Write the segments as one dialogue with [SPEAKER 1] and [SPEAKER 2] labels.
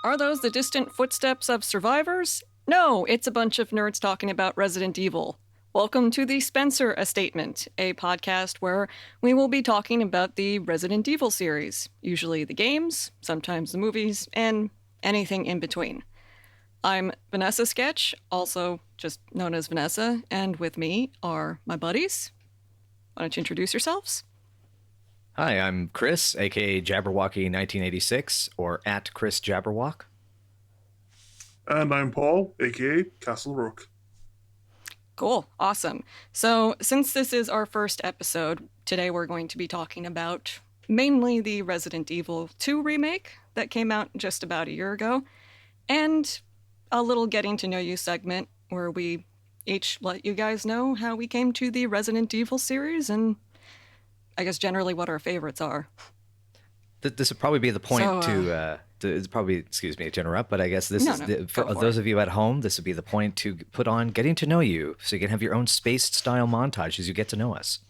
[SPEAKER 1] Are those the distant footsteps of survivors? No, it's a bunch of nerds talking about Resident Evil. Welcome to the Spencer Estatement, a podcast where we will be talking about the Resident Evil series, usually the games, sometimes the movies, and anything in between. I'm Vanessa Sketch, also just known as Vanessa, and with me are my buddies. Why don't you introduce yourselves?
[SPEAKER 2] Hi, I'm Chris, aka Jabberwocky1986, or at Chris Jabberwock.
[SPEAKER 3] And I'm Paul, aka castlerook.
[SPEAKER 1] Cool. Awesome. So, since this is our first episode, today we're going to be talking about mainly the Resident Evil 2 remake that came out just about a year ago, and a little getting to know you segment where we each let you guys know how we came to the Resident Evil series and I guess generally what our favorites are.
[SPEAKER 2] This would probably be the point excuse me to interrupt, but I guess for those of you at home, this would be the point to put on getting to know you so you can have your own spaced style montage as you get to know us.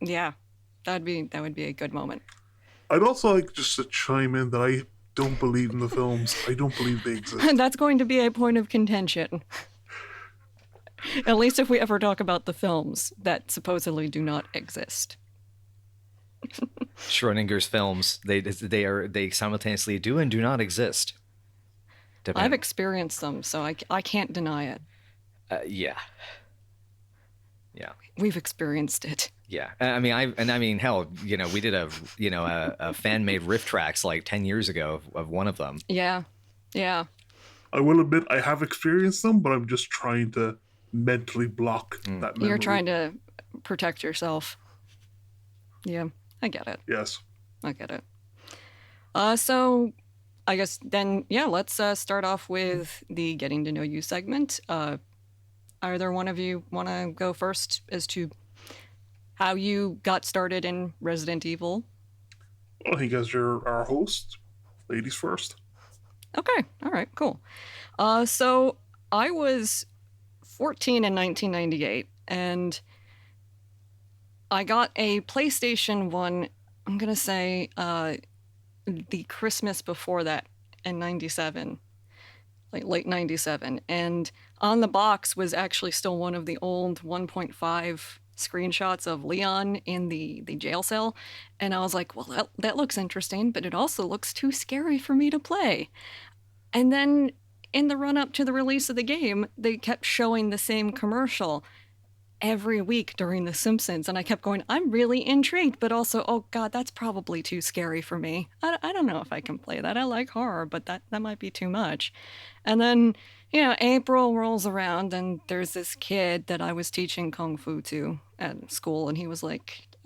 [SPEAKER 1] Yeah, that would be a good moment.
[SPEAKER 3] I'd also like just to chime in that I don't believe in the films. I don't believe they exist.
[SPEAKER 1] That's going to be a point of contention. At least if we ever talk about the films that supposedly do not exist.
[SPEAKER 2] Schrodinger's films, they simultaneously do and do not exist.
[SPEAKER 1] I've experienced them, so I can't deny it.
[SPEAKER 2] Yeah.
[SPEAKER 1] We've experienced it.
[SPEAKER 2] Yeah, hell, we did a fan-made riff tracks like 10 years ago of one of them.
[SPEAKER 1] Yeah.
[SPEAKER 3] I will admit I have experienced them, but I'm just trying to mentally block that memory.
[SPEAKER 1] You're trying to protect yourself. Yeah, I get it.
[SPEAKER 3] Yes.
[SPEAKER 1] I get it. So I guess then, let's start off with the getting to know you segment. Either one of you want to go first as to how you got started in Resident Evil?
[SPEAKER 3] I think as you're our host, ladies first.
[SPEAKER 1] Okay, all right, cool. So I was 14 in 1998, and I got a PlayStation 1, I'm going to say the Christmas before that in 97, like late 97. And on the box was actually still one of the old 1.5 screenshots of Leon in the jail cell. And I was like, well, that looks interesting, but it also looks too scary for me to play. And then in the run-up to the release of the game, they kept showing the same commercial every week during The Simpsons, and I kept going, I'm really intrigued, but also, oh god, that's probably too scary for me. I don't know if I can play that. I like horror, but that might be too much. And then, April rolls around, and there's this kid that I was teaching Kung Fu to at school, and he was I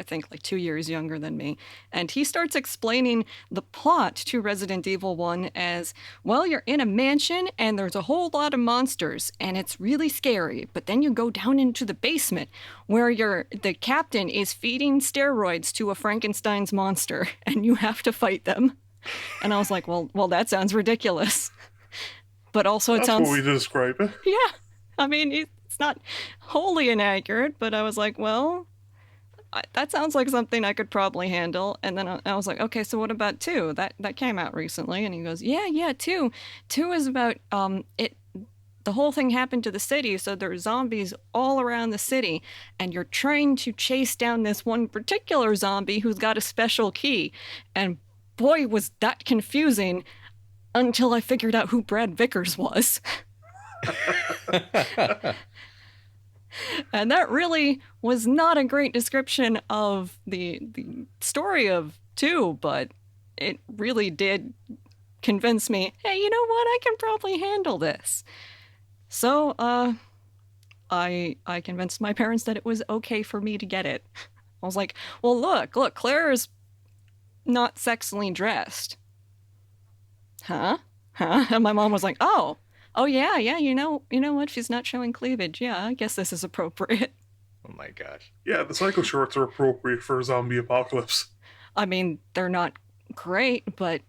[SPEAKER 1] think 2 years younger than me. And he starts explaining the plot to Resident Evil 1 as, well, you're in a mansion and there's a whole lot of monsters and it's really scary. But then you go down into the basement where the captain is feeding steroids to a Frankenstein's monster and you have to fight them. And I was like, well, that sounds ridiculous. But also
[SPEAKER 3] That's
[SPEAKER 1] sounds...
[SPEAKER 3] what we describe it.
[SPEAKER 1] Yeah. I mean, it's not wholly inaccurate, but I was like, well... that sounds like something I could probably handle. And then I was like, okay, so what about 2? That came out recently. And he goes, yeah, 2. 2 is about the whole thing happened to the city, so there are zombies all around the city, and you're trying to chase down this one particular zombie who's got a special key. And boy, was that confusing until I figured out who Brad Vickers was. And that really was not a great description of the story of 2, but it really did convince me, hey, you know what? I can probably handle this. So I convinced my parents that it was okay for me to get it. I was like, well, look, Claire is not sexily dressed. Huh? And my mom was like, oh yeah, you know what? She's not showing cleavage. Yeah, I guess this is appropriate.
[SPEAKER 2] Oh my gosh.
[SPEAKER 3] Yeah, the cycle shorts are appropriate for a zombie apocalypse.
[SPEAKER 1] I mean, they're not great, but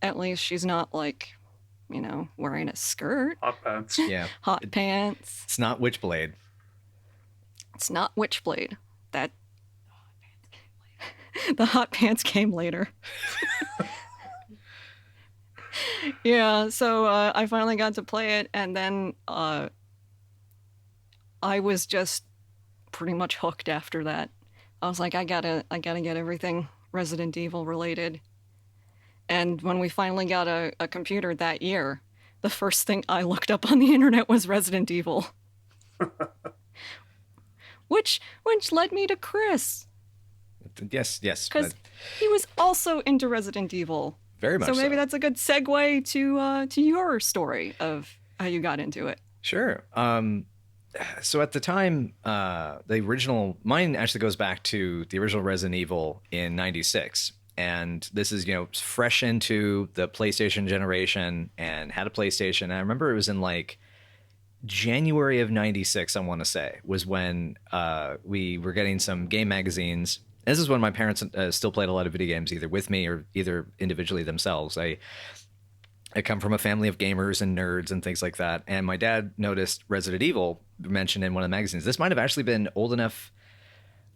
[SPEAKER 1] at least she's not wearing a skirt.
[SPEAKER 3] Hot pants.
[SPEAKER 2] Yeah.
[SPEAKER 1] Hot pants.
[SPEAKER 2] It's not Witchblade.
[SPEAKER 1] It's not Witchblade. That the hot pants came later. Yeah, so I finally got to play it, and then I was just pretty much hooked after that. I was like, I gotta get everything Resident Evil related. And when we finally got a computer that year, the first thing I looked up on the internet was Resident Evil, which led me to Chris,
[SPEAKER 2] Yes, yes,
[SPEAKER 1] because he was also into Resident Evil.
[SPEAKER 2] very much
[SPEAKER 1] So maybe
[SPEAKER 2] so.
[SPEAKER 1] that's a good segue to your story of how you got into it.
[SPEAKER 2] Sure. So at the time, the original, mine actually goes back to the original Resident Evil in '96. And this is, fresh into the PlayStation generation and had a PlayStation. And I remember it was in like January of '96, I want to say, was when we were getting some game magazines. This is when my parents still played a lot of video games, either with me or either individually themselves. I come from a family of gamers and nerds and things like that. And my dad noticed Resident Evil mentioned in one of the magazines. This might have actually been old enough.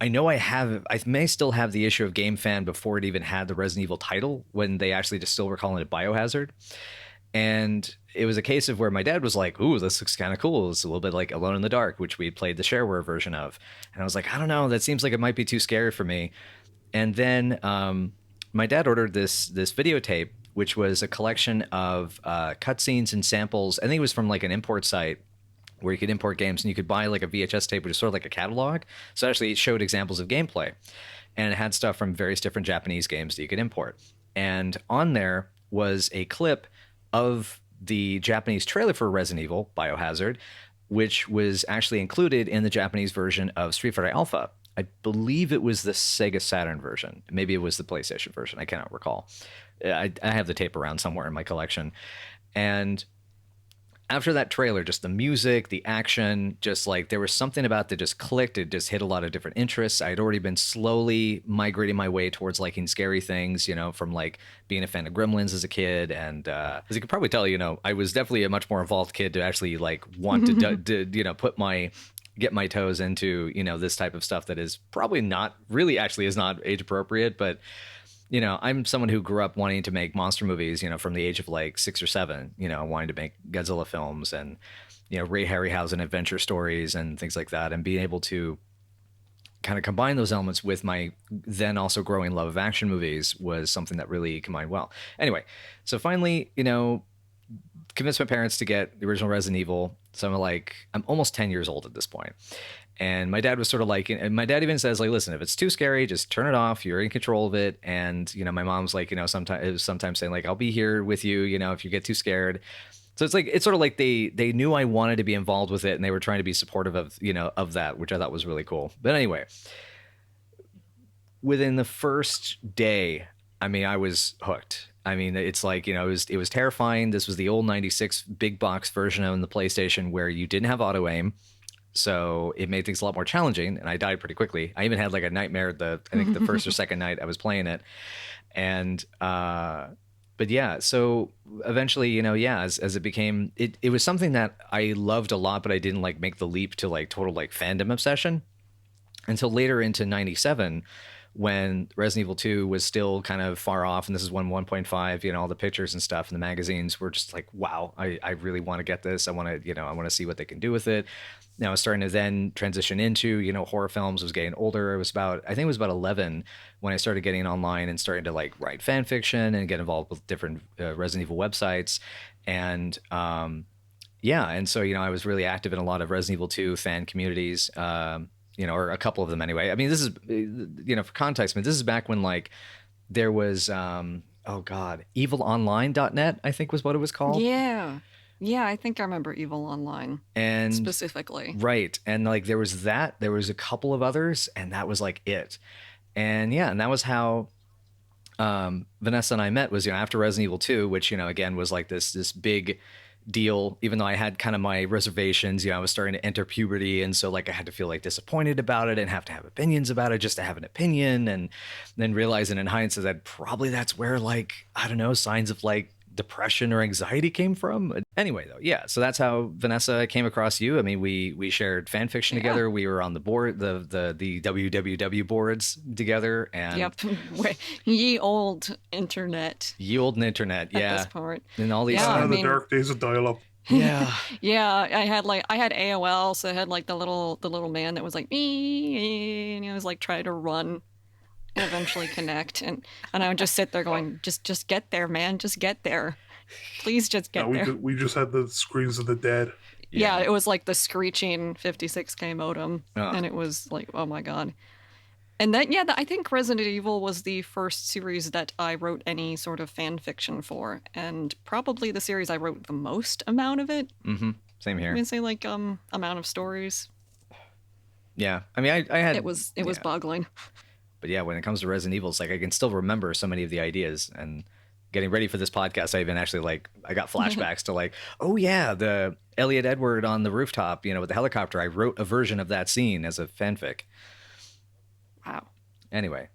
[SPEAKER 2] I know I may still have the issue of Game Fan before it even had the Resident Evil title, when they actually just still were calling it Biohazard. And it was a case of where my dad was like, ooh, this looks kind of cool. It's a little bit like Alone in the Dark, which we played the shareware version of. And I was like, I don't know, that seems like it might be too scary for me. And then my dad ordered this videotape, which was a collection of cutscenes and samples. I think it was from like an import site where you could import games, and you could buy like a VHS tape, which is sort of like a catalog. So actually it showed examples of gameplay, and it had stuff from various different Japanese games that you could import. And on there was a clip of the Japanese trailer for Resident Evil Biohazard, which was actually included in the Japanese version of Street Fighter Alpha. I believe it was the Sega Saturn version. Maybe it was the PlayStation version. I cannot recall. I have the tape around somewhere in my collection. And after that trailer, just the music, the action, just like there was something about that just clicked. It just hit a lot of different interests. I had already been slowly migrating my way towards liking scary things, from like being a fan of Gremlins as a kid. And as you could probably tell, I was definitely a much more involved kid to actually like want to, get my toes into, this type of stuff that is probably not really actually is not age appropriate, but I'm someone who grew up wanting to make monster movies, from the age of like 6 or 7, wanting to make Godzilla films and, Ray Harryhausen adventure stories and things like that. And being able to kind of combine those elements with my then also growing love of action movies was something that really combined well. Anyway, so finally, convinced my parents to get the original Resident Evil. So I'm almost 10 years old at this point. And my dad was sort of like, and my dad even says, like, listen, if it's too scary, just turn it off. You're in control of it. And, my mom's like, sometimes saying like, I'll be here with you, if you get too scared. So it's sort of like they knew I wanted to be involved with it, and they were trying to be supportive of that, which I thought was really cool. But anyway, within the first day, I was hooked. It's like, it was terrifying. This was the old 96 big box version of the PlayStation where you didn't have auto aim. So it made things a lot more challenging, and I died pretty quickly. I even had like a nightmare I think the first or second night I was playing it. And but yeah, so eventually, as it became, it was something that I loved a lot, but I didn't like make the leap to like total like fandom obsession until later into 97, when Resident Evil 2 was still kind of far off, and this is when 1.5, all the pictures and stuff in the magazines were just like, wow, I really want to get this. I want to see what they can do with it. Now I was starting to then transition into, horror films. I was getting older. I think it was about 11 when I started getting online and starting to like write fan fiction and get involved with different Resident Evil websites. And and so, I was really active in a lot of Resident Evil 2 fan communities, or a couple of them anyway. This is, for context, this is back when like there was, evilonline.net, I think was what it was called.
[SPEAKER 1] Yeah. Yeah, I think I remember Evil Online
[SPEAKER 2] and
[SPEAKER 1] specifically.
[SPEAKER 2] Right. And like there was a couple of others, and that was like it. And yeah, and that was how Vanessa and I met, was, after Resident Evil 2, which, again, was like this big deal, even though I had kind of my reservations. I was starting to enter puberty, and so like I had to feel like disappointed about it and have to have opinions about it just to have an opinion, and then realizing in hindsight that probably that's where like, I don't know, signs of like depression or anxiety came from. Anyway, though, yeah. So that's how Vanessa came across you. I mean, we shared fan fiction together. We were on the board, the www boards together, and
[SPEAKER 1] yep, ye old internet.
[SPEAKER 2] Ye olden internet, yeah.
[SPEAKER 1] At this point,
[SPEAKER 2] and all these.
[SPEAKER 3] Yeah, the dark days of dial-up.
[SPEAKER 2] Yeah,
[SPEAKER 1] yeah. I had AOL, so I had like the little man that was like me, and he was like trying to run and eventually connect, and I would just sit there going, just get there, man, just get there, please, just get there.
[SPEAKER 3] We just had the screams of the dead.
[SPEAKER 1] Yeah, it was like the screeching 56K modem, and it was like, oh my god. And then, I think Resident Evil was the first series that I wrote any sort of fan fiction for, and probably the series I wrote the most amount of it.
[SPEAKER 2] Mm-hmm. Same here.
[SPEAKER 1] I'm gonna say like amount of stories.
[SPEAKER 2] Yeah, I mean, I had
[SPEAKER 1] it was boggling.
[SPEAKER 2] But yeah, when it comes to Resident Evil, it's like I can still remember so many of the ideas. And getting ready for this podcast, I even actually I got flashbacks to like, oh yeah, the Elliot Edward on the rooftop, with the helicopter. I wrote a version of that scene as a fanfic.
[SPEAKER 1] Wow.
[SPEAKER 2] Anyway.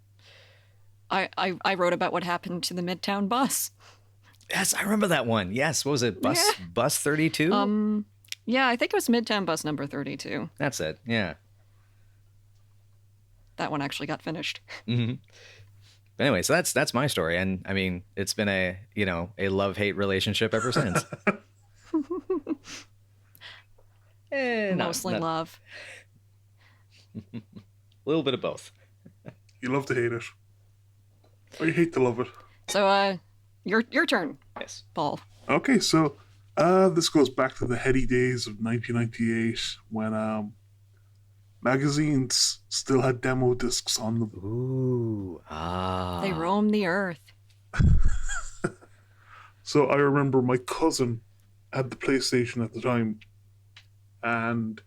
[SPEAKER 1] I wrote about what happened to the Midtown bus.
[SPEAKER 2] Yes, I remember that one. Yes, what was it? Bus 32?
[SPEAKER 1] Yeah, I think it was Midtown bus number 32.
[SPEAKER 2] That's it, yeah.
[SPEAKER 1] That one actually got finished.
[SPEAKER 2] Mm-hmm. But anyway, so that's my story, and I mean, it's been a love-hate relationship ever since.
[SPEAKER 1] Mostly love.
[SPEAKER 2] A little bit of both.
[SPEAKER 3] You love to hate it, or you hate to love it.
[SPEAKER 1] So, your turn.
[SPEAKER 2] Yes,
[SPEAKER 1] Paul.
[SPEAKER 3] Okay, so this goes back to the heady days of 1998 when magazines still had demo discs on them.
[SPEAKER 2] Ooh,
[SPEAKER 1] They roamed the earth.
[SPEAKER 3] So I remember my cousin had the PlayStation at the time, and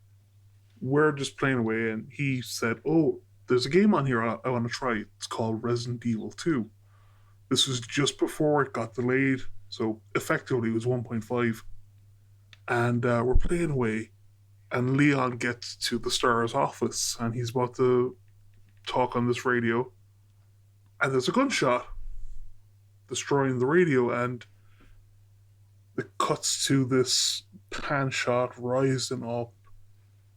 [SPEAKER 3] we're just playing away, and he said, "Oh, there's a game on here I want to try. It's called Resident Evil 2. This was just before it got delayed, so effectively it was 1.5. And we're playing away, and Leon gets to the star's office, and he's about to talk on this radio, and there's a gunshot destroying the radio, and it cuts to this pan shot rising up,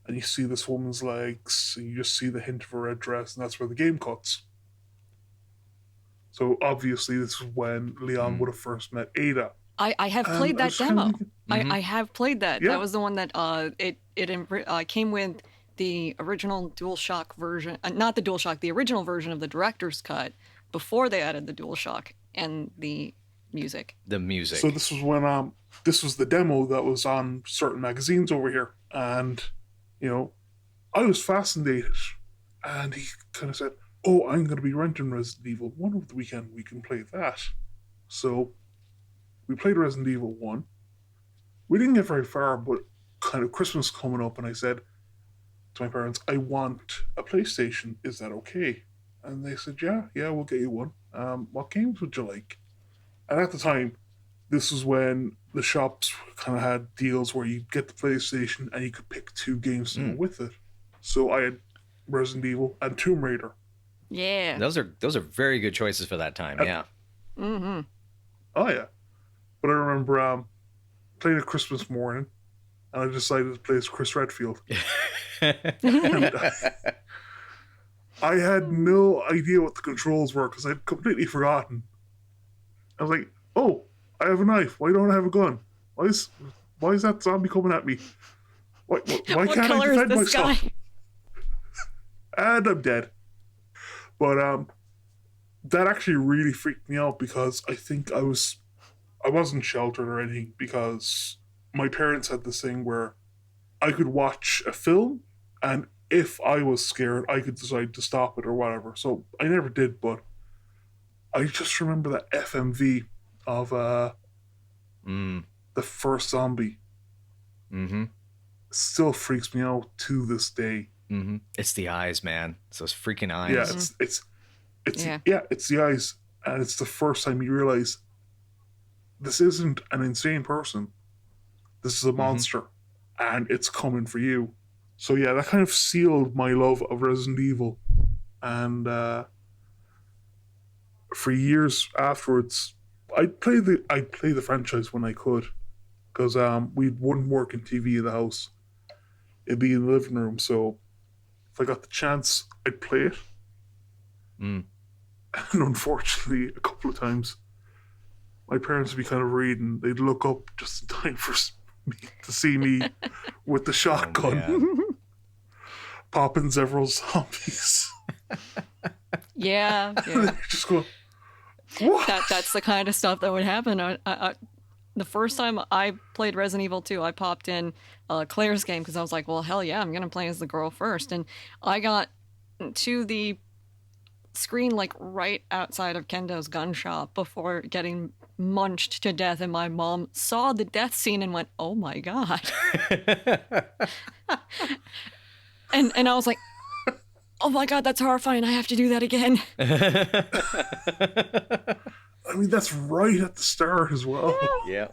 [SPEAKER 3] and you see this woman's legs, and you just see the hint of a red dress, and that's where the game cuts. So obviously this is when Leon would have first met Ada.
[SPEAKER 1] I have played that demo. I have played that.
[SPEAKER 3] Yeah.
[SPEAKER 1] That was the one that it came with the original DualShock version, not the DualShock, the original version of the director's cut before they added the DualShock and the music.
[SPEAKER 2] The music.
[SPEAKER 3] So this was when this was the demo that was on certain magazines over here, and I was fascinated, and he kind of said, "Oh, I'm going to be renting Resident Evil 1 over the weekend. We can play that." So we played Resident Evil 1. We didn't get very far, but kind of Christmas coming up, and I said to my parents, "I want a PlayStation. Is that okay?" And they said, yeah, we'll get you one. What games would you like? And at the time, this was when the shops kind of had deals where you get the PlayStation and you could pick 2 games to go with it. So I had Resident Evil and Tomb Raider.
[SPEAKER 1] Yeah.
[SPEAKER 2] Those are very good choices for that time, yeah.
[SPEAKER 1] Mm-hmm.
[SPEAKER 3] Oh, yeah. But I remember playing it Christmas morning, and I decided to play as Chris Redfield. And, I had no idea what the controls were because I'd completely forgotten. I was like, "Oh, I have a knife. Why don't I have a gun? Why is that zombie coming at me? Why
[SPEAKER 1] what
[SPEAKER 3] can't
[SPEAKER 1] color
[SPEAKER 3] I defend
[SPEAKER 1] is this
[SPEAKER 3] myself?"
[SPEAKER 1] guy?
[SPEAKER 3] And I'm dead. But that actually really freaked me out because I think I wasn't sheltered or anything because my parents had this thing where I could watch a film, and if I was scared, I could decide to stop it or whatever. So I never did, but I just remember that FMV of the first zombie.
[SPEAKER 2] Mm-hmm.
[SPEAKER 3] Still freaks me out to this day.
[SPEAKER 2] Mm-hmm. It's the eyes, man. It's those freaking eyes.
[SPEAKER 3] Yeah, it's the eyes, and it's the first time you realize this isn't an insane person. This is a monster, and it's coming for you. So yeah, that kind of sealed my love of Resident Evil, and for years afterwards, I'd play the franchise when I could, because we wouldn't work in TV in the house. It'd be in the living room. So if I got the chance, I'd play it.
[SPEAKER 2] Mm.
[SPEAKER 3] And unfortunately, a couple of times, my parents would be kind of reading. They'd look up just in time for me to see me with the shotgun popping several zombies.
[SPEAKER 1] Yeah.
[SPEAKER 3] Just go, what?
[SPEAKER 1] That's the kind of stuff that would happen. The first time I played Resident Evil 2, I popped in Claire's game because I was like, well, hell yeah, I'm going to play as the girl first. And I got to the screen like right outside of Kendo's gun shop before getting munched to death. And my mom saw the death scene and went, oh my God. and I was like, oh my God, that's horrifying. I have to do that again.
[SPEAKER 3] I mean, that's right at the start as well.
[SPEAKER 2] Yeah.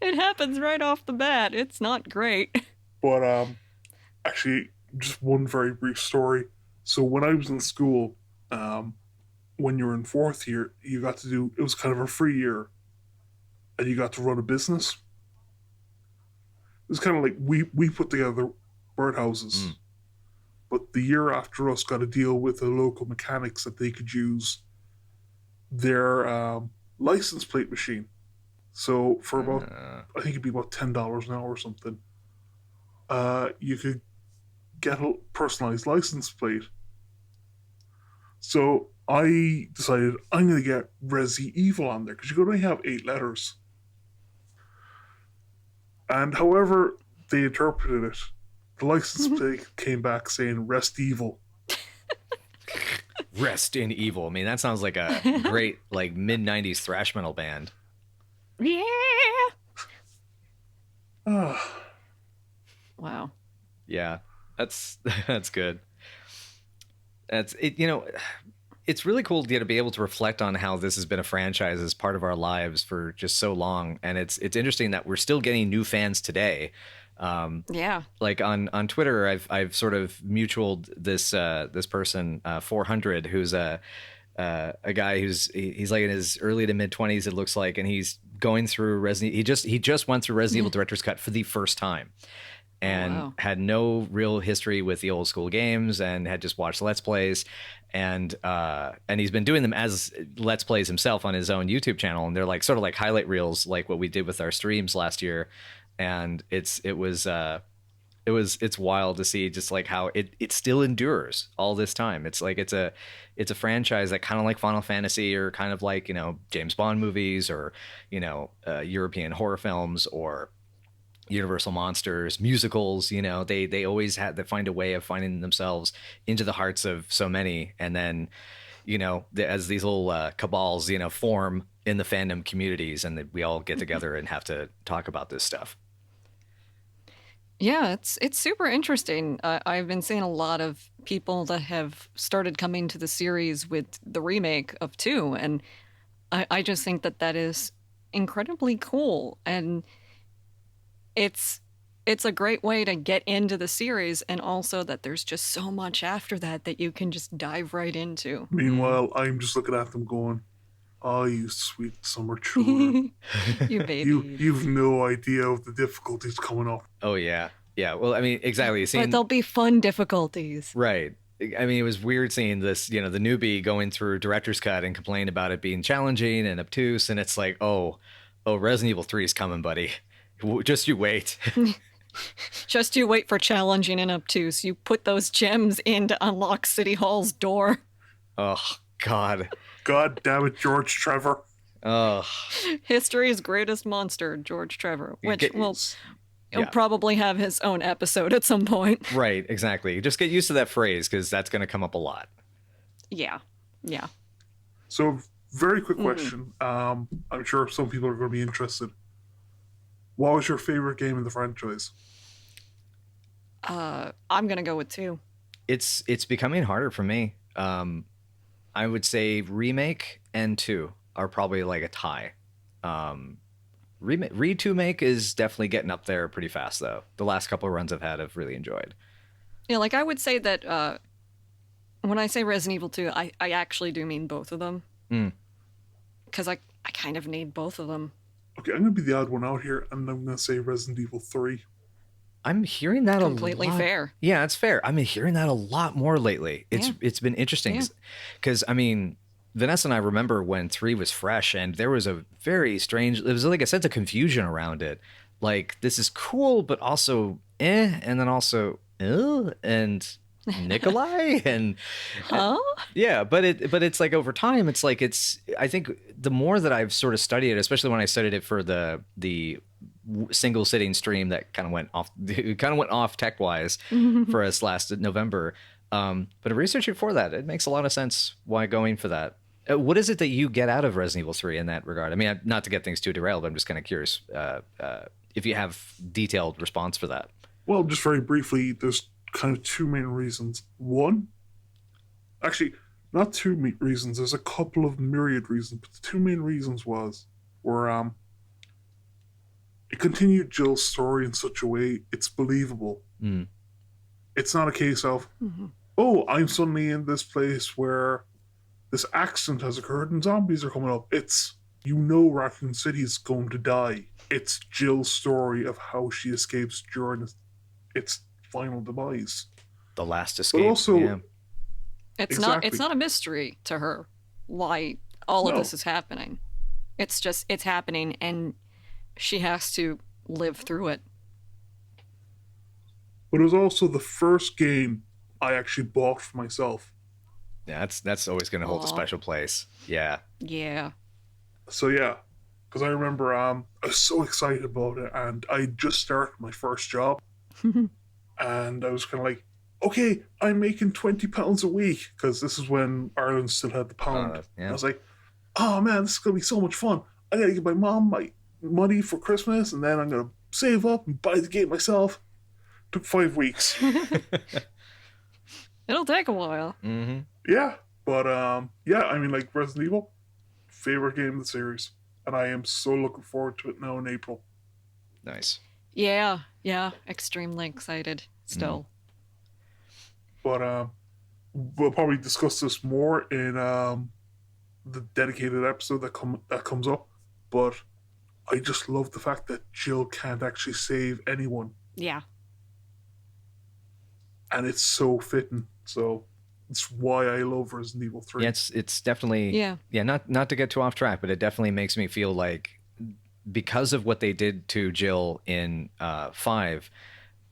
[SPEAKER 1] It happens right off the bat. It's not great.
[SPEAKER 3] But actually, just one very brief story. So when I was in school, when you were in fourth year, you got to do, it was kind of a free year, and you got to run a business. It was kind of like we put together birdhouses, but the year after us got to deal with the local mechanics that they could use their license plate machine. So for about, I think it'd be about $10 an hour or something, you could get a personalized license plate. So I decided I'm going to get Resi Evil on there because you could only have 8 letters. And however they interpreted it, the license plate came back saying Rest Evil.
[SPEAKER 2] Rest in Evil. I mean, that sounds like a great like mid-90s thrash metal band.
[SPEAKER 1] Yeah. Wow.
[SPEAKER 2] Yeah, that's good. That's it. You know, it's really cool to be able to reflect on how this has been a franchise as part of our lives for just so long, and it's interesting that we're still getting new fans today.
[SPEAKER 1] Yeah.
[SPEAKER 2] Like on Twitter, I've sort of mutualed this person 400 who's a guy he's like in his early to mid 20s it looks like, and he's going through Resident. He just went through Resident Evil Director's Cut for the first time. And had no real history with the old school games, and had just watched Let's Plays, and he's been doing them as Let's Plays himself on his own YouTube channel, and they're like sort of like highlight reels, like what we did with our streams last year, and it's wild to see just like how it still endures all this time. It's like it's a franchise that kind of like Final Fantasy, or kind of like, you know, James Bond movies, or, you know, European horror films, or Universal monsters, musicals. You know, they always find a way of finding themselves into the hearts of so many, and then, you know, as these little cabals, you know, form in the fandom communities, and we all get together and have to talk about this stuff.
[SPEAKER 1] Yeah, it's super interesting. I've been seeing a lot of people that have started coming to the series with the remake of 2, and I just think that is incredibly cool, and it's a great way to get into the series, and also that there's just so much after that you can just dive right into.
[SPEAKER 3] Meanwhile, I'm just looking at them going, oh, you sweet summer children.
[SPEAKER 1] You baby.
[SPEAKER 3] You've no idea of the difficulties coming up.
[SPEAKER 2] Oh, yeah. Yeah. Well, I mean, exactly.
[SPEAKER 1] But there'll be fun difficulties.
[SPEAKER 2] Right. I mean, it was weird seeing this, you know, the newbie going through Director's Cut and complain about it being challenging and obtuse. And it's like, oh, Resident Evil 3 is coming, buddy. Just you wait.
[SPEAKER 1] Just you wait for challenging and obtuse. You put those gems in to unlock City Hall's door.
[SPEAKER 2] Oh, God.
[SPEAKER 3] God damn it, George Trevor.
[SPEAKER 2] Oh.
[SPEAKER 1] History's greatest monster, George Trevor, which he'll probably have his own episode at some point.
[SPEAKER 2] Right, exactly. Just get used to that phrase, because that's going to come up a lot.
[SPEAKER 1] Yeah.
[SPEAKER 3] So, very quick question. I'm sure some people are going to be interested. What was your favorite game in the franchise?
[SPEAKER 1] I'm going to go with 2.
[SPEAKER 2] It's becoming harder for me. I would say Remake and 2 are probably like a tie. RE2make is definitely getting up there pretty fast, though. The last couple of runs I've had, I've really enjoyed.
[SPEAKER 1] Yeah, like I would say that when I say Resident Evil 2, I actually do mean both of them. Because I kind of need both of them.
[SPEAKER 3] Okay, I'm going to be the odd one out here, and I'm going to say Resident Evil 3.
[SPEAKER 2] I'm hearing that
[SPEAKER 1] completely
[SPEAKER 2] a lot.
[SPEAKER 1] Fair.
[SPEAKER 2] Yeah, it's fair. I'm hearing that a lot more lately. It's been interesting because I mean, Vanessa and I remember when 3 was fresh, and there was a very strange. There was like a sense of confusion around it. Like, this is cool, but also and then also and Nikolai and
[SPEAKER 1] huh?
[SPEAKER 2] yeah, but it's like over time, it's like I think the more that I've sort of studied it, especially when I studied it for the single sitting stream that kind of went off tech wise for us last November. But researching for that, it makes a lot of sense why going for that. What is it that you get out of Resident Evil 3 in that regard? I mean, not to get things too derailed, but I'm just kind of curious if you have detailed response for that.
[SPEAKER 3] Well, just very briefly, there's kind of two main reasons. One, actually, not two reasons. There's a couple of myriad reasons, but the two main reasons were it continued Jill's story in such a way it's believable.
[SPEAKER 2] Mm.
[SPEAKER 3] It's not a case of, oh, I'm suddenly in this place where this accident has occurred and zombies are coming up. It's, Raccoon City is going to die. It's Jill's story of how she escapes during its final demise.
[SPEAKER 2] The last escape.
[SPEAKER 3] But also,
[SPEAKER 1] it's not a mystery to her why all of this is happening. It's just, it's happening, and she has to live through it.
[SPEAKER 3] But it was also the first game I actually bought for myself.
[SPEAKER 2] Yeah, that's always going to hold a special place. Yeah.
[SPEAKER 1] Yeah.
[SPEAKER 3] So yeah, because I remember I was so excited about it, and I just started my first job, and I was kind of like, okay, I'm making £20 a week, because this is when Ireland still had the pound.
[SPEAKER 2] Yeah.
[SPEAKER 3] I was like, oh man, this is gonna be so much fun. I gotta give my mom my money for Christmas, and then I'm gonna save up and buy the game myself. Took 5 weeks.
[SPEAKER 1] It'll take a while.
[SPEAKER 2] Mm-hmm.
[SPEAKER 3] Yeah, but yeah, I mean, like, Resident Evil, favorite game of the series, and I am so looking forward to it now in April.
[SPEAKER 2] Nice.
[SPEAKER 1] Yeah, extremely excited still.
[SPEAKER 3] But we'll probably discuss this more in the dedicated episode that comes up. But I just love the fact that Jill can't actually save anyone.
[SPEAKER 1] Yeah.
[SPEAKER 3] And it's so fitting. So it's why I love Resident Evil 3.
[SPEAKER 2] Yeah, it's definitely not to get too off track, but it definitely makes me feel like, because of what they did to Jill in 5,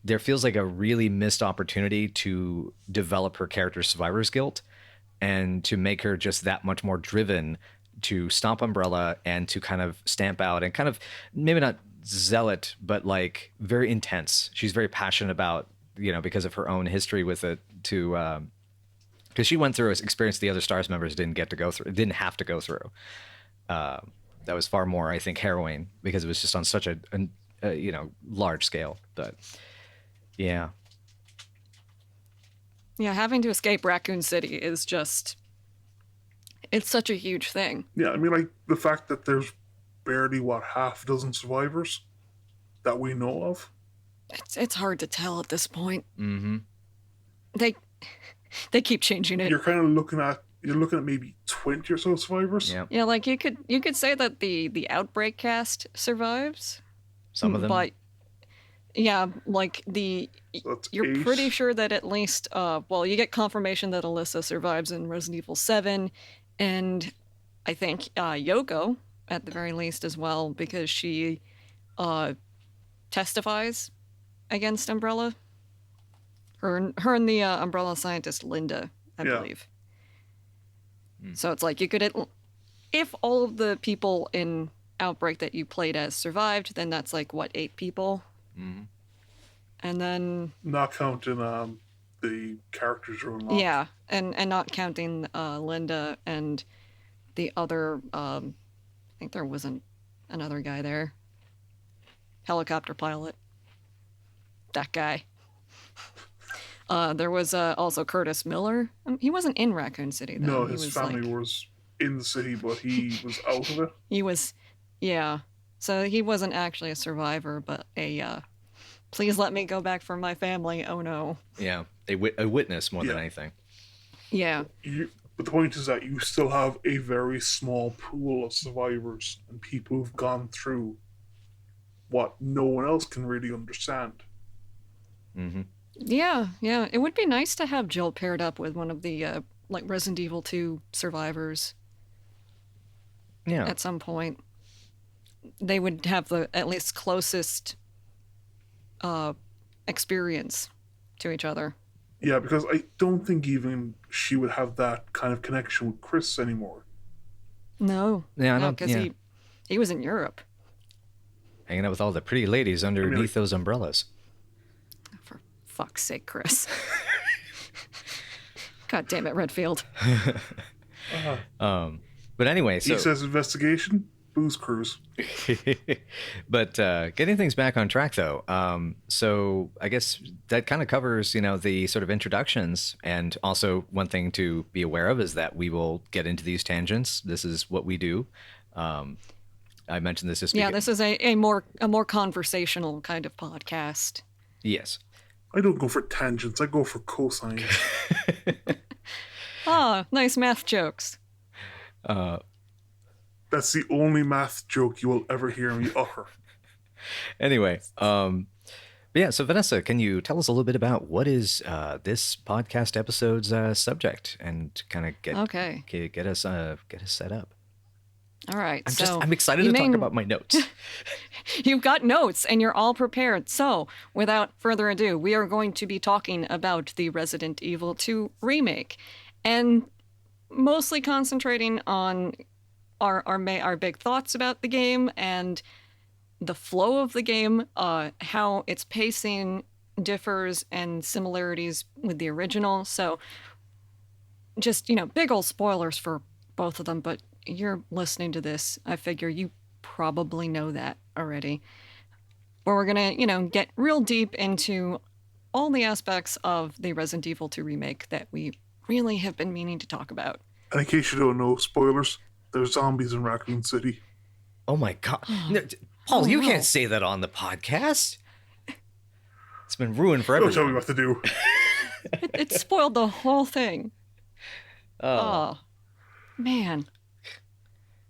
[SPEAKER 2] there feels like a really missed opportunity to develop her character's survivor's guilt and to make her just that much more driven to stop Umbrella and to kind of stamp out and kind of, maybe not zealot, but like very intense. She's very passionate about, because of her own history with it, to because she went through an experience the other STARS members didn't have to go through. That was far more, I think, harrowing, because it was just on such a large scale. But yeah,
[SPEAKER 1] having to escape Raccoon City is just, it's such a huge thing.
[SPEAKER 3] Yeah, I mean, like, the fact that there's barely, half a dozen survivors that we know of.
[SPEAKER 1] It's hard to tell at this point.
[SPEAKER 2] Mm-hmm.
[SPEAKER 1] They keep changing it.
[SPEAKER 3] You're kind of looking at maybe 20 or so survivors.
[SPEAKER 2] Yeah.
[SPEAKER 1] Yeah, like you could say that the Outbreak cast survives.
[SPEAKER 2] Some of them.
[SPEAKER 1] But yeah, like you're
[SPEAKER 3] 8.
[SPEAKER 1] pretty sure that at least you get confirmation that Alyssa survives in Resident Evil 7, and I think Yoko at the very least as well, because she testifies against Umbrella. Her and the Umbrella scientist Linda, I believe. So it's like you could, if all of the people in Outbreak that you played as survived, then that's like, 8 people?
[SPEAKER 2] Mm-hmm.
[SPEAKER 1] And then...
[SPEAKER 3] Not counting the characters who are unlocked.
[SPEAKER 1] Yeah, and not counting Linda and the other... I think there wasn't another guy there. Helicopter pilot. That guy. There was also Curtis Miller. He wasn't in Raccoon City, though.
[SPEAKER 3] No, his family was in the city, but he was out of it.
[SPEAKER 1] He was, yeah. So he wasn't actually a survivor, but please let me go back for my family. Oh, no.
[SPEAKER 2] Yeah, a witness more than anything.
[SPEAKER 1] Yeah.
[SPEAKER 3] But the point is that you still have a very small pool of survivors and people who've gone through what no one else can really understand.
[SPEAKER 2] Mm-hmm.
[SPEAKER 1] Yeah, yeah. It would be nice to have Jill paired up with one of the like Resident Evil 2 survivors.
[SPEAKER 2] Yeah.
[SPEAKER 1] At some point, they would have the at least closest experience to each other.
[SPEAKER 3] Yeah, because I don't think even she would have that kind of connection with Chris anymore.
[SPEAKER 1] No.
[SPEAKER 2] Yeah, I
[SPEAKER 1] no,
[SPEAKER 2] don't.
[SPEAKER 1] because
[SPEAKER 2] Yeah.
[SPEAKER 1] he was in Europe.
[SPEAKER 2] Hanging out with all the pretty ladies underneath those umbrellas.
[SPEAKER 1] For fuck's sake, Chris. God damn it, Redfield.
[SPEAKER 2] But anyway, so
[SPEAKER 3] he says investigation, booze cruise.
[SPEAKER 2] But getting things back on track, though. So I guess that kind of covers, the sort of introductions, and also one thing to be aware of is that we will get into these tangents. This is what we do. I mentioned this this week.
[SPEAKER 1] Yeah, this is a more conversational kind of podcast.
[SPEAKER 2] Yes.
[SPEAKER 3] I don't go for tangents. I go for cosines.
[SPEAKER 1] Ah, nice math jokes.
[SPEAKER 3] That's the only math joke you will ever hear me utter.
[SPEAKER 2] Anyway, yeah. So Vanessa, can you tell us a little bit about what is this podcast episode's subject, and kind of get us set up?
[SPEAKER 1] All right.
[SPEAKER 2] I'm excited to talk about my notes.
[SPEAKER 1] You've got notes and you're all prepared. So, without further ado, we are going to be talking about the Resident Evil 2 remake, and mostly concentrating on our big thoughts about the game and the flow of the game, how its pacing differs and similarities with the original. So, just, big old spoilers for both of them, but you're listening to this, I figure you probably know that already. But we're gonna, get real deep into all the aspects of the Resident Evil 2 remake that we really have been meaning to talk about.
[SPEAKER 3] And in case you don't know, spoilers, there's zombies in Raccoon City.
[SPEAKER 2] Oh my god. No, Paul, you can't say that on the podcast. It's been ruined for everyone.
[SPEAKER 3] Don't tell me what to do.
[SPEAKER 1] It spoiled the whole thing.
[SPEAKER 2] Oh,
[SPEAKER 1] man.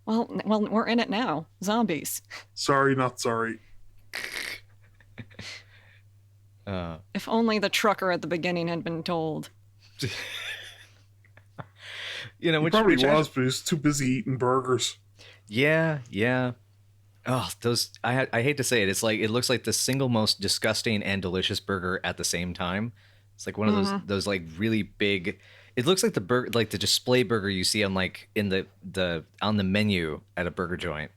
[SPEAKER 1] Well, we're in it now. Zombies.
[SPEAKER 3] Sorry, not sorry.
[SPEAKER 1] If only the trucker at the beginning had been told.
[SPEAKER 3] He probably was, but he's too busy eating burgers.
[SPEAKER 2] Yeah. Oh, those I hate to say it. It's like it looks like the single most disgusting and delicious burger at the same time. It's like one of those like really big. It looks like the burger, like the display burger you see on like in the on the menu at a burger joint.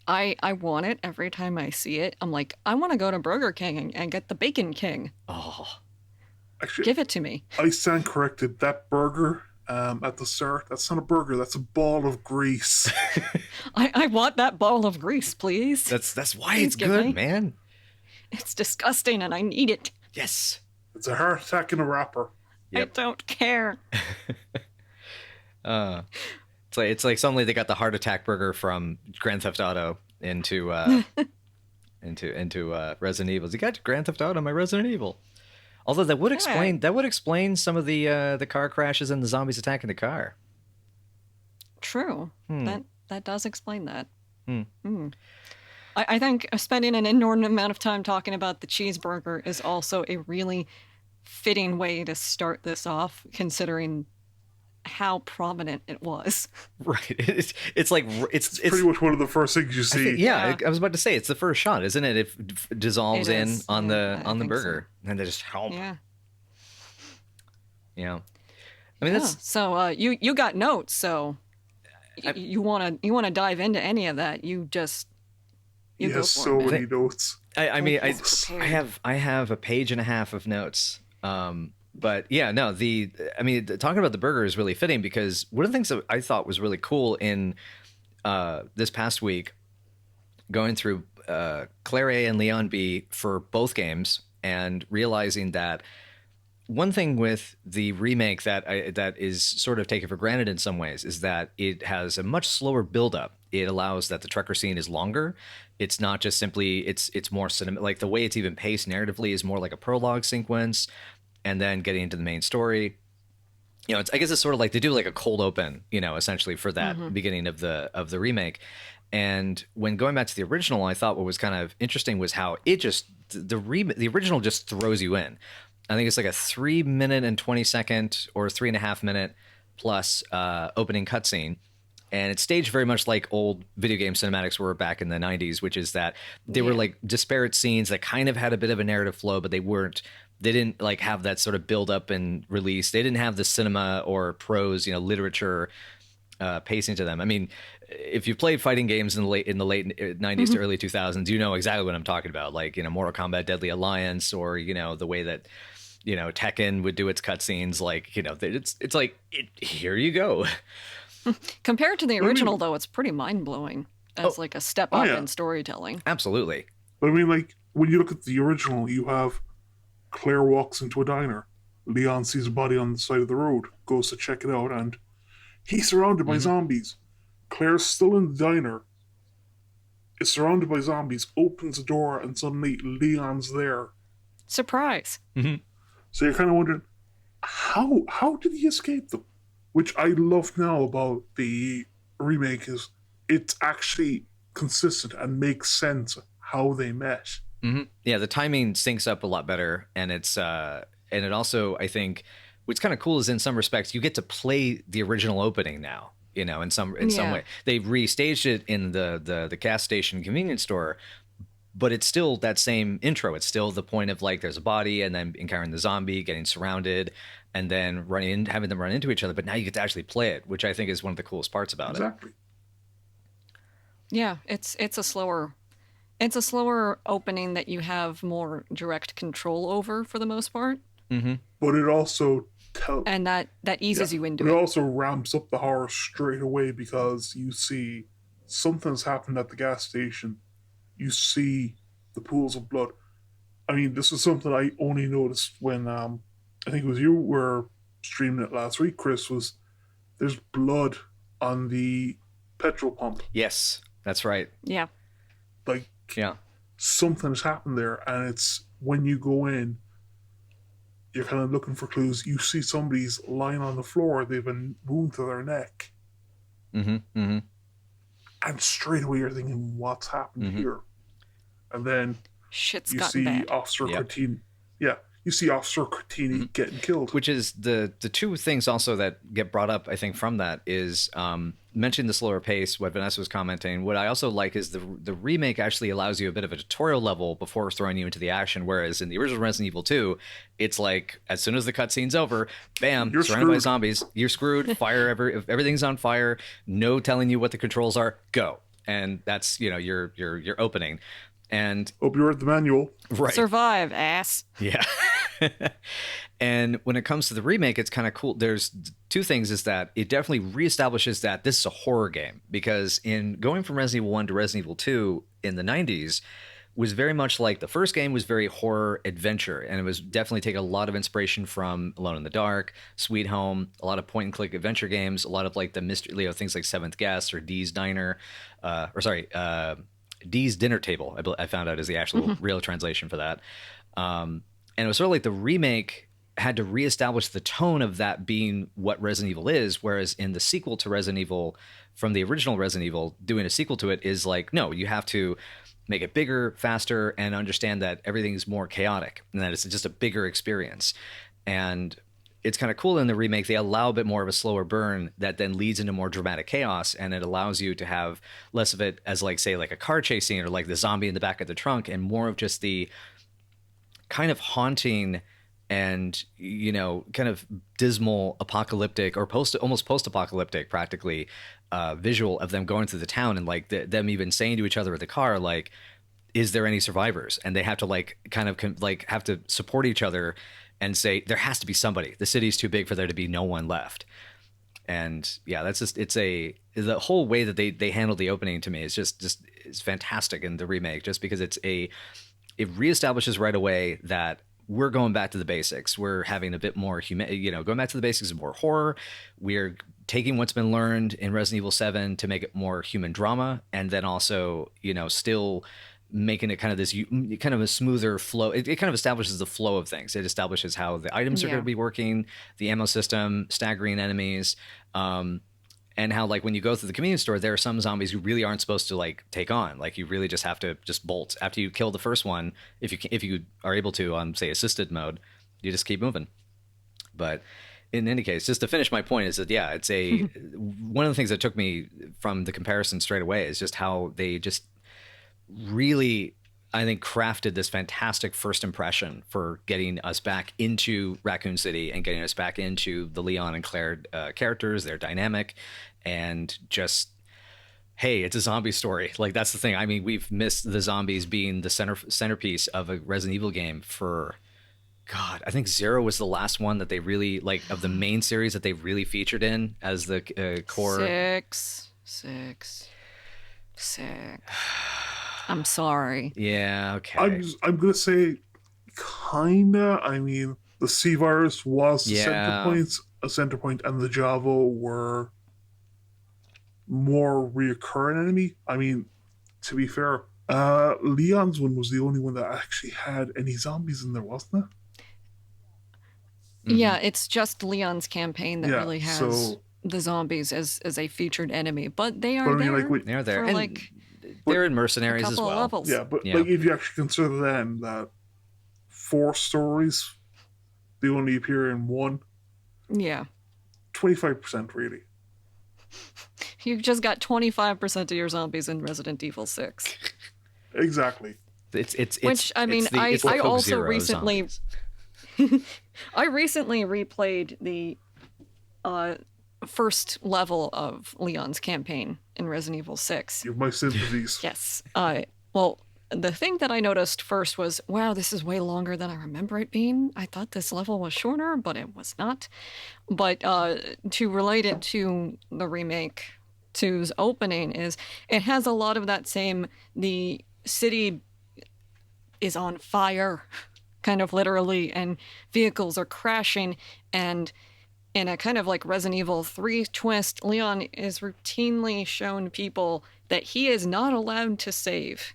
[SPEAKER 1] I want it every time I see it. I'm like, I want to go to Burger King and get the Bacon King.
[SPEAKER 2] Oh,
[SPEAKER 3] actually,
[SPEAKER 1] give it to me.
[SPEAKER 3] I stand corrected. That burger at the start, that's not a burger. That's a ball of grease.
[SPEAKER 1] I want that ball of grease, please.
[SPEAKER 2] That's why it's good, man.
[SPEAKER 1] It's disgusting, and I need it.
[SPEAKER 2] Yes.
[SPEAKER 3] It's a heart attack in a wrapper.
[SPEAKER 1] Yep. I don't care.
[SPEAKER 2] It's like suddenly they got the heart attack burger from Grand Theft Auto into Resident Evil. You got Grand Theft Auto, my Resident Evil. Although that would explain some of the car crashes and the zombies attacking the car.
[SPEAKER 1] True. That does explain that. I think spending an inordinate amount of time talking about the cheeseburger is also a really fitting way to start this off, considering how prominent it was.
[SPEAKER 2] Right. It's
[SPEAKER 3] pretty much one of the first things you see.
[SPEAKER 2] I was about to say it's the first shot, isn't it? It dissolves in on the burger, and they just help.
[SPEAKER 1] Yeah.
[SPEAKER 2] Yeah. I mean that's
[SPEAKER 1] so. You got notes, so you wanna dive into any of that? You go for it.
[SPEAKER 3] So many notes.
[SPEAKER 2] I have a page and a half of notes. But yeah, no, talking about the burger is really fitting because one of the things that I thought was really cool in this past week, going through Claire A and Leon B for both games and realizing that one thing with the remake that is sort of taken for granted in some ways is that it has a much slower buildup. It allows that the trucker scene is longer. It's not just simply it's more cinematic. Like the way it's even paced narratively is more like a prologue sequence, and then getting into the main story. you know, I guess it's sort of like they do like a cold open, you know, essentially for that beginning of the remake. And when going back to the original, I thought what was kind of interesting was how it just the original just throws you in. I think it's like a 3 minute and 20 second or 3.5 minute plus opening cutscene. And it's staged very much like old video game cinematics were back in the 90s, which is that they were like disparate scenes that kind of had a bit of a narrative flow, but they didn't like have that sort of build up and release. They didn't have the cinema or prose, you know, literature pacing to them. I mean, if you played fighting games in the late 90s to early 2000s, you know exactly what I'm talking about. Like, you know, Mortal Kombat Deadly Alliance, or, you know, the way that, you know, Tekken would do its cutscenes. Like, you know, it's like, here you go.
[SPEAKER 1] Compared to the original, though, it's pretty mind-blowing as like a step up in storytelling.
[SPEAKER 2] Absolutely.
[SPEAKER 3] But I mean, like, when you look at the original, you have Claire walks into a diner. Leon sees a body on the side of the road, goes to check it out, and he's surrounded by zombies. Claire's still in the diner, is surrounded by zombies, opens the door, and suddenly Leon's there.
[SPEAKER 1] Surprise.
[SPEAKER 3] So you're kind of wondering, how did he escape them? Which I love now about the remake is it's actually consistent and makes sense how they met.
[SPEAKER 2] Yeah, the timing syncs up a lot better, and it's and it also, I think, what's kind of cool is in some respects you get to play the original opening now. You know, in some way, they've restaged it in the gas station convenience store, but it's still that same intro. It's still the point of like there's a body and then encountering the zombie, getting surrounded, and then having them run into each other. But now you get to actually play it, which I think is one of the coolest parts about it.
[SPEAKER 3] Exactly.
[SPEAKER 1] Yeah, it's a slower opening that you have more direct control over for the most part.
[SPEAKER 3] But it also
[SPEAKER 1] and that eases you into
[SPEAKER 3] it.
[SPEAKER 1] It
[SPEAKER 3] also ramps up the horror straight away because you see something's happened at the gas station. You see the pools of blood. I mean, this is something I only noticed when I think it was you were streaming it last week, Chris. Was there's blood on the petrol pump?
[SPEAKER 2] Yes, that's right.
[SPEAKER 1] Yeah.
[SPEAKER 3] Like,
[SPEAKER 2] yeah,
[SPEAKER 3] something's happened there, and it's when you go in, you're kind of looking for clues. You see somebody's lying on the floor. They've been wounded to their neck. And straight away you're thinking, what's happened here? And then
[SPEAKER 1] shit's
[SPEAKER 3] you
[SPEAKER 1] gotten
[SPEAKER 3] see
[SPEAKER 1] bad.
[SPEAKER 3] Officer Cortini. Yeah, you see Officer Cortini getting killed.
[SPEAKER 2] Which is the two things also that get brought up, I think, from that is mentioning the slower pace, what Vanessa was commenting. What I also like is the remake actually allows you a bit of a tutorial level before throwing you into the action, whereas in the original Resident Evil 2, it's like as soon as the cutscene's over, bam, you're surrounded by zombies, you're screwed, everything's on fire, no telling you what the controls are, go. And that's, you know, your opening. And
[SPEAKER 3] hope you read the manual.
[SPEAKER 2] Right.
[SPEAKER 1] Survive, ass.
[SPEAKER 2] Yeah. And when it comes to the remake, it's kind of cool. There's two things, is that it definitely reestablishes that this is a horror game, because in going from Resident Evil 1 to Resident Evil 2 in the 90s was very much like the first game was very horror adventure, and it was definitely taking a lot of inspiration from Alone in the Dark, Sweet Home, a lot of point and click adventure games, a lot of like the mystery, you know, things like Seventh Guest or Dee's Dinner, Dee's Dinner Table, I found out is the actual real translation for that. And it was sort of like the remake had to reestablish the tone of that being what Resident Evil is, whereas in the sequel to Resident Evil, from the original Resident Evil, doing a sequel to it is like, no, you have to make it bigger, faster, and understand that everything's more chaotic and that it's just a bigger experience. And it's kind of cool in the remake, they allow a bit more of a slower burn that then leads into more dramatic chaos, and it allows you to have less of it as like, say, like a car chase scene or like the zombie in the back of the trunk, and more of just the kind of haunting and, you know, kind of dismal apocalyptic or almost post-apocalyptic practically visual of them going through the town, and like them even saying to each other in the car, like, is there any survivors? And they have to like kind of like have to support each other and say, there has to be somebody. The city's too big for there to be no one left. And yeah, that's just, the whole way that they handle the opening to me is just is fantastic in the remake, just because it reestablishes right away that we're going back to the basics. We're having a bit more going back to the basics of more horror. We're taking what's been learned in Resident Evil 7 to make it more human drama, and then also, you know, still making it kind of this kind of a smoother flow. It kind of establishes the flow of things. It establishes how the items are going to be working, the ammo system, staggering enemies, and how like when you go through the convenience store, there are some zombies who really aren't supposed to like take on. Like you really just have to just bolt after you kill the first one. If you are able to on say assisted mode, you just keep moving. But in any case, just to finish my point is that yeah, it's a one of the things that took me from the comparison straight away is just how they just really, I think, crafted this fantastic first impression for getting us back into Raccoon City and getting us back into the Leon and Claire characters, their dynamic, and just, hey, it's a zombie story. Like, that's the thing. I mean, we've missed the zombies being the centerpiece of a Resident Evil game for, God, I think Zero was the last one that they really, like, of the main series that they really featured in as the core.
[SPEAKER 1] Six. I'm sorry.
[SPEAKER 2] Yeah, okay.
[SPEAKER 3] I'm gonna say, kinda. I mean, the C virus was the center point, and the Javo were more reoccurring enemy. I mean, to be fair, Leon's one was the only one that actually had any zombies in there, wasn't it?
[SPEAKER 1] Mm-hmm. Yeah, it's just Leon's campaign that really has the zombies as a featured enemy, but they are there.
[SPEAKER 2] They are there.
[SPEAKER 1] For,
[SPEAKER 2] and
[SPEAKER 1] like,
[SPEAKER 2] they're in Mercenaries as well.
[SPEAKER 1] Levels.
[SPEAKER 3] Yeah, but like if you actually consider then that 4 stories, they only appear in 1.
[SPEAKER 1] Yeah.
[SPEAKER 3] 25% really.
[SPEAKER 1] You've just got 25% of your zombies in Resident Evil 6.
[SPEAKER 3] Exactly.
[SPEAKER 1] Which I mean, I also recently I recently replayed the first level of Leon's campaign in Resident Evil 6.
[SPEAKER 3] You have my sympathies.
[SPEAKER 1] Yes. Well, the thing that I noticed first was, wow, this is way longer than I remember it being. I thought this level was shorter, but it was not. But to relate it to the remake 2's opening is it has a lot of that same, the city is on fire, kind of literally, and vehicles are crashing, and in a kind of like Resident Evil 3 twist, Leon is routinely shown people that he is not allowed to save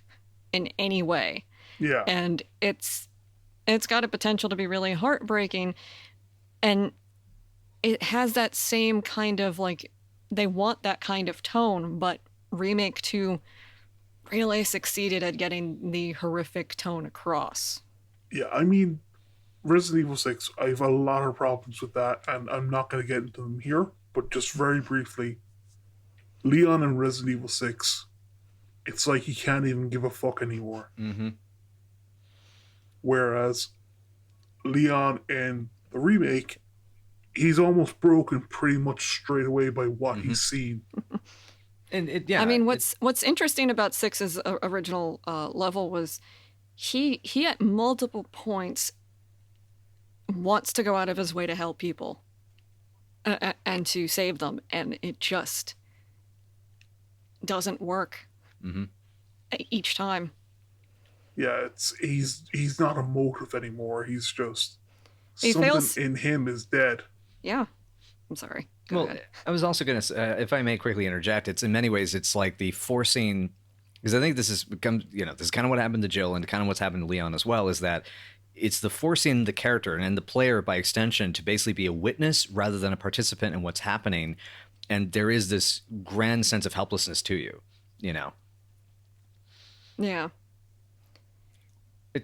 [SPEAKER 1] in any way.
[SPEAKER 3] Yeah.
[SPEAKER 1] And it's got a potential to be really heartbreaking. And it has that same kind of like, they want that kind of tone, but Remake 2 really succeeded at getting the horrific tone across.
[SPEAKER 3] Yeah, I mean, Resident Evil 6, I have a lot of problems with that, and I'm not going to get into them here, but just very briefly, Leon in Resident Evil 6, it's like he can't even give a fuck anymore.
[SPEAKER 2] Mm-hmm.
[SPEAKER 3] Whereas Leon in the remake, he's almost broken pretty much straight away by what he's seen.
[SPEAKER 2] And
[SPEAKER 1] I mean, what's interesting about 6's original level was he at multiple points wants to go out of his way to help people and to save them, and it just doesn't work each time.
[SPEAKER 3] Yeah, he's not a motive anymore. He's just something in him is dead.
[SPEAKER 1] Yeah, I'm sorry.
[SPEAKER 2] Go ahead. I was also going to, if I may quickly interject, it's in many ways it's like the forcing, because I think this is kind of what happened to Jill and kind of what's happened to Leon as well, is that it's the forcing the character and the player by extension to basically be a witness rather than a participant in what's happening. And there is this grand sense of helplessness to you, you know?
[SPEAKER 1] Yeah.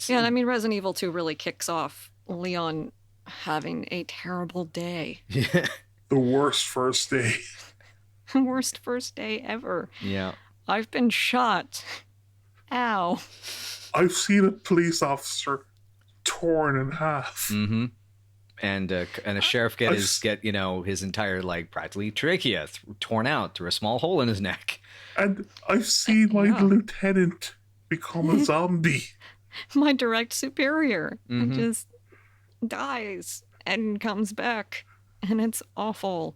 [SPEAKER 1] I mean, Resident Evil 2 really kicks off Leon having a terrible day.
[SPEAKER 2] Yeah.
[SPEAKER 3] The worst first day.
[SPEAKER 1] Worst first day ever.
[SPEAKER 2] Yeah.
[SPEAKER 1] I've been shot. Ow.
[SPEAKER 3] I've seen a police officer torn in half.
[SPEAKER 2] Mm-hmm. And a sheriff get his entire like practically trachea torn out through a small hole in his neck.
[SPEAKER 3] And I've seen my lieutenant become a zombie.
[SPEAKER 1] My direct superior just dies and comes back, and it's awful.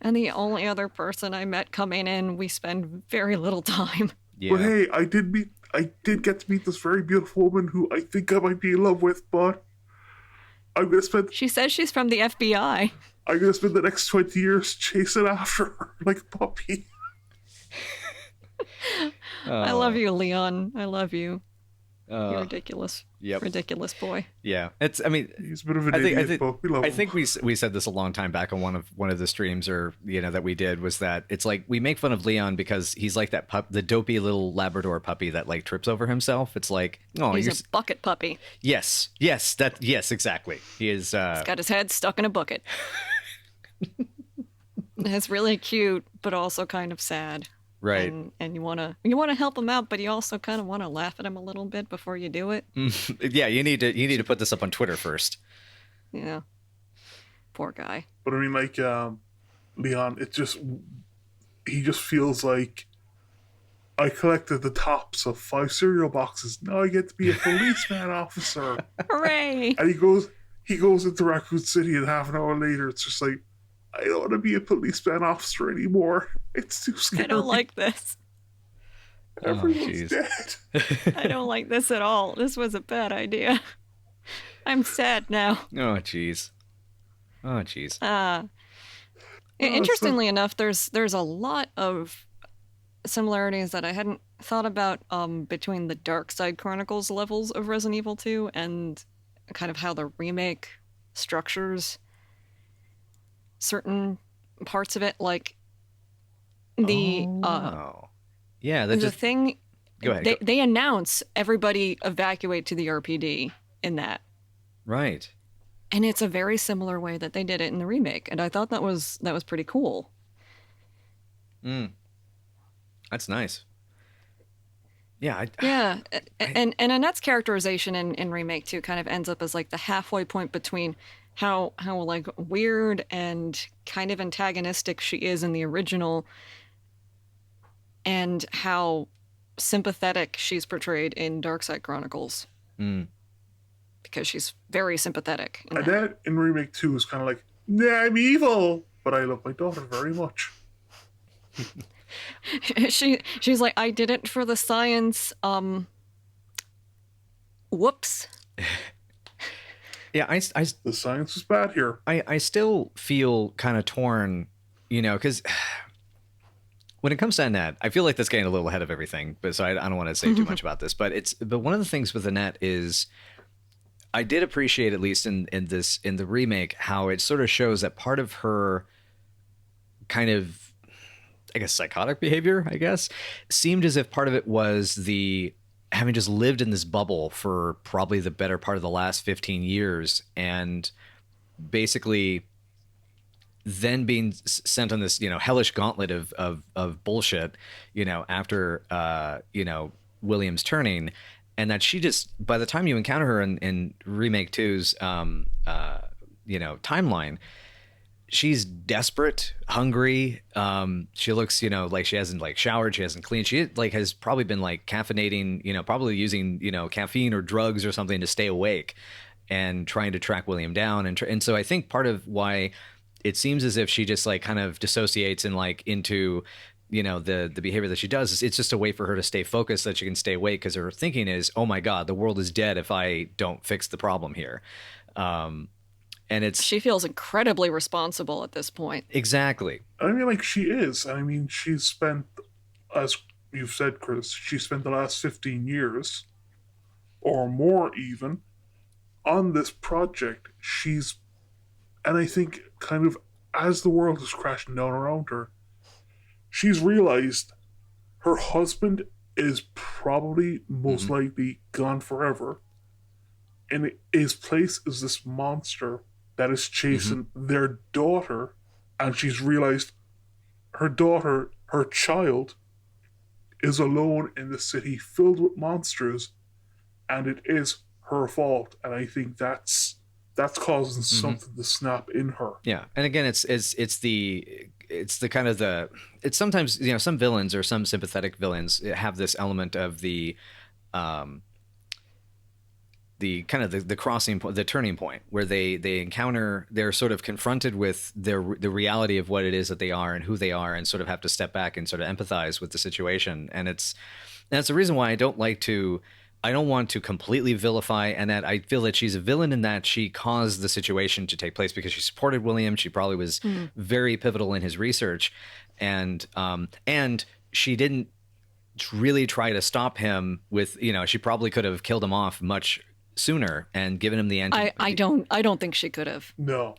[SPEAKER 1] And the only other person I met coming in, we spend very little time.
[SPEAKER 3] Yeah. But hey, I did get to meet this very beautiful woman who I think I might be in love with, but I'm gonna spend.
[SPEAKER 1] She says she's from the FBI.
[SPEAKER 3] I'm gonna spend the next 20 years chasing after her like a puppy.
[SPEAKER 1] I love you, Leon. I love you. You're
[SPEAKER 2] Uh,
[SPEAKER 1] ridiculous.
[SPEAKER 2] yep.
[SPEAKER 1] Ridiculous boy.
[SPEAKER 2] Yeah. It's, I mean,
[SPEAKER 3] He's a bit of an idiot, but we love him.
[SPEAKER 2] I think we said this a long time back on one of the streams, or that we did, was that it's like we make fun of Leon because he's like that the dopey little Labrador puppy that like trips over himself. It's like, oh,
[SPEAKER 1] he's a bucket puppy.
[SPEAKER 2] Yes, exactly. He is.
[SPEAKER 1] He's got his head stuck in a bucket. It's really cute, but also kind of sad.
[SPEAKER 2] Right.
[SPEAKER 1] And you wanna help him out, but you also kind of want to laugh at him a little bit before you do it.
[SPEAKER 2] Yeah, you need to put this up on Twitter first.
[SPEAKER 1] Yeah. Poor guy.
[SPEAKER 3] But I mean, like, Leon, he just feels like, I collected the tops of 5 cereal boxes. Now I get to be a policeman officer.
[SPEAKER 1] Hooray!
[SPEAKER 3] And he goes into Raccoon City, and half an hour later, it's just like, I don't want to be a policeman officer anymore. It's too scary.
[SPEAKER 1] I don't like this.
[SPEAKER 3] Everyone's dead.
[SPEAKER 1] I don't like this at all. This was a bad idea. I'm sad now.
[SPEAKER 2] Oh, jeez.
[SPEAKER 1] Interestingly enough, there's a lot of similarities that I hadn't thought about between the Dark Side Chronicles levels of Resident Evil 2 and kind of how the remake structures certain parts of it, like the thing.
[SPEAKER 2] Go ahead.
[SPEAKER 1] They announce everybody evacuate to the RPD in that.
[SPEAKER 2] Right.
[SPEAKER 1] And it's a very similar way that they did it in the remake, and I thought that was pretty cool.
[SPEAKER 2] That's nice. Yeah.
[SPEAKER 1] And Annette's characterization in remake 2 kind of ends up as like the halfway point between how like weird and kind of antagonistic she is in the original and how sympathetic she's portrayed in Darkside Chronicles. Because she's very sympathetic.
[SPEAKER 3] Annette in remake 2 is kind of like, nah, I'm evil, but I love my daughter very much.
[SPEAKER 1] She's like, I did it for the science. Whoops.
[SPEAKER 2] Yeah,
[SPEAKER 3] the science was bad here.
[SPEAKER 2] I still feel kind of torn, because when it comes to Annette, I feel like that's getting a little ahead of everything. But so I don't want to say too much about this. But one of the things with Annette is, I did appreciate, at least in the remake, how it sort of shows that part of her kind of, I guess, psychotic behavior, seemed as if part of it was the having just lived in this bubble for probably the better part of the last 15 years, and basically then being sent on this, hellish gauntlet of bullshit, after, William's turning, and that she just, by the time you encounter her in Remake 2's, timeline, she's desperate, hungry. She looks, like she hasn't showered, she hasn't cleaned. She has probably been caffeinating, probably using, caffeine or drugs or something to stay awake, and trying to track William down. And so I think part of why it seems as if she just kind of dissociates and into, the behavior that she does is it's just a way for her to stay focused, so that she can stay awake, because her thinking is, oh my God, the world is dead if I don't fix the problem here. And she
[SPEAKER 1] feels incredibly responsible at this point.
[SPEAKER 2] Exactly.
[SPEAKER 3] I mean, she is. I mean, she's spent, as you've said, Chris, she spent the last 15 years, or more even, on this project. And I think kind of as the world is crashing down around her, she's realized her husband is probably most likely gone forever. And his place is this monster that is chasing their daughter, and she's realized her daughter, her child, is alone in the city filled with monsters, and it is her fault. And I think that's causing something to snap in her.
[SPEAKER 2] Yeah, and again, it's sometimes some villains or some sympathetic villains have this element of the kind of the crossing point, the turning point, where they're sort of confronted with the reality of what it is that they are and who they are, and sort of have to step back and sort of empathize with the situation. And that's the reason why I don't want to completely vilify Annette. I feel that she's a villain in that she caused the situation to take place because she supported William. She probably was very pivotal in his research, and she didn't really try to stop him with, she probably could have killed him off much sooner and given him the end.
[SPEAKER 1] I don't think she could have.
[SPEAKER 3] No.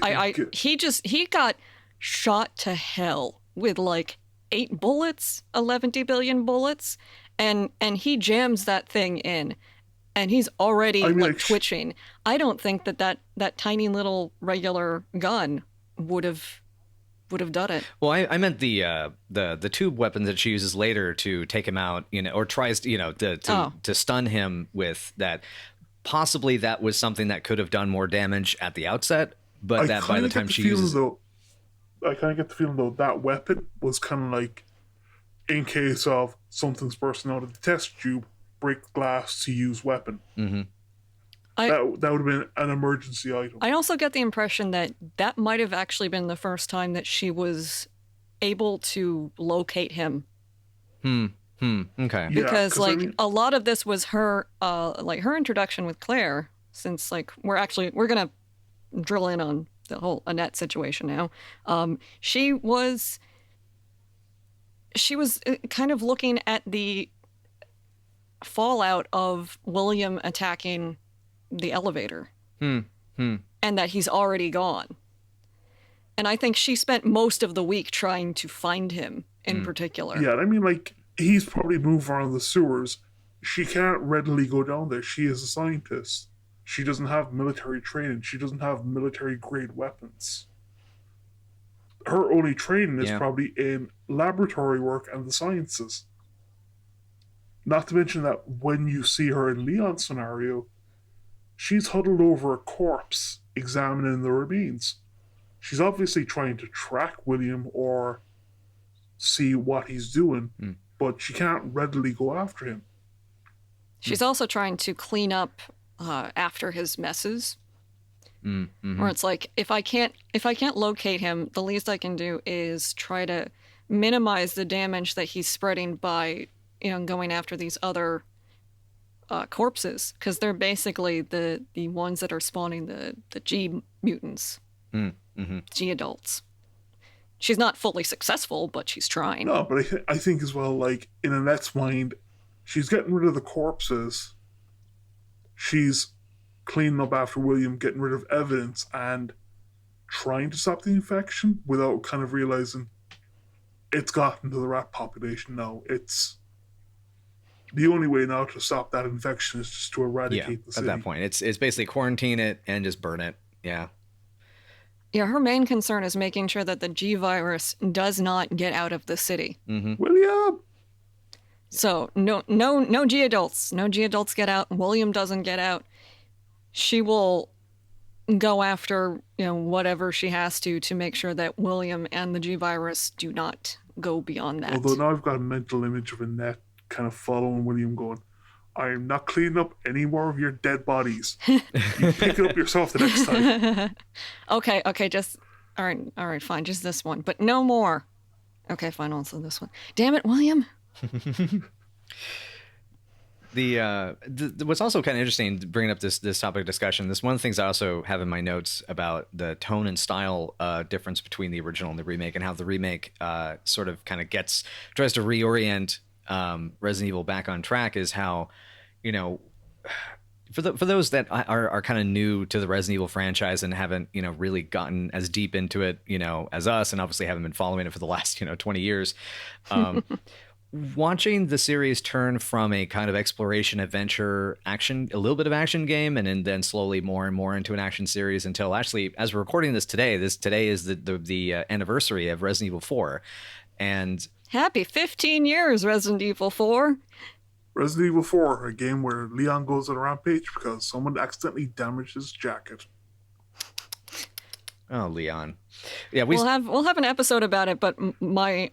[SPEAKER 3] I think
[SPEAKER 1] he got shot to hell with like 8 bullets, 11 billion bullets, and he jams that thing in, and he's already twitching. I don't think that tiny little regular gun would have done it.
[SPEAKER 2] Well, I meant the tube weapon that she uses later to take him out, or tries to stun him with that. Possibly that was something that could have done more damage at the outset, but that by the time she uses
[SPEAKER 3] I kind of get the feeling though that weapon was kind of like in case of something's bursting out of the test tube, break glass to use weapon.
[SPEAKER 2] Mm-hmm.
[SPEAKER 3] That would have been an emergency item.
[SPEAKER 1] I also get the impression that might have actually been the first time that she was able to locate him.
[SPEAKER 2] Okay.
[SPEAKER 1] Because a lot of this was her her introduction with Claire, since we're gonna drill in on the whole Annette situation now. She was kind of looking at the fallout of William attacking the elevator. And that he's already gone. And I think she spent most of the week trying to find him in particular.
[SPEAKER 3] Yeah, I mean, he's probably moved around the sewers. She can't readily go down there. She is a scientist. She doesn't have military training. She doesn't have military-grade weapons. Her only training is probably in laboratory work and the sciences. Not to mention that when you see her in Leon's scenario, she's huddled over a corpse examining the remains. She's obviously trying to track William or see what he's doing, but she can't readily go after him.
[SPEAKER 1] She's also trying to clean up after his messes. Where it's like, if I can't locate him, the least I can do is try to minimize the damage that he's spreading by going after these other corpses, because they're basically the ones that are spawning the G mutants, G adults. She's not fully successful, but she's trying.
[SPEAKER 3] No, but I think as well, in Annette's mind, she's getting rid of the corpses. She's cleaning up after William, getting rid of evidence, and trying to stop the infection without kind of realizing it's gotten to the rat population now. It's the only way now to stop that infection is just to eradicate the city.
[SPEAKER 2] At that point, it's basically quarantine it and just burn it. Yeah.
[SPEAKER 1] Yeah, her main concern is making sure that the G virus does not get out of the city.
[SPEAKER 3] William!
[SPEAKER 1] So no G adults. No G adults get out. William doesn't get out. She will go after, whatever she has to make sure that William and the G virus do not go beyond that.
[SPEAKER 3] Although now I've got a mental image of Annette kind of following William going, I am not cleaning up any more of your dead bodies. You pick it up yourself the next time.
[SPEAKER 1] Okay, just all right, fine, just this one, but no more. Okay, fine, also this one. Damn it, William.
[SPEAKER 2] What's also kind of interesting, bringing up this topic of discussion, this one of the things I also have in my notes about the tone and style difference between the original and the remake, and how the remake sort of kind of tries to reorient Resident Evil back on track, is how, for those that are kind of new to the Resident Evil franchise and haven't really gotten as deep into it as us, and obviously haven't been following it for the last 20 years, watching the series turn from a kind of exploration, adventure, action, a little bit of action game, and then slowly more and more into an action series, until actually, as we're recording this today is the anniversary of Resident Evil 4, and
[SPEAKER 1] happy 15 years, Resident Evil 4.
[SPEAKER 3] Resident Evil 4, a game where Leon goes on a rampage because someone accidentally damaged his jacket.
[SPEAKER 2] Oh, Leon. Yeah,
[SPEAKER 1] we'll have an episode about it, but my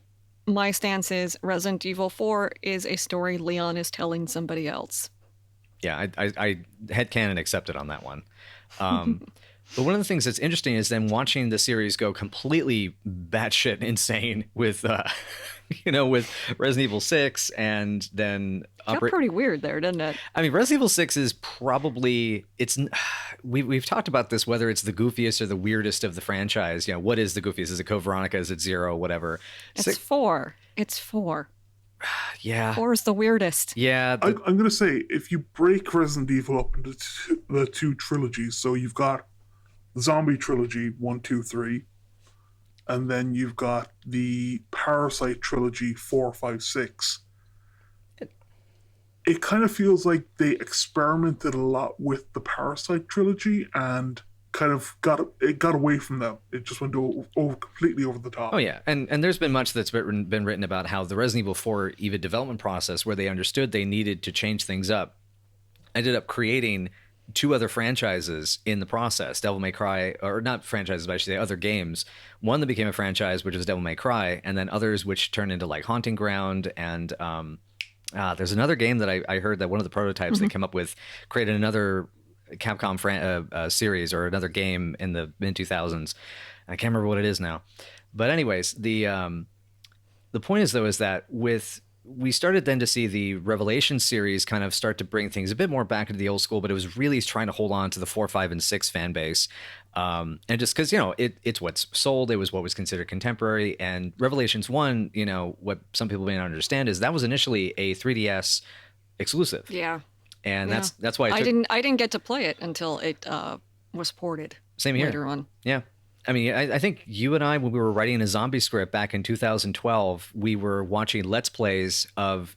[SPEAKER 1] stance is Resident Evil 4 is a story Leon is telling somebody else.
[SPEAKER 2] Yeah, I headcanon accepted on that one. But one of the things that's interesting is then watching the series go completely batshit insane with, with Resident Evil 6, and then
[SPEAKER 1] got pretty weird there, didn't it?
[SPEAKER 2] I mean, Resident Evil 6 is probably we've talked about this, whether it's the goofiest or the weirdest of the franchise. What is the goofiest? Is it Code Veronica? Is it Zero? Whatever.
[SPEAKER 1] It's 4. It's 4.
[SPEAKER 2] Yeah.
[SPEAKER 1] 4 is the weirdest.
[SPEAKER 2] Yeah.
[SPEAKER 3] I'm going to say, if you break Resident Evil up into the two trilogies, so you've got the zombie trilogy, 1, 2, 3, and then you've got the Parasite trilogy, 4, 5, 6. It kind of feels like they experimented a lot with the Parasite trilogy and kind of got away from them. It just went completely over the top.
[SPEAKER 2] Oh yeah, and there's been much that's been written about how the Resident Evil 4 even development process, where they understood they needed to change things up, ended up creating 2 other franchises in the process. Devil May Cry, or not franchises, but I should say other games. One that became a franchise, which was Devil May Cry, and then others which turned into like Haunting Ground and there's another game that I heard that one of the prototypes they came up with created another Capcom series or another game in the mid-2000s. I can't remember what it is now. But anyways, the point is, though, is that we started then to see the Revelation series kind of start to bring things a bit more back into the old school, but it was really trying to hold on to the 4, 5, and 6 fan base. And just because, it's what's sold, it was what was considered contemporary. And Revelations 1, what some people may not understand is that was initially a 3DS exclusive.
[SPEAKER 1] Yeah.
[SPEAKER 2] And that's why
[SPEAKER 1] I didn't get to play it until it was ported.
[SPEAKER 2] Same here.
[SPEAKER 1] Later on.
[SPEAKER 2] Yeah. I mean, I think you and I, when we were writing a zombie script back in 2012, we were watching Let's Plays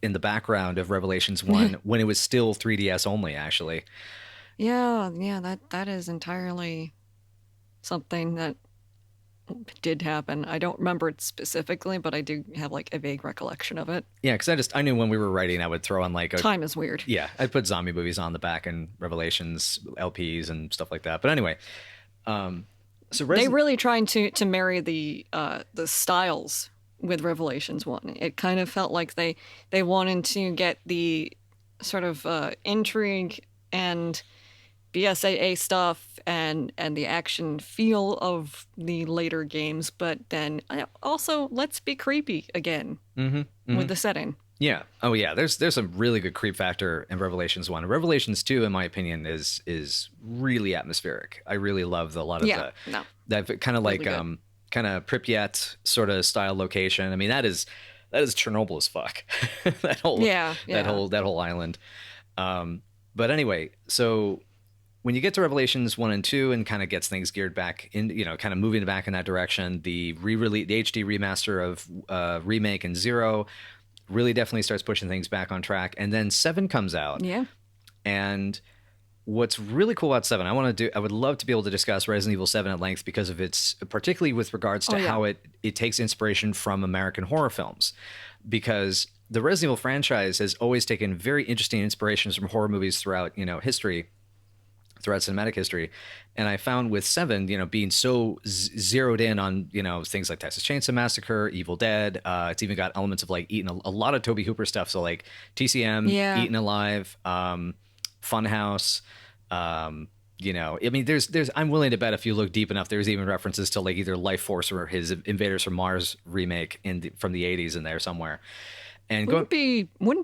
[SPEAKER 2] in the background of Revelations 1 when it was still 3DS only, actually.
[SPEAKER 1] Yeah, that is entirely something that did happen. I don't remember it specifically, but I do have like a vague recollection of it.
[SPEAKER 2] Yeah, because I knew when we were writing, I would throw on like
[SPEAKER 1] time is weird.
[SPEAKER 2] Yeah, I'd put zombie movies on the back and Revelations LPs and stuff like that. But anyway, so
[SPEAKER 1] they really trying to marry the styles with Revelations 1. It kind of felt like they wanted to get the sort of intrigue and BSAA stuff and the action feel of the later games, but then also let's be creepy again with the setting.
[SPEAKER 2] Yeah. Oh yeah. There's some really good creep factor in Revelations 1. Revelations 2, in my opinion, is really atmospheric. I really love that kind of like really kind of Pripyat sort of style location. I mean, that is Chernobyl as fuck. that whole island. But anyway, so when you get to Revelations 1 and 2 and kind of gets things geared back in, kind of moving back in that direction, the HD remaster of Remake and 0 really definitely starts pushing things back on track. And then 7 comes out.
[SPEAKER 1] Yeah.
[SPEAKER 2] And what's really cool about 7, I would love to be able to discuss Resident Evil 7 at length because of its, particularly with regards to how it takes inspiration from American horror films. Because the Resident Evil franchise has always taken very interesting inspirations from horror movies throughout, history, throughout cinematic history. And I found with 7, being so zeroed in on, things like Texas Chainsaw Massacre, Evil Dead. It's even got elements of like eating a lot of Tobe Hooper stuff. So like TCM, Eaten Alive, Funhouse. I mean, there's. I'm willing to bet if you look deep enough, there's even references to like either Life Force or his Invaders from Mars remake from the 80s in there somewhere. And
[SPEAKER 1] wouldn't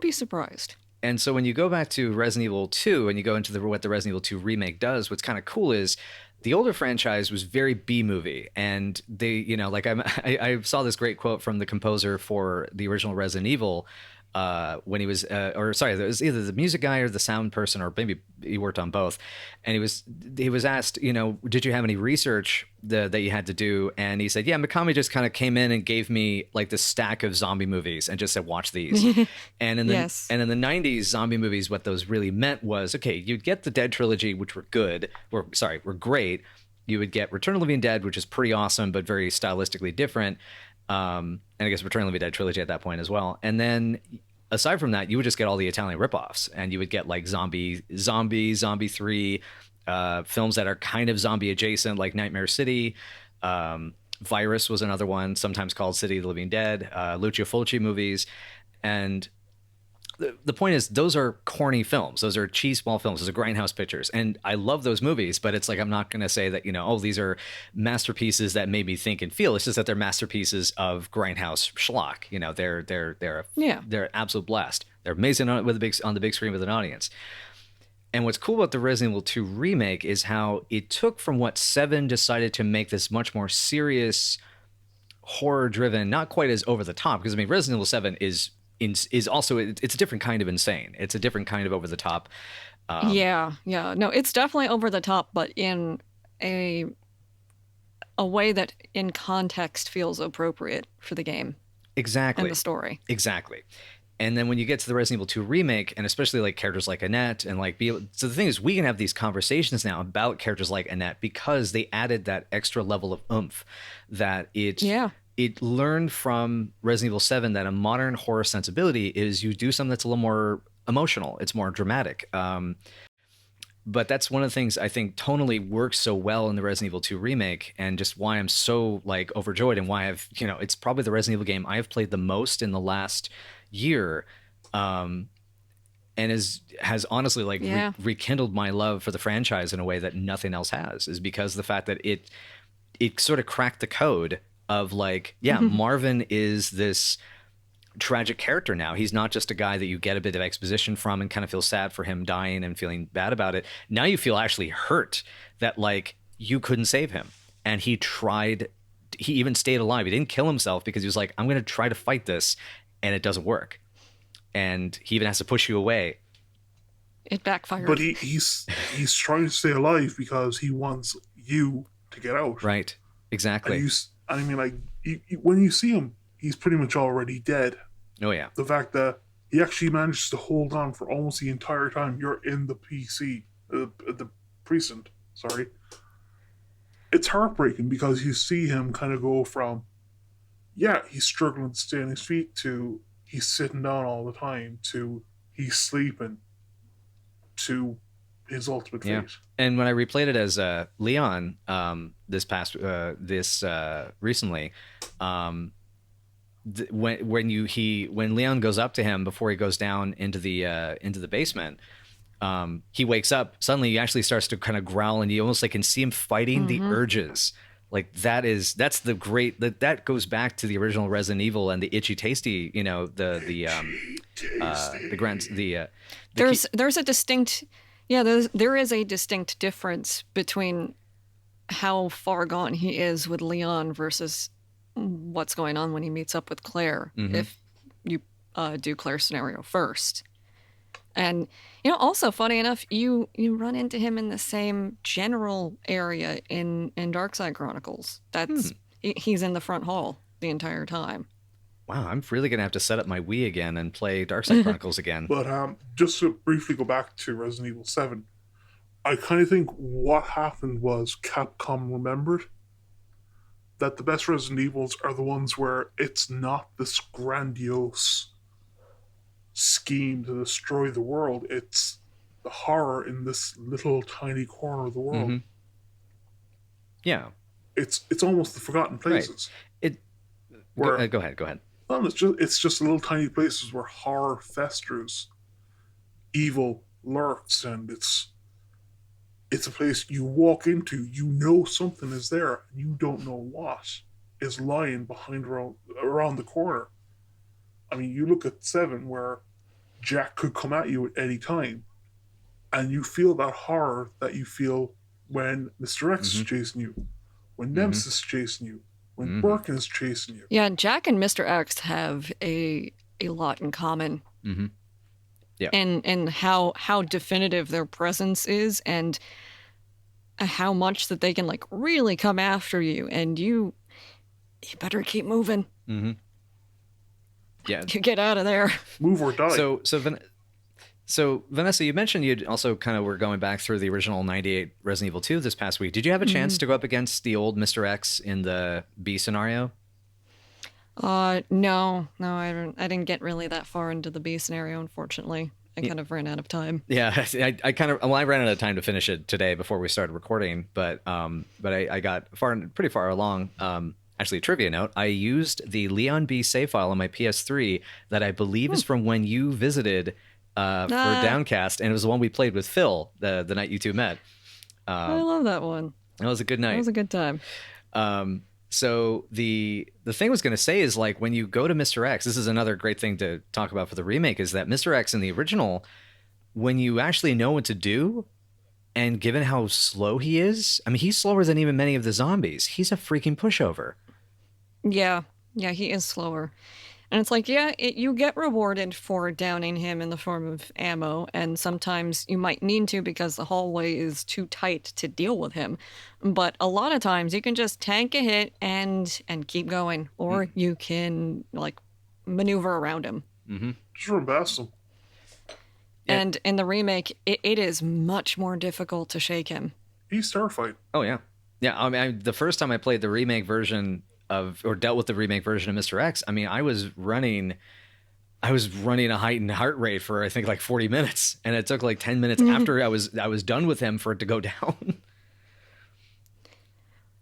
[SPEAKER 1] be surprised.
[SPEAKER 2] And so when you go back to Resident Evil 2 and you go into what the Resident Evil 2 remake does, what's kind of cool is the older franchise was very B-movie. And they, like I saw this great quote from the composer for the original Resident Evil when he was, it was either the music guy or the sound person, or maybe he worked on both. And he was asked, did you have any research that you had to do? And he said, yeah, Mikami just kind of came in and gave me like this stack of zombie movies and just said, watch these. And in the 90s zombie movies, what those really meant was, okay, you'd get the Dead trilogy, which were great. You would get Return of the Living Dead, which is pretty awesome, but very stylistically different. And I guess Return of the Living Dead trilogy at that point as well. And then aside from that, you would just get all the Italian ripoffs, and you would get like Zombie 3, films that are kind of zombie adjacent, like Nightmare City. Virus was another one, sometimes called City of the Living Dead. Lucio Fulci movies. And the point is, those are corny films. Those are cheeseball films. Those are grindhouse pictures. And I love those movies, but it's like, I'm not going to say that, these are masterpieces that made me think and feel. It's just that they're masterpieces of grindhouse schlock. They're absolute blast. They're amazing on the big screen with an audience. And what's cool about the Resident Evil 2 remake is how it took from what 7 decided to make this much more serious, horror-driven, not quite as over the top, because I mean, Resident Evil 7 is is also, it's a different kind of insane. It's a different kind of over the top.
[SPEAKER 1] Yeah, yeah. No, it's definitely over the top, but in a way that in context feels appropriate for the game.
[SPEAKER 2] Exactly.
[SPEAKER 1] And the story.
[SPEAKER 2] Exactly. And then when you get to the Resident Evil 2 remake, and especially like characters like Annette, and like so the thing is, we can have these conversations now about characters like Annette because they added that extra level of oomph that it learned from Resident Evil 7 that a modern horror sensibility is you do something that's a little more emotional, it's more dramatic. But that's one of the things I think tonally works so well in the Resident Evil 2 remake, and just why I'm so like overjoyed, and why I've, it's probably the Resident Evil game I have played the most in the last year, and has honestly like rekindled my love for the franchise in a way that nothing else has, is because of the fact that it sort of cracked the code of like, Marvin is this tragic character now. He's not just a guy that you get a bit of exposition from and kind of feel sad for him dying and feeling bad about it. Now you feel actually hurt that like you couldn't save him, and he tried. He even stayed alive. He didn't kill himself because he was like, I'm going to try to fight this, and it doesn't work. And he even has to push you away.
[SPEAKER 1] It backfired.
[SPEAKER 3] But he's trying to stay alive because he wants you to get out.
[SPEAKER 2] Right. Exactly.
[SPEAKER 3] When you see him, he's pretty much already dead.
[SPEAKER 2] Oh, yeah.
[SPEAKER 3] The fact that he actually manages to hold on for almost the entire time you're in the the precinct. Sorry. It's heartbreaking because you see him kind of go from, he's struggling to stay on his feet, to he's sitting down all the time, to he's sleeping, to his ultimate fate.
[SPEAKER 2] And when I replayed it as Leon recently, when Leon goes up to him before he goes down into the basement, he wakes up. Suddenly he actually starts to kind of growl, and you almost like can see him fighting the urges. Like that's the great that goes back to the original Resident Evil and the itchy tasty,
[SPEAKER 1] there's a distinct there is a distinct difference between how far gone he is with Leon versus what's going on when he meets up with Claire, if you do Claire's scenario first. And also funny enough, you run into him in the same general area in Darkside Chronicles. That's he's in the front hall the entire time.
[SPEAKER 2] Wow, I'm really gonna have to set up my Wii again and play Darkside Chronicles again.
[SPEAKER 3] But just to briefly go back to Resident Evil 7, I kind of think what happened was Capcom remembered that the best Resident Evils are the ones where it's not this grandiose scheme to destroy the world. It's the horror in this little tiny corner of the world.
[SPEAKER 2] Yeah,
[SPEAKER 3] it's almost the forgotten places.
[SPEAKER 2] Right. Go ahead.
[SPEAKER 3] Well, it's just little tiny places where horror festers, evil lurks, and it's a place you walk into. You know something is there, and you don't know what is lying around the corner. I mean, you look at 7 where Jack could come at you at any time, and you feel that horror that you feel when Mr. X is chasing you, when Nemesis is chasing you, when Birkin is chasing you.
[SPEAKER 1] Yeah, Jack and Mr. X have a lot in common.
[SPEAKER 2] Yeah.
[SPEAKER 1] And how definitive their presence is, and how much that they can like really come after you, and you better keep moving.
[SPEAKER 2] Yeah.
[SPEAKER 1] You get out of there.
[SPEAKER 3] Move or die.
[SPEAKER 2] So Vanessa, you mentioned you also kind of were going back through the original 98 Resident Evil 2 this past week. Did you have a chance to go up against the old Mr. X in the B scenario?
[SPEAKER 1] No, I didn't get really that far into the B scenario, unfortunately. I kind of ran out of time.
[SPEAKER 2] Yeah, I ran out of time to finish it today before we started recording, but I got pretty far along. Actually, a trivia note, I used the Leon B save file on my PS3 that I believe is from when you visited for Downcast, and it was the one we played with Phil the night you two met.
[SPEAKER 1] I love that one.
[SPEAKER 2] That was a good night.
[SPEAKER 1] It was a good time.
[SPEAKER 2] So the thing I was going to say is, like, when you go to Mr. X, this is another great thing to talk about for the remake, is that Mr. X in the original, when you actually know what to do, and given how slow he is, I mean, he's slower than even many of the zombies. He's a freaking pushover.
[SPEAKER 1] Yeah, he is slower. And it's like, yeah, you get rewarded for downing him in the form of ammo, and sometimes you might need to because the hallway is too tight to deal with him. But a lot of times you can just tank a hit and keep going, or you can like maneuver around him.
[SPEAKER 2] Mm-hmm.
[SPEAKER 3] Just run past him.
[SPEAKER 1] Yeah. And in the remake, it is much more difficult to shake him.
[SPEAKER 3] He's terrified.
[SPEAKER 2] Oh yeah, yeah. I mean, the first time I played the remake version or dealt with the remake version of Mr. X, I mean, I was running a heightened heart rate for I think like 40 minutes, and it took like 10 minutes after I was done with him for it to go down.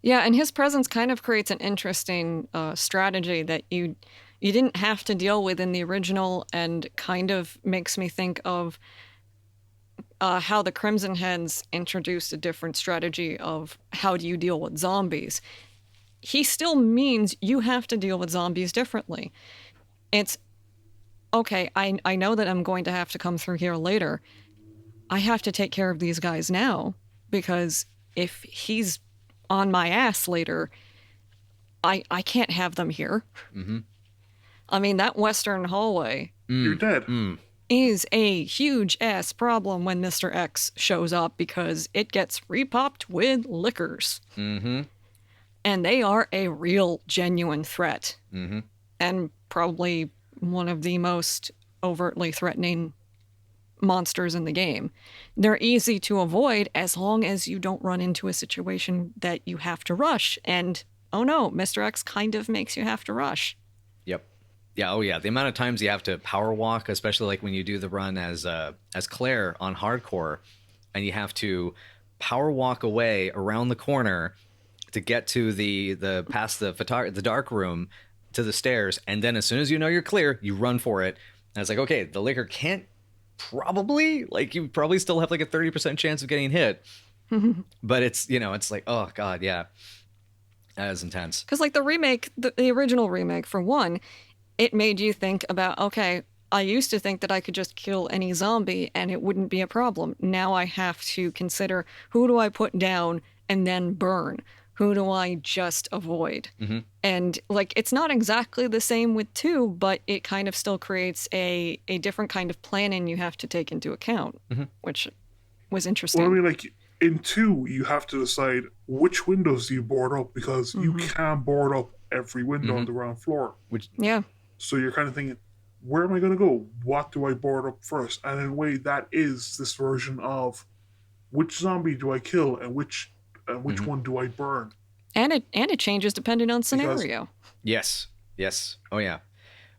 [SPEAKER 1] Yeah, and his presence kind of creates an interesting strategy that you didn't have to deal with in the original, and kind of makes me think of how the Crimson Heads introduced a different strategy of how do you deal with zombies. He still means you have to deal with zombies differently. It's, okay, I know that I'm going to have to come through here later. I have to take care of these guys now, because if he's on my ass later, I can't have them here.
[SPEAKER 2] Mm-hmm.
[SPEAKER 1] I mean, that western hallway...
[SPEAKER 3] You're dead.
[SPEAKER 1] ...is a huge-ass problem when Mr. X shows up, because it gets repopped with lickers.
[SPEAKER 2] Mm-hmm.
[SPEAKER 1] And they are a real, genuine threat.
[SPEAKER 2] Mm-hmm.
[SPEAKER 1] And probably one of the most overtly threatening monsters in the game. They're easy to avoid as long as you don't run into a situation that you have to rush. And, oh no, Mr. X kind of makes you have to rush.
[SPEAKER 2] Yep. Yeah, oh yeah. The amount of times you have to power walk, especially like when you do the run as Claire on hardcore, and you have to power walk away around the corner to get to the past the dark room to the stairs, and then as soon as you know you're clear, you run for it. And it's like, okay, the licker can't probably, like, you probably still have like a 30% chance of getting hit. But it's, you know, it's like, oh god, yeah. That is intense.
[SPEAKER 1] Because like the remake, the original remake, for one, it made you think about, okay, I used to think that I could just kill any zombie and it wouldn't be a problem. Now I have to consider, who do I put down and then burn? Who do I just avoid?
[SPEAKER 2] Mm-hmm.
[SPEAKER 1] And like, it's not exactly the same with 2, but it kind of still creates a different kind of planning you have to take into account, which was interesting.
[SPEAKER 3] Well, I mean, like, in 2, you have to decide which windows do you board up, because you can't board up every window on the ground floor.
[SPEAKER 1] Yeah.
[SPEAKER 3] So you're kind of thinking, where am I going to go? What do I board up first? And in a way, that is this version of which zombie do I kill and which one do I burn?
[SPEAKER 1] And it changes depending on scenario.
[SPEAKER 2] Yes. Oh yeah.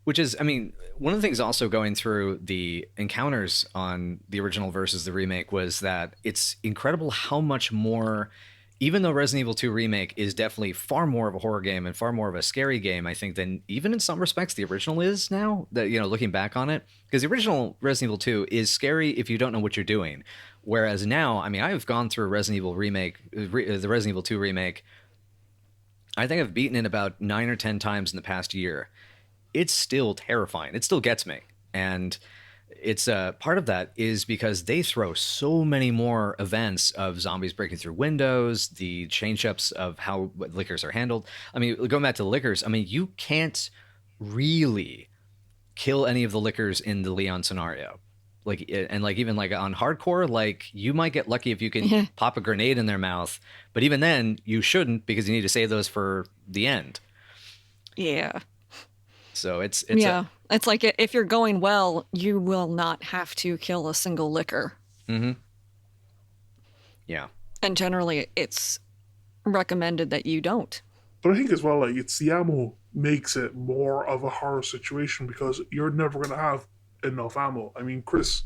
[SPEAKER 2] Which is, I mean, one of the things also going through the encounters on the original versus the remake was that it's incredible how much more, even though Resident Evil 2 Remake is definitely far more of a horror game and far more of a scary game, I think, than even in some respects the original is now, that, you know, looking back on it. Because the original Resident Evil 2 is scary if you don't know what you're doing. Whereas now, I mean, I've gone through Resident Evil Remake, the Resident Evil 2 Remake. I think I've beaten it about 9 or 10 times in the past year. It's still terrifying. It still gets me. And it's part of that is because they throw so many more events of zombies breaking through windows, the change-ups of how lickers are handled. I mean, going back to the lickers, I mean, you can't really kill any of the lickers in the Leon scenario. Like, and like even like on hardcore, like you might get lucky if you can pop a grenade in their mouth, but even then you shouldn't, because you need to save those for the end.
[SPEAKER 1] Yeah.
[SPEAKER 2] So it's
[SPEAKER 1] it's like, if you're going well, you will not have to kill a single licker.
[SPEAKER 2] Mm-hmm. Yeah.
[SPEAKER 1] And generally, it's recommended that you don't.
[SPEAKER 3] But I think as well, like, it's the ammo makes it more of a horror situation, because you're never going to have enough ammo. I mean, Chris,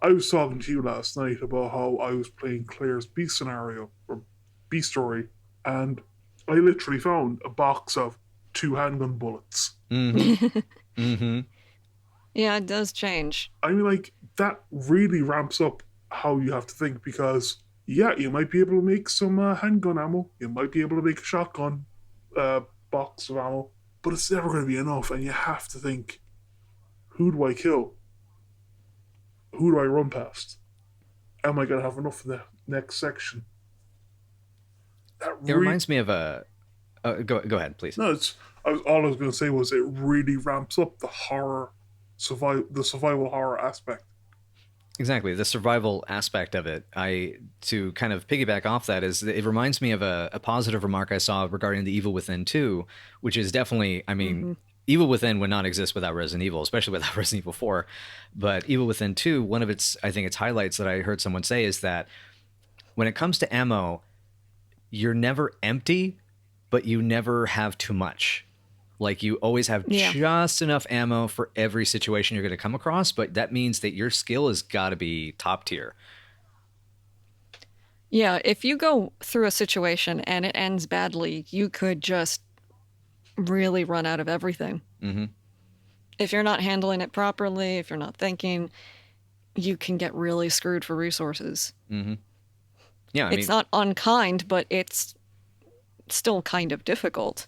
[SPEAKER 3] I was talking to you last night about how I was playing Claire's B scenario, or B story, and I literally found a box of 2 handgun bullets.
[SPEAKER 2] Mm-hmm. Mm-hmm.
[SPEAKER 1] Yeah, it does change.
[SPEAKER 3] I mean, like, that really ramps up how you have to think, because, yeah, you might be able to make some handgun ammo, you might be able to make a shotgun box of ammo, but it's never going to be enough, and you have to think, who do I kill? Who do I run past? Am I going to have enough in the next section?
[SPEAKER 2] It reminds me of Go ahead, please.
[SPEAKER 3] No, all I was going to say was it really ramps up the horror, the survival horror aspect.
[SPEAKER 2] Exactly, the survival aspect of it. To kind of piggyback off that is it reminds me of a positive remark I saw regarding the Evil Within 2, which is definitely, I mean, Evil Within would not exist without Resident Evil, especially without Resident Evil 4. But Evil Within 2, one of its, I think its highlights that I heard someone say is that when it comes to ammo, you're never empty, but you never have too much. Like you always have just enough ammo for every situation you're going to come across, but that means that your skill has got to be top tier.
[SPEAKER 1] Yeah, if you go through a situation and it ends badly, you could just really run out of everything.
[SPEAKER 2] Mm-hmm.
[SPEAKER 1] If you're not handling it properly, if you're not thinking, you can get really screwed for resources.
[SPEAKER 2] Mm-hmm. Yeah,
[SPEAKER 1] it's not unkind, but it's still kind of difficult.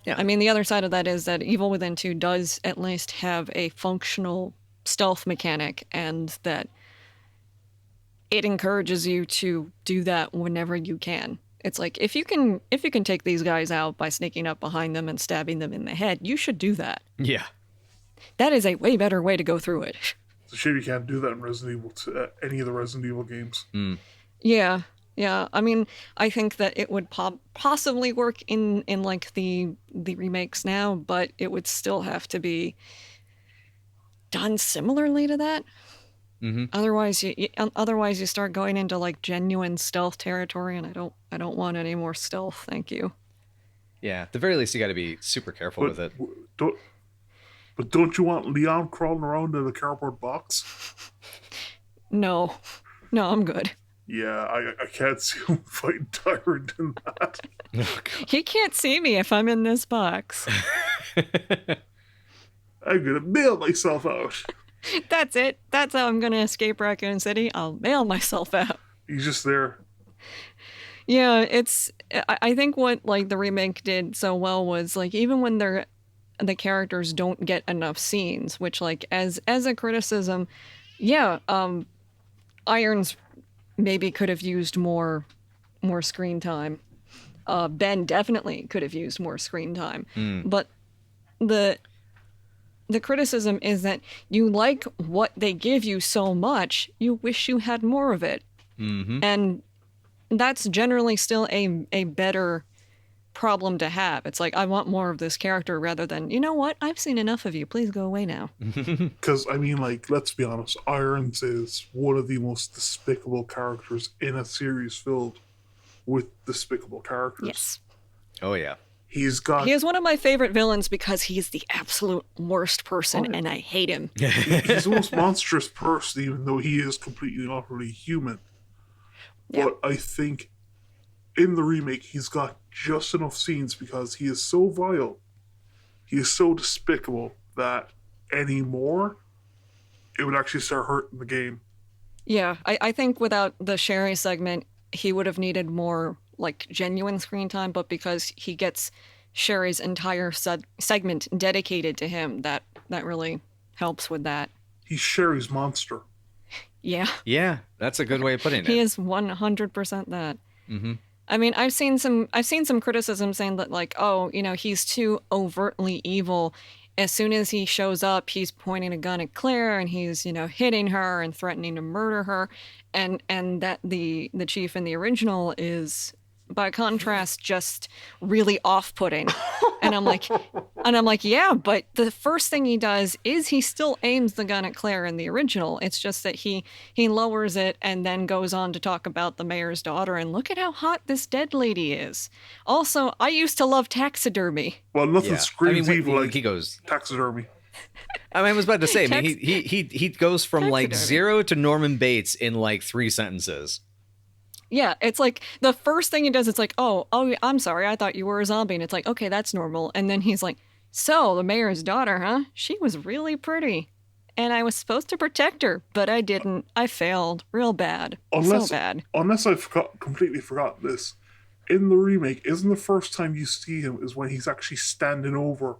[SPEAKER 2] Yeah.
[SPEAKER 1] I mean, the other side of that is that Evil Within 2 does at least have a functional stealth mechanic, and that it encourages you to do that whenever you can. It's like, if you can take these guys out by sneaking up behind them and stabbing them in the head, you should do that.
[SPEAKER 2] Yeah.
[SPEAKER 1] That is a way better way to go through it.
[SPEAKER 3] It's a shame you can't do that in Resident Evil, any of the Resident Evil games.
[SPEAKER 2] Mm.
[SPEAKER 1] Yeah. I mean, I think that it would possibly work in like the remakes now, but it would still have to be done similarly to that.
[SPEAKER 2] Mm-hmm.
[SPEAKER 1] Otherwise you start going into like genuine stealth territory, and I don't want any more stealth. Thank you.
[SPEAKER 2] Yeah, at the very least, you got to be super careful with it.
[SPEAKER 3] Don't you want Leon crawling around in a cardboard box?
[SPEAKER 1] No, I'm good.
[SPEAKER 3] Yeah, I can't see him fighting Tyrant in that.
[SPEAKER 2] Oh,
[SPEAKER 1] he can't see me if I'm in this box.
[SPEAKER 3] I'm gonna mail myself out.
[SPEAKER 1] That's it. That's how I'm gonna escape Raccoon City. I'll mail myself out.
[SPEAKER 3] He's just there.
[SPEAKER 1] Yeah, I think what like the remake did so well was like, even when the characters don't get enough scenes, which like as a criticism, Irons maybe could have used more screen time. Ben definitely could have used more screen time. But the criticism is that you like what they give you so much, you wish you had more of it.
[SPEAKER 2] Mm-hmm.
[SPEAKER 1] And that's generally still a better problem to have. It's like, I want more of this character rather than, you know what, I've seen enough of you, please go away now.
[SPEAKER 3] Because, I mean, like, let's be honest, Irons is one of the most despicable characters in a series filled with despicable characters.
[SPEAKER 1] Yes.
[SPEAKER 2] Oh, yeah.
[SPEAKER 3] He is
[SPEAKER 1] one of my favorite villains because he's the absolute worst person, and I hate him.
[SPEAKER 3] He's the most monstrous person, even though he is completely and utterly human. Yeah. But I think in the remake, he's got just enough scenes because he is so vile, he is so despicable that anymore, it would actually start hurting the game.
[SPEAKER 1] Yeah, I think without the Sherry segment, he would have needed more like genuine screen time, but because he gets Sherry's entire segment dedicated to him, that really helps with that.
[SPEAKER 3] He's Sherry's monster.
[SPEAKER 1] Yeah.
[SPEAKER 2] Yeah, that's a good way of putting it.
[SPEAKER 1] He is 100% that.
[SPEAKER 2] Mm-hmm.
[SPEAKER 1] I mean, I've seen some criticism saying that like, oh, you know, he's too overtly evil. As soon as he shows up, he's pointing a gun at Claire and he's, you know, hitting her and threatening to murder her, and that the chief in the original is, by contrast, just really off-putting. And I'm like, yeah, but the first thing he does is he still aims the gun at Claire in the original. It's just that he lowers it and then goes on to talk about the mayor's daughter and look at how hot this dead lady is. Also, I used to love taxidermy.
[SPEAKER 3] Well, nothing screams evil like
[SPEAKER 2] he goes
[SPEAKER 3] taxidermy.
[SPEAKER 2] I mean, I was about to say, I mean, he goes from taxidermy. Like 0 to Norman Bates in like 3 sentences.
[SPEAKER 1] Yeah, it's like the first thing he does, it's like, oh, I'm sorry, I thought you were a zombie. And it's like, okay, that's normal. And then he's like, so the mayor's daughter, huh? She was really pretty. And I was supposed to protect her, but I didn't. I failed real bad. So bad.
[SPEAKER 3] Unless I completely forgot this. In the remake, isn't the first time you see him is when he's actually standing over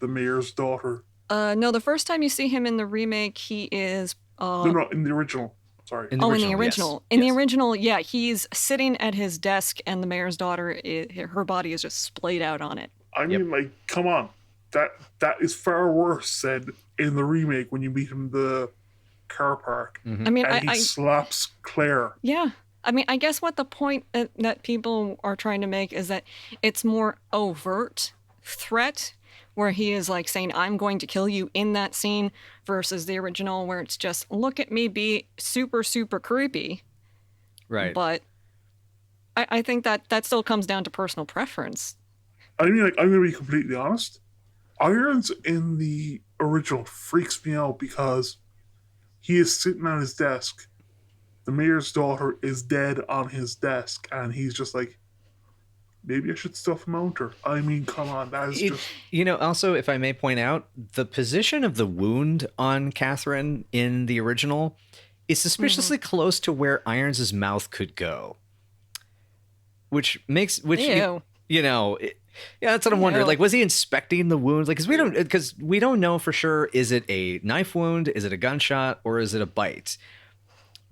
[SPEAKER 3] the mayor's daughter?
[SPEAKER 1] No, the first time you see him in the remake, he is...
[SPEAKER 3] No, in the original. Sorry.
[SPEAKER 2] In the original,
[SPEAKER 1] in the original.
[SPEAKER 2] Yes.
[SPEAKER 1] In the original, yeah, he's sitting at his desk and the mayor's daughter, her body is just splayed out on it.
[SPEAKER 3] I mean, like, come on. That is far worse than in the remake when you meet him in the car park.
[SPEAKER 1] I mean,
[SPEAKER 3] and he slaps Claire.
[SPEAKER 1] Yeah. I mean, I guess what the point that people are trying to make is that it's more overt threat, where he is like saying, I'm going to kill you in that scene, versus the original where it's just, look at me be super, super creepy.
[SPEAKER 2] Right.
[SPEAKER 1] But I think that still comes down to personal preference.
[SPEAKER 3] I mean, like, I'm going to be completely honest. Irons in the original freaks me out because he is sitting at his desk. The mayor's daughter is dead on his desk, and he's just like, maybe I should stuff him out her. I mean, come on, that is just...
[SPEAKER 2] You know, also, if I may point out, the position of the wound on Catherine in the original is suspiciously close to where Irons' mouth could go. Which makes...
[SPEAKER 1] Ew.
[SPEAKER 2] You know... Yeah, that's what I'm wondering. Like, was he inspecting the wounds? Like, because we don't know for sure. Is it a knife wound? Is it a gunshot? Or is it a bite?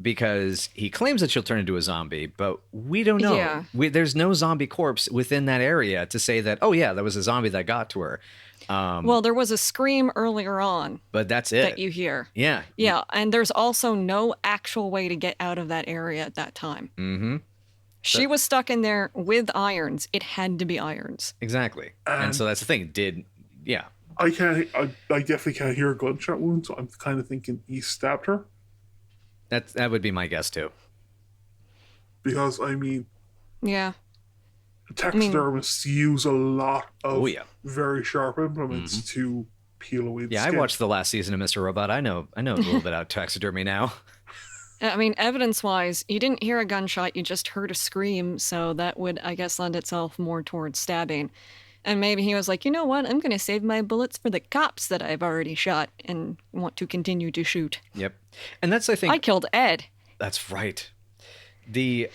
[SPEAKER 2] Because he claims that she'll turn into a zombie, but we don't know.
[SPEAKER 1] Yeah.
[SPEAKER 2] There's no zombie corpse within that area to say that, oh yeah, that was a zombie that got to her.
[SPEAKER 1] Well, there was a scream earlier on.
[SPEAKER 2] But that's it.
[SPEAKER 1] That you hear.
[SPEAKER 2] Yeah.
[SPEAKER 1] Yeah, and there's also no actual way to get out of that area at that time.
[SPEAKER 2] Mm-hmm.
[SPEAKER 1] She was stuck in there with Irons. It had to be Irons.
[SPEAKER 2] Exactly. And so that's the thing.
[SPEAKER 3] I definitely can't hear a gunshot wound, so I'm kind of thinking he stabbed her.
[SPEAKER 2] That would be my guess too.
[SPEAKER 3] Because, I mean...
[SPEAKER 1] Yeah.
[SPEAKER 3] Taxidermists use a lot of
[SPEAKER 2] very
[SPEAKER 3] sharp implements to peel away the skin.
[SPEAKER 2] I watched the last season of Mr. Robot. I know a little bit about taxidermy now.
[SPEAKER 1] I mean, evidence-wise, you didn't hear a gunshot, you just heard a scream, so that would, I guess, lend itself more towards stabbing. And maybe he was like, you know what, I'm going to save my bullets for the cops that I've already shot and want to continue to shoot.
[SPEAKER 2] Yep. And that's, I think...
[SPEAKER 1] I killed Ed.
[SPEAKER 2] That's right. The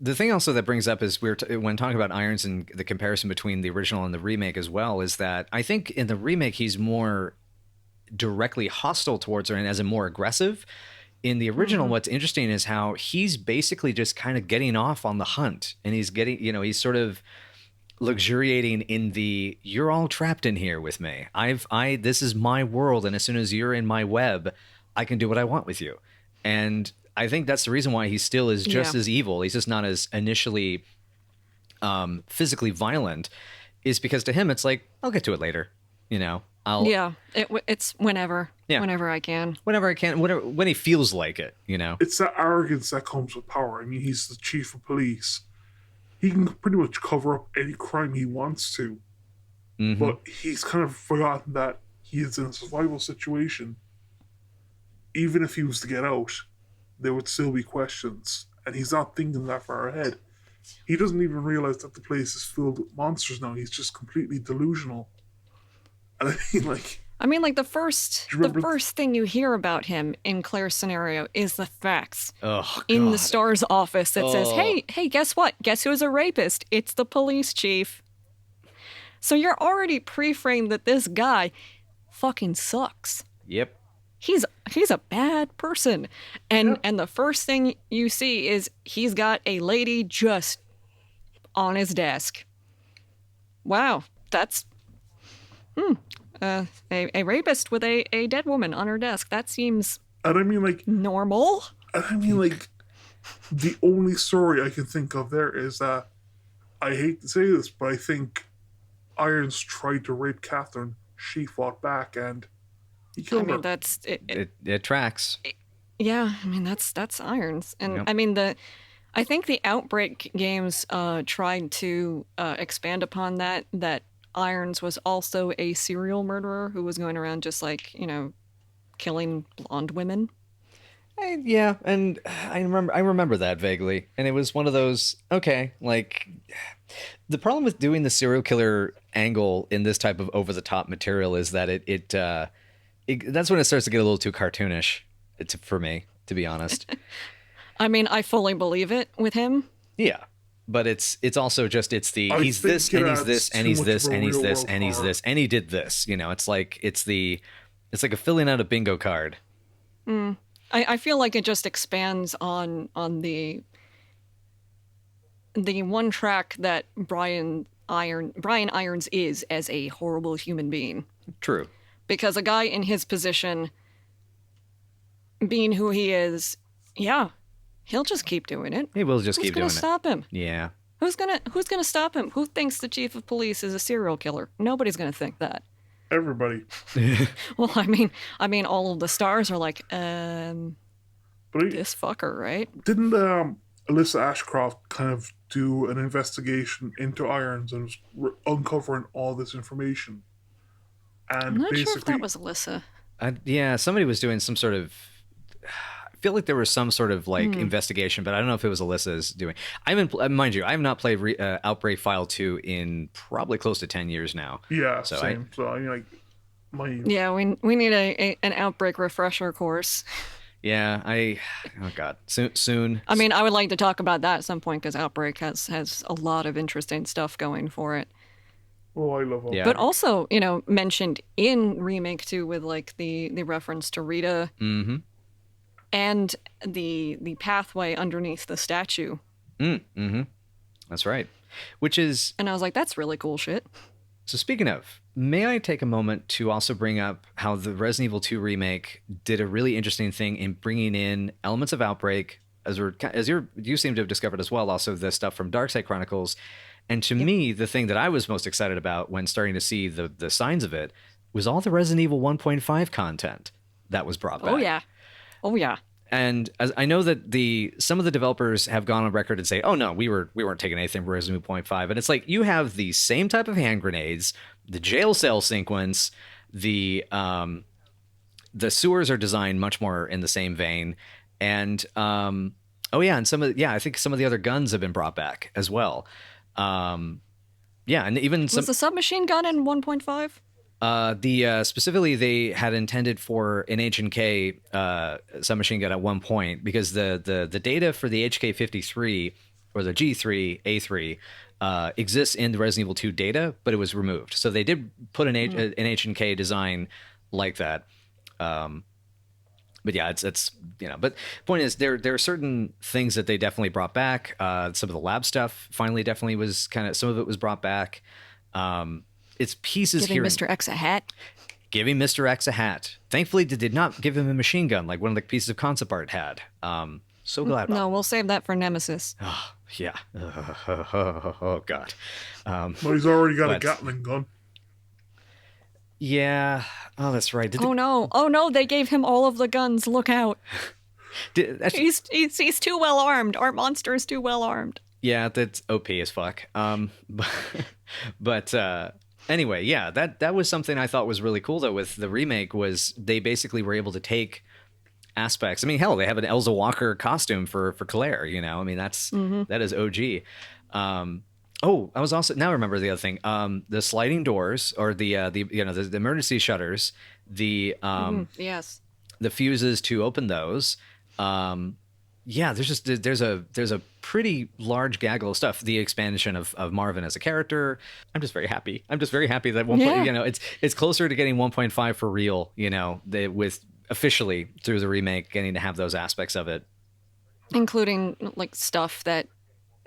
[SPEAKER 2] thing also that brings up is when talking about Irons and the comparison between the original and the remake as well, is that I think in the remake he's more directly hostile towards her and as a more aggressive. In the original, what's interesting is how he's basically just kind of getting off on the hunt, and he's getting, he's sort of luxuriating in the, you're all trapped in here with me. This is my world, and as soon as you're in my web, I can do what I want with you. And I think that's the reason why he still is just as evil. He's just not as initially physically violent, is because to him it's like, I'll get to it later,
[SPEAKER 1] it's whenever I can.
[SPEAKER 2] When he feels like it,
[SPEAKER 3] It's that arrogance that comes with power. I mean, he's the chief of police. He can pretty much cover up any crime he wants to. But he's kind of forgotten that he is in a survival situation. Even if he was to get out, there would still be questions. And he's not thinking that far ahead. He doesn't even realize that the place is filled with monsters now. He's just completely delusional. And I mean, like the first thing you hear about him in Claire's scenario is the facts. In the star's office that says, hey, guess what? Guess who's a rapist? It's the police chief. So you're already pre-framed that this guy fucking sucks.
[SPEAKER 2] Yep.
[SPEAKER 1] He's a bad person. And the first thing you see is he's got a lady just on his desk. Wow, that's a rapist with a dead woman on her desk. That seems normal.
[SPEAKER 3] And I mean, like, the only story I can think of there is that, I hate to say this, but I think Irons tried to rape Catherine. She fought back and he killed her.
[SPEAKER 1] That's
[SPEAKER 2] it tracks.
[SPEAKER 1] Yeah, I mean that's Irons, and I mean I think the Outbreak games tried to expand upon that Irons was also a serial murderer who was going around just like killing blonde women.
[SPEAKER 2] And I remember that vaguely, and it was one of those. Okay, like the problem with doing the serial killer angle in this type of over the top material is that it that's when it starts to get a little too cartoonish. For me, to be honest.
[SPEAKER 1] I mean, I fully believe it with him.
[SPEAKER 2] Yeah, but it's also just he's this and he's this and he's this and he's this and he's this and he did this. It's like it's like a filling out a bingo card.
[SPEAKER 1] I feel like it just expands on the one track that Brian Irons is as a horrible human being.
[SPEAKER 2] True.
[SPEAKER 1] Because a guy in his position, being who he is, yeah, he'll just keep doing it.
[SPEAKER 2] He will just keep doing it.
[SPEAKER 1] Who's gonna stop him?
[SPEAKER 2] Yeah.
[SPEAKER 1] Who's gonna stop him? Who thinks the chief of police is a serial killer? Nobody's gonna think that.
[SPEAKER 3] Everybody.
[SPEAKER 1] Well, I mean, all of the stars are like, this fucker, right?
[SPEAKER 3] Didn't Alyssa Ashcroft kind of do an investigation into Irons and was uncovering all this information? And
[SPEAKER 1] I'm not sure if that was Alyssa.
[SPEAKER 2] Yeah, somebody was doing some sort of. I feel like there was some sort of like investigation, but I don't know if it was Alyssa's doing. Mind you, I have not played Outbreak File 2 in probably close to 10 years now.
[SPEAKER 3] Yeah, so same. So I mean, like,
[SPEAKER 1] yeah, we need an Outbreak refresher course.
[SPEAKER 2] Yeah, oh god, soon.
[SPEAKER 1] I mean, I would like to talk about that at some point because Outbreak has a lot of interesting stuff going for it.
[SPEAKER 3] Oh, I love Outbreak.
[SPEAKER 2] Yeah.
[SPEAKER 1] But also, mentioned in Remake 2 with like the reference to Rita.
[SPEAKER 2] Mm-hmm.
[SPEAKER 1] And the pathway underneath the statue.
[SPEAKER 2] Mm-hmm. That's right. Which is...
[SPEAKER 1] And I was like, that's really cool shit.
[SPEAKER 2] So speaking of, may I take a moment to also bring up how the Resident Evil 2 remake did a really interesting thing in bringing in elements of Outbreak, as you seem to have discovered as well, also the stuff from Darkside Chronicles. And to me, the thing that I was most excited about when starting to see the signs of it was all the Resident Evil 1.5 content that was brought back.
[SPEAKER 1] Oh yeah.
[SPEAKER 2] And as I know that some of the developers have gone on record and say, "Oh no, we weren't taking anything from Resident Evil 0.5." And it's like you have the same type of hand grenades, the jail cell sequence, the sewers are designed much more in the same vein, and and I think some of the other guns have been brought back as well. And even
[SPEAKER 1] was the submachine gun in 1.5?
[SPEAKER 2] Specifically they had intended for an H&K submachine gun at one point because the data for the HK53 or the G3A3 exists in the Resident Evil 2 data, but it was removed. So they did put an H&K design like that. But yeah, it's but the point is there are certain things that they definitely brought back. Some of the lab stuff finally definitely was some of it was brought back. It's pieces
[SPEAKER 1] giving
[SPEAKER 2] here.
[SPEAKER 1] Mr. X a hat.
[SPEAKER 2] Giving Mr. X a hat. Thankfully, they did not give him a machine gun like one of the pieces of concept art had. So glad about
[SPEAKER 1] No, we'll save that for Nemesis.
[SPEAKER 2] Oh, yeah. Oh, God.
[SPEAKER 3] Well, he's already got a Gatling gun.
[SPEAKER 2] Yeah. Oh, that's right.
[SPEAKER 1] Oh, no. They gave him all of the guns. Look out. He's too well armed. Our monster is too well armed.
[SPEAKER 2] Yeah, that's OP as fuck. But anyway, yeah, that was something I thought was really cool though with the remake was they basically were able to take aspects. I mean, hell, they have an Elsa Walker costume for Claire, I mean, that is OG. I was also now remember the other thing. The sliding doors or the emergency shutters,
[SPEAKER 1] yes.
[SPEAKER 2] The fuses to open those. There's a pretty large gaggle of stuff. The expansion of Marvin as a character. I'm just very happy. That it's closer to getting 1.5 for real. With officially through the remake, getting to have those aspects of it,
[SPEAKER 1] including like stuff that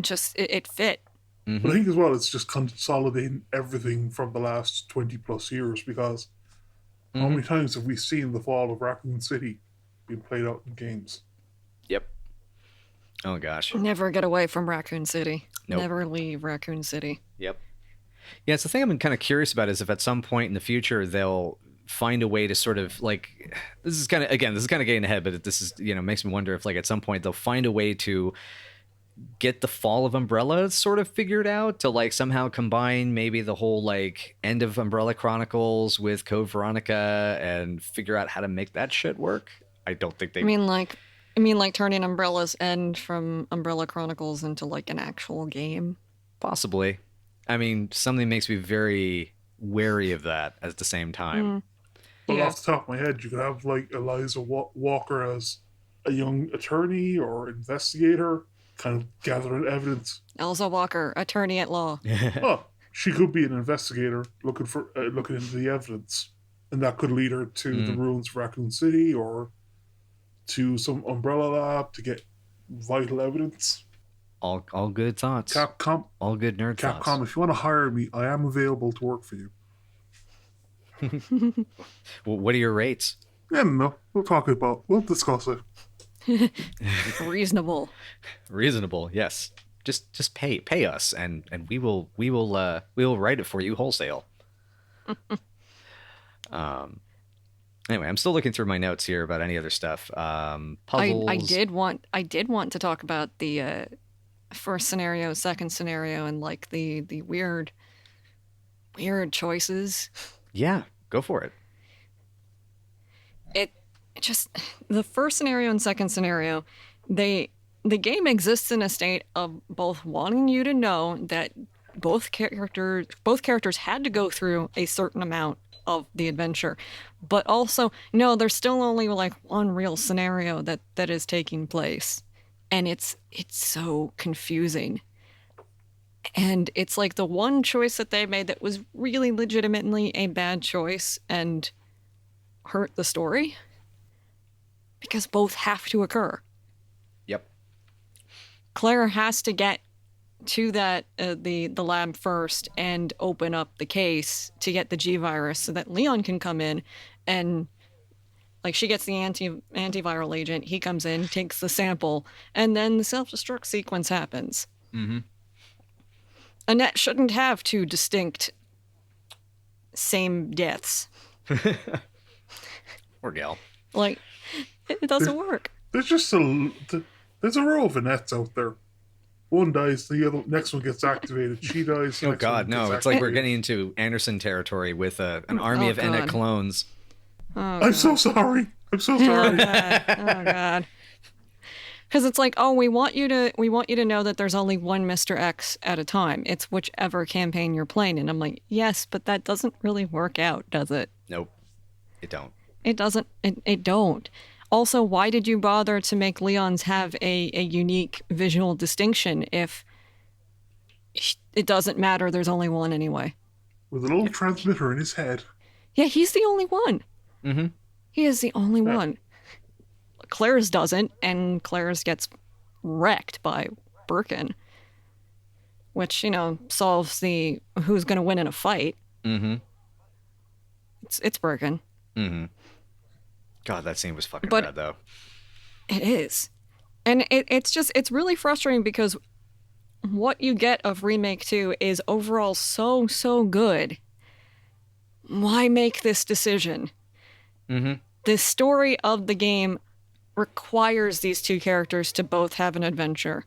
[SPEAKER 1] just it fit.
[SPEAKER 3] Mm-hmm. But I think as well, it's just consolidating everything from the last 20 plus years because how many times have we seen the fall of Raccoon City being played out in games?
[SPEAKER 2] Yep. Oh gosh.
[SPEAKER 1] Never get away from Raccoon City.
[SPEAKER 2] Nope.
[SPEAKER 1] Never leave Raccoon City.
[SPEAKER 2] Yep. Yeah, it's the thing I'm kind of curious about is if at some point in the future they'll find a way to sort of like this is kind of getting ahead, but this is makes me wonder if like at some point they'll find a way to get the fall of Umbrella sort of figured out to like somehow combine maybe the whole like end of Umbrella Chronicles with Code Veronica and figure out how to make that shit work. I don't think they.
[SPEAKER 1] I mean like turning Umbrella's End from Umbrella Chronicles into like an actual game?
[SPEAKER 2] Possibly. I mean, something makes me very wary of that at the same time.
[SPEAKER 3] Well, off the top of my head, you could have like Eliza Walker as a young attorney or investigator, kind of gathering evidence.
[SPEAKER 1] Elsa Walker, attorney at law.
[SPEAKER 3] She could be an investigator looking into the evidence, and that could lead her to the ruins of Raccoon City or to some Umbrella Lab to get vital evidence.
[SPEAKER 2] All good thoughts.
[SPEAKER 3] Capcom,
[SPEAKER 2] all good nerd thoughts.
[SPEAKER 3] Capcom, if you want to hire me, I am available to work for you.
[SPEAKER 2] Well, what are your rates?
[SPEAKER 3] Yeah, no, we'll discuss it.
[SPEAKER 1] Reasonable.
[SPEAKER 2] Reasonable, yes. Just pay us, and we will write it for you wholesale. Anyway, I'm still looking through my notes here about any other stuff. Puzzles.
[SPEAKER 1] I did want to talk about the first scenario, second scenario, and like the weird choices.
[SPEAKER 2] Yeah, go for it.
[SPEAKER 1] It just, the first scenario and second scenario, the game exists in a state of both wanting you to know that both characters had to go through a certain amount of the adventure, but also no, there's still only like one real scenario that is taking place, and it's so confusing. And it's like the one choice that they made that was really legitimately a bad choice and hurt the story, because both have to occur.
[SPEAKER 2] Yep.
[SPEAKER 1] Claire has to get to that the lab first and open up the case to get the G virus so that Leon can come in, and like she gets the antiviral agent, he comes in, takes the sample, and then the self-destruct sequence happens.
[SPEAKER 2] Mm-hmm.
[SPEAKER 1] Annette shouldn't have two distinct same deaths.
[SPEAKER 2] Poor gal.
[SPEAKER 1] Like, it doesn't work.
[SPEAKER 3] There's a row of Annettes out there. One dies, the next one gets activated. She dies.
[SPEAKER 2] Oh God, no! It's like we're getting into Anderson territory with an army of Annette clones.
[SPEAKER 3] I'm so sorry. I'm so sorry.
[SPEAKER 1] Oh God. Because it's like, oh, we want you to know that there's only one Mr. X at a time. It's whichever campaign you're playing. And I'm like, yes, but that doesn't really work out, does it?
[SPEAKER 2] Nope. It don't.
[SPEAKER 1] It doesn't. It don't. Also, why did you bother to make Leon's have a unique visual distinction if it doesn't matter? There's only one anyway.
[SPEAKER 3] With an old transmitter in his head.
[SPEAKER 1] Yeah, he's the only one.
[SPEAKER 2] Mm-hmm.
[SPEAKER 1] He is the only one. Claire's doesn't, and Claire's gets wrecked by Birkin, which, solves the who's going to win in a fight.
[SPEAKER 2] Mm-hmm.
[SPEAKER 1] It's Birkin.
[SPEAKER 2] Mm-hmm. God, that scene was fucking bad, though.
[SPEAKER 1] It is. And it's really frustrating because what you get of Remake 2 is overall so, so good. Why make this decision?
[SPEAKER 2] Mm-hmm.
[SPEAKER 1] The story of the game requires these two characters to both have an adventure.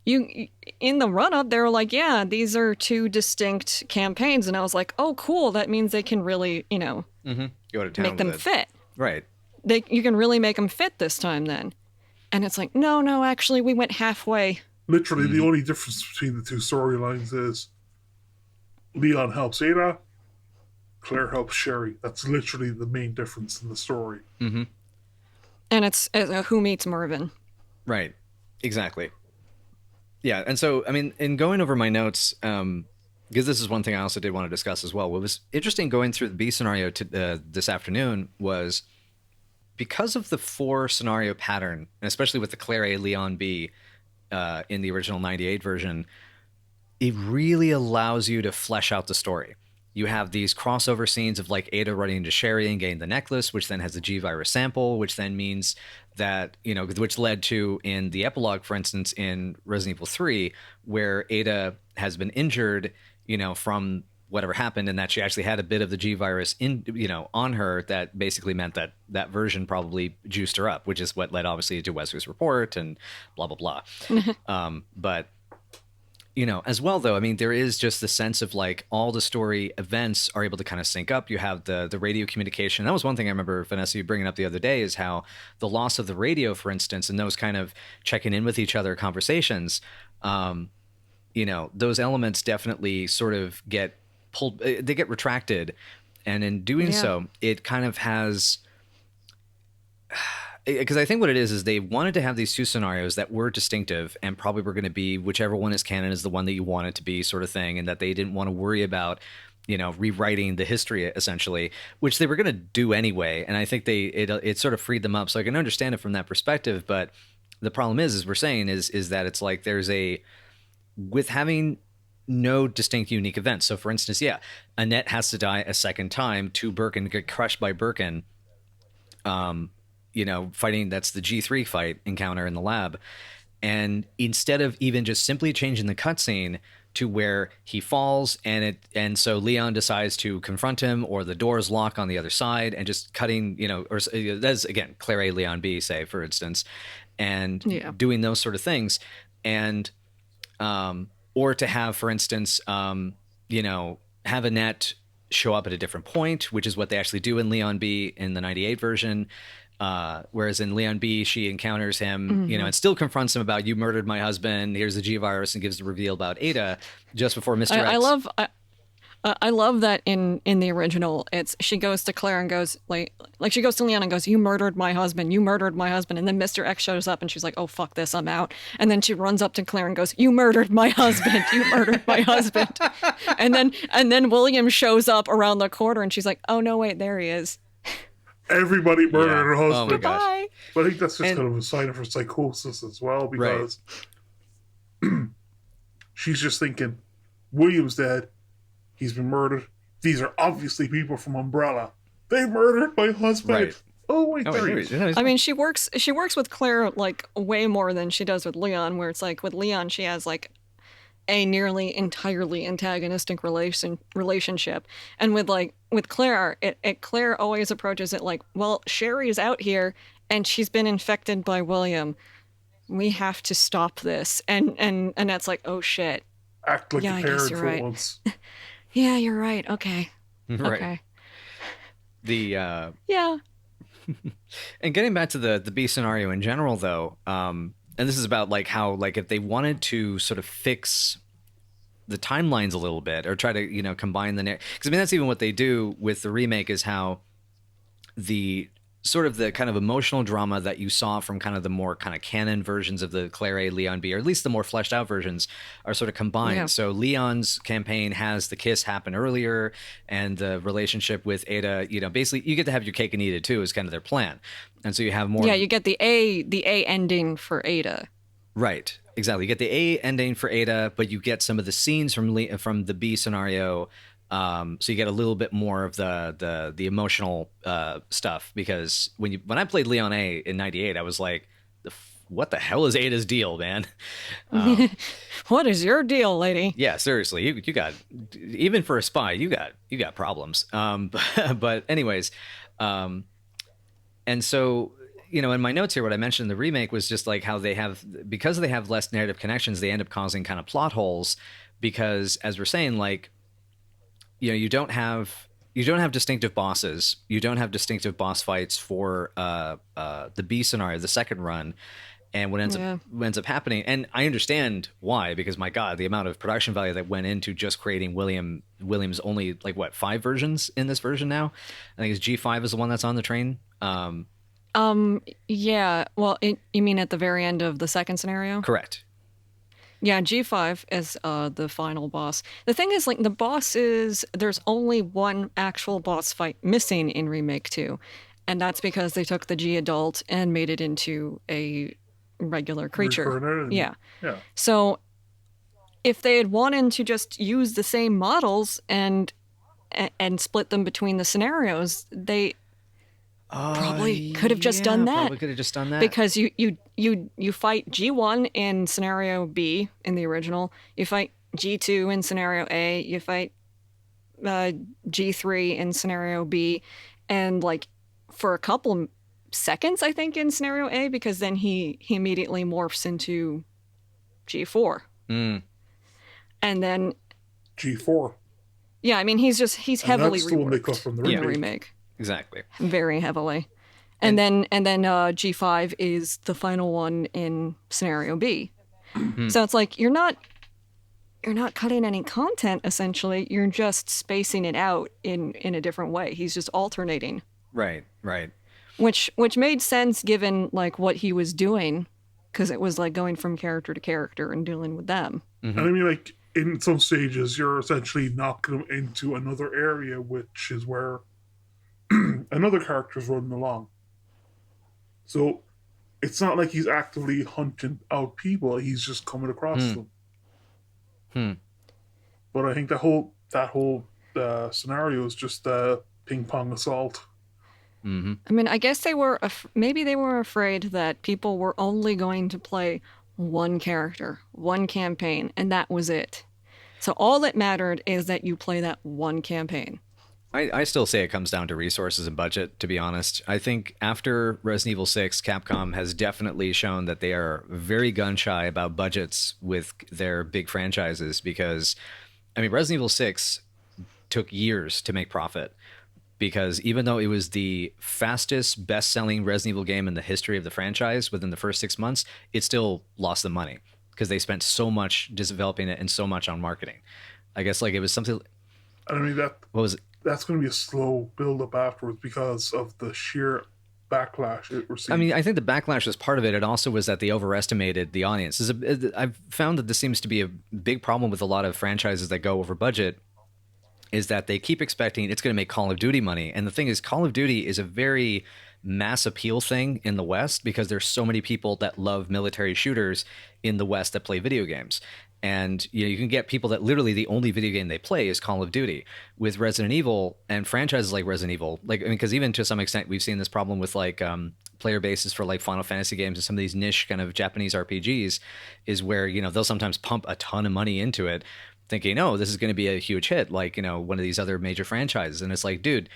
[SPEAKER 1] In the run-up, they were like, yeah, these are two distinct campaigns. And I was like, oh, cool. That means they can really,
[SPEAKER 2] mm-hmm. Go to town
[SPEAKER 1] make them fit.
[SPEAKER 2] Right.
[SPEAKER 1] You can really make them fit this time then. And it's like, no, actually, we went halfway.
[SPEAKER 3] Literally, the only difference between the two storylines is Leon helps Ada, Claire helps Sherry. That's literally the main difference in the story.
[SPEAKER 2] Mm-hmm.
[SPEAKER 1] And it's who meets Mervyn.
[SPEAKER 2] Right. Exactly. Yeah, and so, I mean, in going over my notes, because this is one thing I also did want to discuss as well, what was interesting going through the B scenario this afternoon was because of the 4 scenario pattern, and especially with the Claire A, Leon B in the original 98 version, it really allows you to flesh out the story. You have these crossover scenes of like Ada running into Sherry and getting the necklace, which then has the G virus sample, which then means that, which led to in the epilogue, for instance, in Resident Evil 3, where Ada has been injured, from whatever happened, and that she actually had a bit of the G virus on her that basically meant that version probably juiced her up, which is what led obviously to Wesley's report and blah, blah, blah. But as well, though, I mean, there is just the sense of like all the story events are able to kind of sync up. You have the radio communication. That was one thing I remember, Vanessa, you bringing up the other day, is how the loss of the radio, for instance, and those kind of checking in with each other conversations, those elements definitely sort of get pulled, they get retracted. And in doing so, it kind of has... Because I think what it is they wanted to have these two scenarios that were distinctive and probably were going to be whichever one is canon is the one that you want it to be, sort of thing, and that they didn't want to worry about rewriting the history essentially, which they were going to do anyway. And I think it sort of freed them up. So I can understand it from that perspective. But the problem is, as we're saying, is that it's like with having no distinct unique events. So for instance, yeah, Annette has to die a second time to Birkin, get crushed by Birkin, fighting, that's the G3 fight encounter in the lab. And instead of even just simply changing the cutscene to where he falls and so Leon decides to confront him, or the doors lock on the other side, and just cutting, or that's again, Claire A, Leon B, say, for instance, and doing those sort of things. And, or to have, for instance, have Annette show up at a different point, which is what they actually do in Leon B in the 98 version. Whereas in Leon B, she encounters him, and still confronts him about, you murdered my husband, here's the G virus, and gives the reveal about Ada just before Mr. X.
[SPEAKER 1] I love that in the original, she goes to Claire and goes like she goes to Leon and goes, you murdered my husband, and then Mr. X shows up and she's like, oh fuck this, I'm out. And then she runs up to Claire and goes, you murdered my husband, and then William shows up around the corner and she's like, oh no wait, there he is.
[SPEAKER 3] Everybody murdered her husband.
[SPEAKER 2] Oh my gosh.
[SPEAKER 3] But I think that's just kind of a sign of her psychosis as well, because she's just thinking, William's dead. He's been murdered. These are obviously people from Umbrella. They murdered my husband. Right. Oh wait, there he is.
[SPEAKER 1] I mean, she works with Claire like way more than she does with Leon, where it's like with Leon she has like a nearly entirely antagonistic relationship, and with Claire, Claire always approaches it like, well, Sherry's out here and she's been infected by William. We have to stop this, and that's like, oh shit.
[SPEAKER 3] Act like a parent for once.
[SPEAKER 1] Yeah, you're right. Okay.
[SPEAKER 2] Right.
[SPEAKER 1] Okay.
[SPEAKER 2] Yeah. And getting back to the B scenario in general, though, and this is about like how, like, if they wanted to sort of fix the timelines a little bit, or try to combine because I mean that's even what they do with the remake, is how the sort of the kind of emotional drama that you saw from kind of the more kind of canon versions of the Claire A, Leon B, or at least the more fleshed out versions, are sort of combined. Yeah. So Leon's campaign has the kiss happen earlier, and the relationship with Ada, basically you get to have your cake and eat it too, is kind of their plan. And so you have more.
[SPEAKER 1] Yeah, you get the A ending for Ada.
[SPEAKER 2] Right. Exactly. You get the A ending for Ada, but you get some of the scenes from the B scenario. So you get a little bit more of the emotional stuff, because when I played Leon A in 98, I was like, what the hell is Ada's deal, man?
[SPEAKER 1] What is your deal, lady?
[SPEAKER 2] Yeah, seriously, you got, even for a spy, you got problems. But anyways, and so in my notes here, what I mentioned in the remake was just like how because they have less narrative connections, they end up causing kind of plot holes, because as we're saying, like, you don't have distinctive bosses. You don't have distinctive boss fights for the B scenario, the second run. And what ends up happening, and I understand why, because my God, the amount of production value that went into just creating William's only like 5 versions in this version now. I think it's G5 is the one that's on the train.
[SPEAKER 1] Yeah. Well, you mean at the very end of the second scenario?
[SPEAKER 2] Correct.
[SPEAKER 1] Yeah, G5 is the final boss. The thing is, like, the boss there's only one actual boss fight missing in Remake 2. And that's because they took the G adult and made it into a regular creature. Yeah. So if they had wanted to just use the same models and split them between the scenarios, they probably could have just done that.
[SPEAKER 2] Probably could have just done that.
[SPEAKER 1] Because you fight G1 in scenario B in the original. You fight G2 in scenario A. You fight G3 in scenario B. And like for a couple seconds, I think, in scenario A, because then he immediately morphs into G4. And then
[SPEAKER 3] G4.
[SPEAKER 1] Yeah, I mean, he's heavily
[SPEAKER 3] reworked. The one they cut from the
[SPEAKER 1] remake.
[SPEAKER 2] Exactly.
[SPEAKER 1] Very heavily. And then G5 is the final one in scenario B. So it's like you're not cutting any content, essentially. You're just spacing it out in a different way. He's just alternating.
[SPEAKER 2] Right.
[SPEAKER 1] Which made sense given like what he was doing, because it was like going from character to character and dealing with them.
[SPEAKER 3] And I mean, like, in some stages, you're essentially knocking him into another area, which is where another character's running along. So it's not like he's actively hunting out people; he's just coming across
[SPEAKER 2] Hmm.
[SPEAKER 3] them.
[SPEAKER 2] Hmm.
[SPEAKER 3] But I think that whole scenario is just ping pong assault.
[SPEAKER 2] Mm-hmm.
[SPEAKER 1] I mean, I guess maybe they were afraid that people were only going to play one character, one campaign, and that was it. So all that mattered is that you play that one campaign.
[SPEAKER 2] I still say it comes down to resources and budget, to be honest. I think after Resident Evil 6, Capcom has definitely shown that they are very gun shy about budgets with their big franchises because, I mean, Resident Evil 6 took years to make profit because even though it was the fastest best selling Resident Evil game in the history of the franchise within the first 6 months, it still lost them money because they spent so much developing it and so much on marketing. I guess like it was something.
[SPEAKER 3] I mean
[SPEAKER 2] What was it?
[SPEAKER 3] that's going to be a slow build up afterwards because of the sheer backlash it received.
[SPEAKER 2] I mean, I think the backlash was part of it. It also was that they overestimated the audience. I've found that this seems to be a big problem with a lot of franchises that go over budget is that they keep expecting it's going to make Call of Duty money. And the thing is, Call of Duty is a very mass appeal thing in the West because there's so many people that love military shooters in the West that play video games. And you can get people that literally the only video game they play is Call of Duty. With Resident Evil and franchises like Resident Evil, like I mean, because even to some extent we've seen this problem with like player bases for like Final Fantasy games and some of these niche kind of Japanese RPGs, is where they'll sometimes pump a ton of money into it, thinking, oh, this is going to be a huge hit, like one of these other major franchises, and it's like, dude,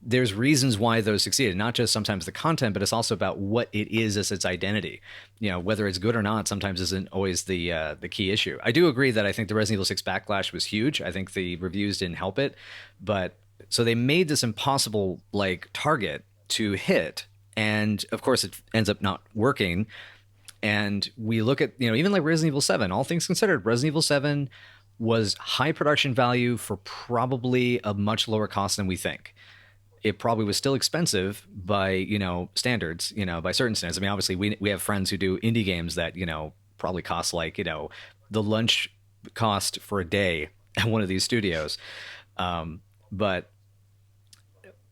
[SPEAKER 2] there's reasons why those succeeded, not just sometimes the content, but it's also about what it is as its identity. Whether it's good or not sometimes isn't always the key issue. I do agree that I think the Resident Evil 6 backlash was huge. I think the reviews didn't help it, but so they made this impossible like target to hit, and of course it ends up not working. And we look at even like Resident Evil 7, all things considered, Resident Evil 7 was high production value for probably a much lower cost than we think. It probably was still expensive by standards, by certain standards. I mean, obviously we have friends who do indie games that probably cost like the lunch cost for a day at one of these studios. But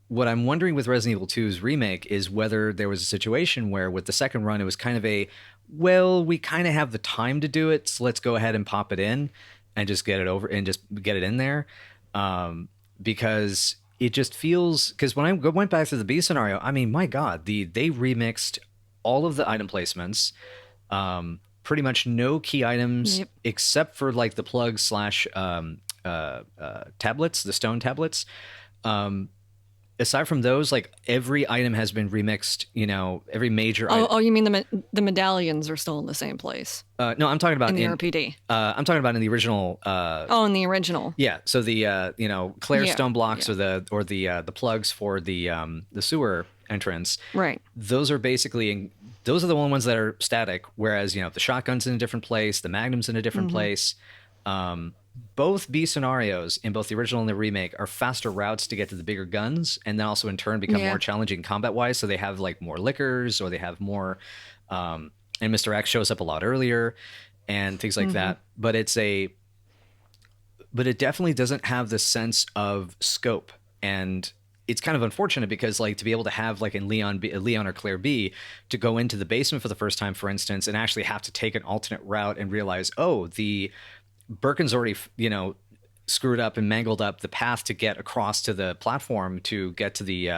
[SPEAKER 2] what I'm wondering with Resident Evil 2's remake is whether there was a situation where with the second run it was kind of we kind of have the time to do it, so let's go ahead and pop it in and just get it over and just get it in there, because it just feels, because when I went back to the B scenario, I mean, my God, they remixed all of the item placements, pretty much no key items. Yep. Except for like the plug slash tablets, the stone tablets. Aside from those, like every item has been remixed. Every major.
[SPEAKER 1] Oh, you mean the medallions are still in the same place?
[SPEAKER 2] No, I'm talking about
[SPEAKER 1] in the RPD.
[SPEAKER 2] I'm talking about in the original.
[SPEAKER 1] In the original.
[SPEAKER 2] Yeah. So the Claire stone blocks or the plugs for the sewer entrance.
[SPEAKER 1] Right.
[SPEAKER 2] Those are basically those are the only ones that are static. Whereas the shotgun's in a different place, the magnum's in a different place. Both B scenarios in both the original and the remake are faster routes to get to the bigger guns, and then also in turn become more challenging combat wise. So they have like more lickers, or they have more, and Mr. X shows up a lot earlier, and things like that. But it definitely doesn't have the sense of scope, and it's kind of unfortunate because like to be able to have like in Leon or Claire B to go into the basement for the first time, for instance, and actually have to take an alternate route and realize, oh, the Birkin's already, screwed up and mangled up the path to get across to the platform to get to the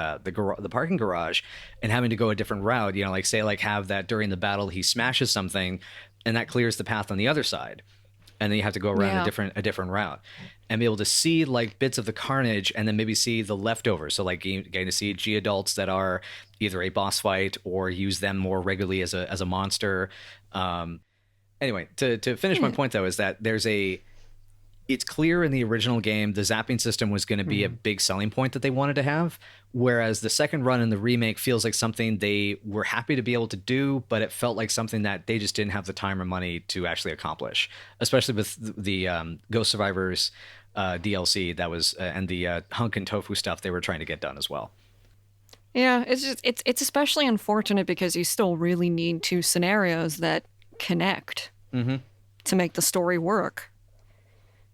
[SPEAKER 2] parking garage, and having to go a different route. Like say like have that during the battle he smashes something, and that clears the path on the other side, and then you have to go around a different route, and be able to see like bits of the carnage, and then maybe see the leftovers. So like getting to see G adults that are either a boss fight or use them more regularly as a monster. Anyway, to finish my point, though, is that it's clear in the original game the zapping system was going to be a big selling point that they wanted to have, whereas the second run in the remake feels like something they were happy to be able to do, but it felt like something that they just didn't have the time or money to actually accomplish, especially with the Ghost Survivors DLC that was and the Hunk and Tofu stuff they were trying to get done as well.
[SPEAKER 1] Yeah, it's especially unfortunate because you still really need two scenarios that connect to make the story work.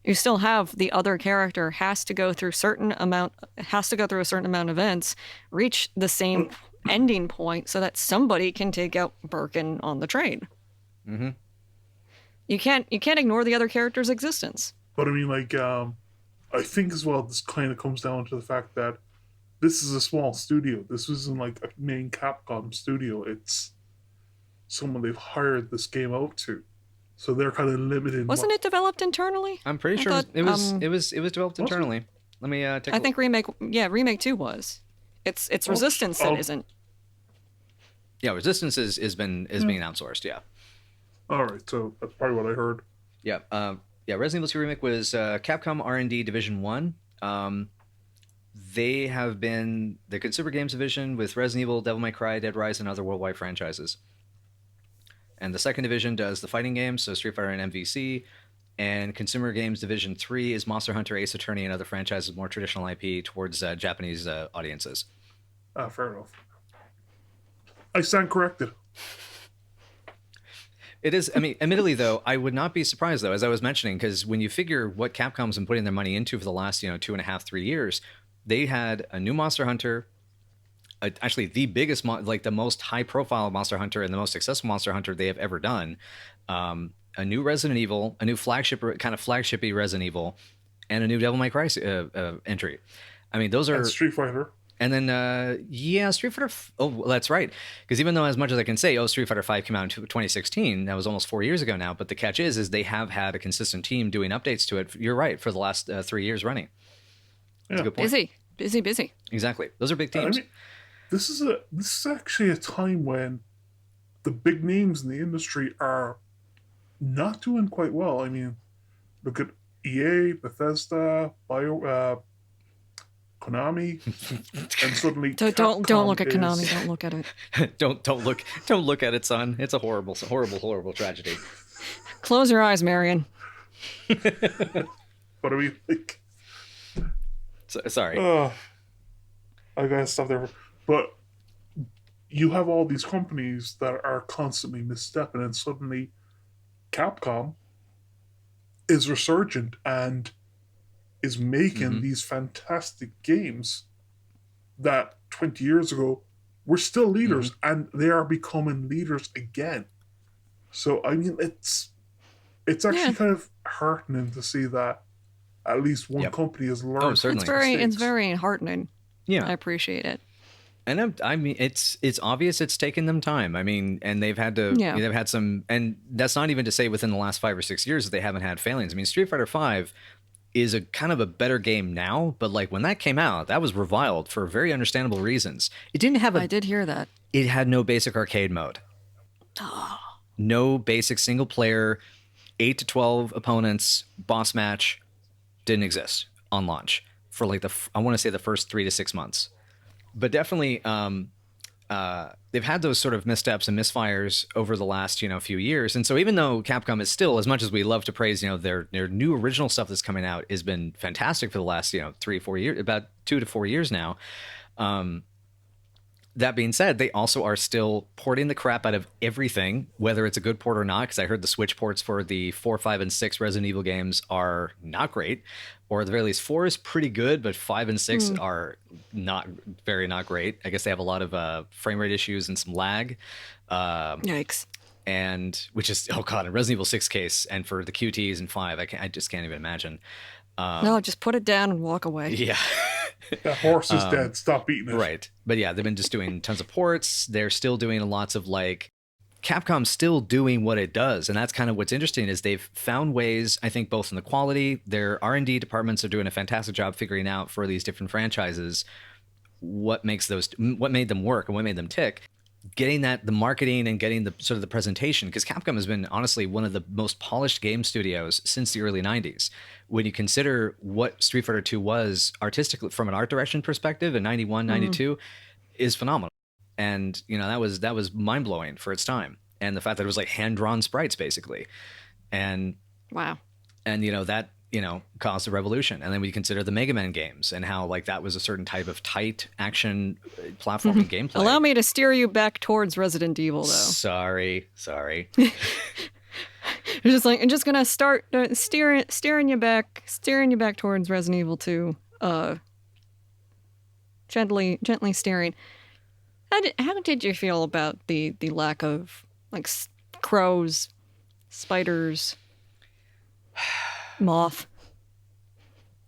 [SPEAKER 1] You still have the other character has to go through a certain amount of events, reach the same ending point so that somebody can take out Birkin on the train.
[SPEAKER 2] Mm-hmm.
[SPEAKER 1] You can't ignore the other character's existence.
[SPEAKER 3] But I mean, like, I think as well, this kind of comes down to the fact that this is a small studio. This isn't like a main Capcom studio. It's someone they've hired this game out to, so they're kind of limited.
[SPEAKER 1] Wasn't it developed internally?
[SPEAKER 2] I'm pretty sure it was developed internally. Let me take.
[SPEAKER 1] I think remake 2 was. It's Resistance that isn't.
[SPEAKER 2] Yeah, Resistance is being outsourced. Yeah.
[SPEAKER 3] All right, so that's probably what I heard.
[SPEAKER 2] Yeah. Resident Evil 2 Remake was Capcom R&D Division 1. They have been the consumer games division with Resident Evil, Devil May Cry, Dead Rise, and other worldwide franchises. And the second division does the fighting games, so Street Fighter and MVC. And consumer games division 3 is Monster Hunter, Ace Attorney, and other franchises, more traditional IP towards Japanese audiences.
[SPEAKER 3] Fair enough. I stand corrected.
[SPEAKER 2] It is, I mean, admittedly, though, I would not be surprised, though, as I was mentioning, because when you figure what Capcom's been putting their money into for the last, 2.5, 3 years, they had a new Monster Hunter, actually the biggest, the most high-profile Monster Hunter and the most successful Monster Hunter they have ever done, a new Resident Evil, a new flagshipy Resident Evil, and a new Devil May Cry entry. I mean, those are...
[SPEAKER 3] And Street Fighter.
[SPEAKER 2] And then, Street Fighter... Oh, that's right. Because even though as much as I can say, Street Fighter 5 came out in 2016, that was almost 4 years ago now, but the catch is they have had a consistent team doing updates to it, you're right, for the last 3 years running. That's a good point.
[SPEAKER 1] Busy.
[SPEAKER 2] Exactly. Those are big teams.
[SPEAKER 3] I mean, this is actually a time when the big names in the industry are not doing quite well. I mean, look at EA, Bethesda, Konami, and suddenly
[SPEAKER 1] don't look at Konami. Don't look at it.
[SPEAKER 2] don't look at it, son. It's a horrible tragedy.
[SPEAKER 1] Close your eyes, Marion.
[SPEAKER 3] But I mean, like,
[SPEAKER 2] sorry.
[SPEAKER 3] I gotta stop there. But you have all these companies that are constantly misstepping, and suddenly Capcom is resurgent and is making these fantastic games that 20 years ago were still leaders, and they are becoming leaders again. So I mean, it's actually kind of heartening to see that at least one company has learned.
[SPEAKER 2] Oh, certainly.
[SPEAKER 1] It's very heartening.
[SPEAKER 2] Yeah,
[SPEAKER 1] I appreciate it.
[SPEAKER 2] And I mean, it's obvious it's taken them time. I mean, and they've had to, they've had some, and that's not even to say within the last 5 or 6 years that they haven't had failings. I mean, Street Fighter 5 is a kind of a better game now, but like when that came out, that was reviled for very understandable reasons. It didn't have
[SPEAKER 1] I did hear that.
[SPEAKER 2] It had no basic arcade mode. No basic single player, 8 to 12 opponents, boss match didn't exist on launch for like I want to say the first 3 to 6 months. But definitely, they've had those sort of missteps and misfires over the last, few years. And so even though Capcom is still, as much as we love to praise, their new original stuff that's coming out has been fantastic for the last, 3-4 years, about 2 to 4 years now. That being said, they also are still porting the crap out of everything, whether it's a good port or not, because I heard the Switch ports for the 4, 5, and 6 Resident Evil games are not great, or at the very least 4 is pretty good, but 5 and 6 are not great. I guess they have a lot of frame rate issues and some lag.
[SPEAKER 1] Yikes.
[SPEAKER 2] And which is, oh god, in Resident Evil 6 case, and for the QTs and 5, I just can't even imagine.
[SPEAKER 1] No, just put it down and walk away.
[SPEAKER 2] Yeah.
[SPEAKER 3] That horse is dead. Stop eating it.
[SPEAKER 2] Right. But yeah, they've been just doing tons of ports. They're still doing lots of Capcom's still doing what it does. And that's kind of what's interesting is they've found ways, I think, both in the quality, their R&D departments are doing a fantastic job figuring out for these different franchises what made them work and what made them tick. Getting the marketing and getting the sort of the presentation, because Capcom has been honestly one of the most polished game studios since the early 90s. When you consider what Street Fighter 2 was artistically from an art direction perspective in 91, 92 is phenomenal. And, that was mind blowing for its time. And the fact that it was like hand drawn sprites basically. And
[SPEAKER 1] wow.
[SPEAKER 2] And, that, caused a revolution. And then we consider the Mega Man games and how that was a certain type of tight action platforming gameplay.
[SPEAKER 1] Allow me to steer you back towards Resident Evil, though.
[SPEAKER 2] Sorry.
[SPEAKER 1] It's just like I'm just gonna start steering you back towards Resident Evil 2. Gently steering. How did you feel about the lack of like crows, spiders, moth?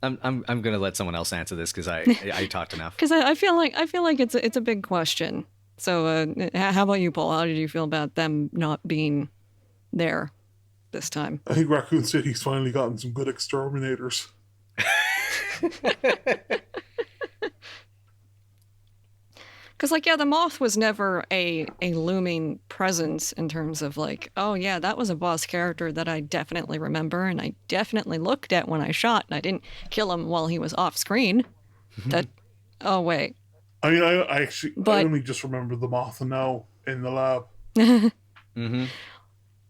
[SPEAKER 2] I'm gonna let someone else answer this because I talked enough.
[SPEAKER 1] Because I feel like it's a big question. So how about you, Paul? How did you feel about them not being there this time?
[SPEAKER 3] I think Raccoon City's finally gotten some good exterminators.
[SPEAKER 1] Because, like, yeah, the moth was never a looming presence in terms of, like, oh, yeah, that was a boss character that I definitely remember and I definitely looked at when I shot, and I didn't kill him while he was off screen. Oh, wait.
[SPEAKER 3] I mean, I only just remember the moth now in the lab.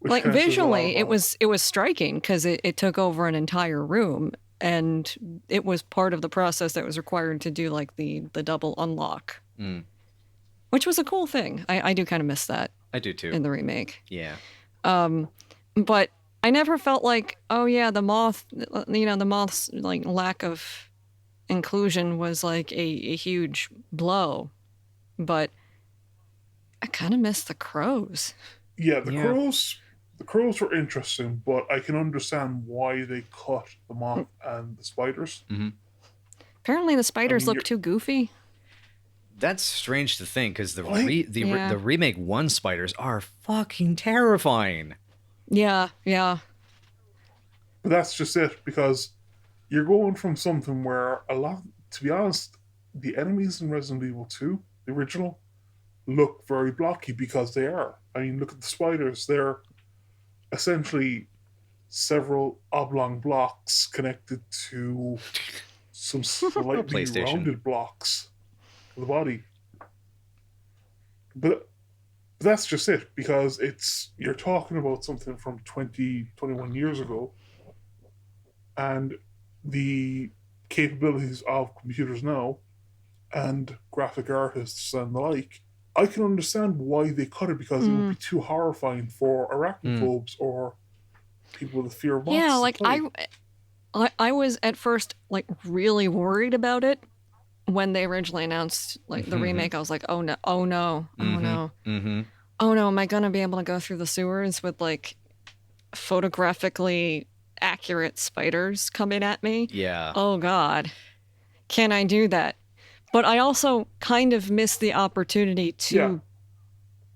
[SPEAKER 1] Like, visually, it was striking because it took over an entire room, and it was part of the process that was required to do, like, the double unlock. Which was a cool thing. I do kind of miss that.
[SPEAKER 2] I do too.
[SPEAKER 1] In the remake.
[SPEAKER 2] Yeah.
[SPEAKER 1] But I never felt like, oh yeah, the moth's like lack of inclusion was like a huge blow. But I kind of miss the crows.
[SPEAKER 3] Yeah, the crows were interesting, but I can understand why they cut the moth and the spiders.
[SPEAKER 1] Apparently the spiders look too goofy.
[SPEAKER 2] That's strange to think because the remake 1 spiders are fucking terrifying.
[SPEAKER 1] Yeah.
[SPEAKER 3] But that's just it, because you're going from something where to be honest, the enemies in Resident Evil 2, the original, look very blocky because they are. I mean, look at the spiders. They're essentially several oblong blocks connected to some slightly rounded blocks. The body, but that's just it, because you're talking about something from 21 years ago, and the capabilities of computers now and graphic artists and the like. I can understand why they cut it, because it would be too horrifying for arachnophobes or people with a fear of monsters.
[SPEAKER 1] Yeah, like I was at first like really worried about it. When they originally announced like the remake, I was like, oh no, oh no. Am I gonna be able to go through the sewers with like photographically accurate spiders coming at me?
[SPEAKER 2] Yeah.
[SPEAKER 1] Oh God, can I do that? But I also kind of missed the opportunity to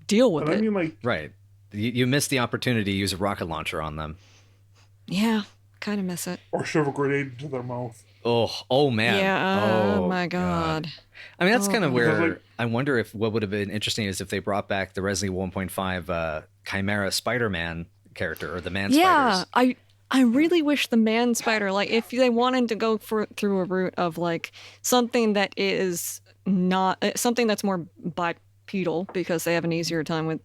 [SPEAKER 1] deal with it.
[SPEAKER 3] I mean, like,
[SPEAKER 2] right, you missed the opportunity to use a rocket launcher on them.
[SPEAKER 1] Yeah, kind of miss it.
[SPEAKER 3] Or shove a grenade into their mouth.
[SPEAKER 2] Oh man.
[SPEAKER 1] Yeah, oh my God.
[SPEAKER 2] I mean, that's kind of where I wonder if what would have been interesting is if they brought back the Resident Evil 1.5 Chimera Spider-Man character, or the man spiders.
[SPEAKER 1] Yeah, I really wish the man spider, like if they wanted to go through a route of like something that is not, something that's more bipedal, because they have an easier time with,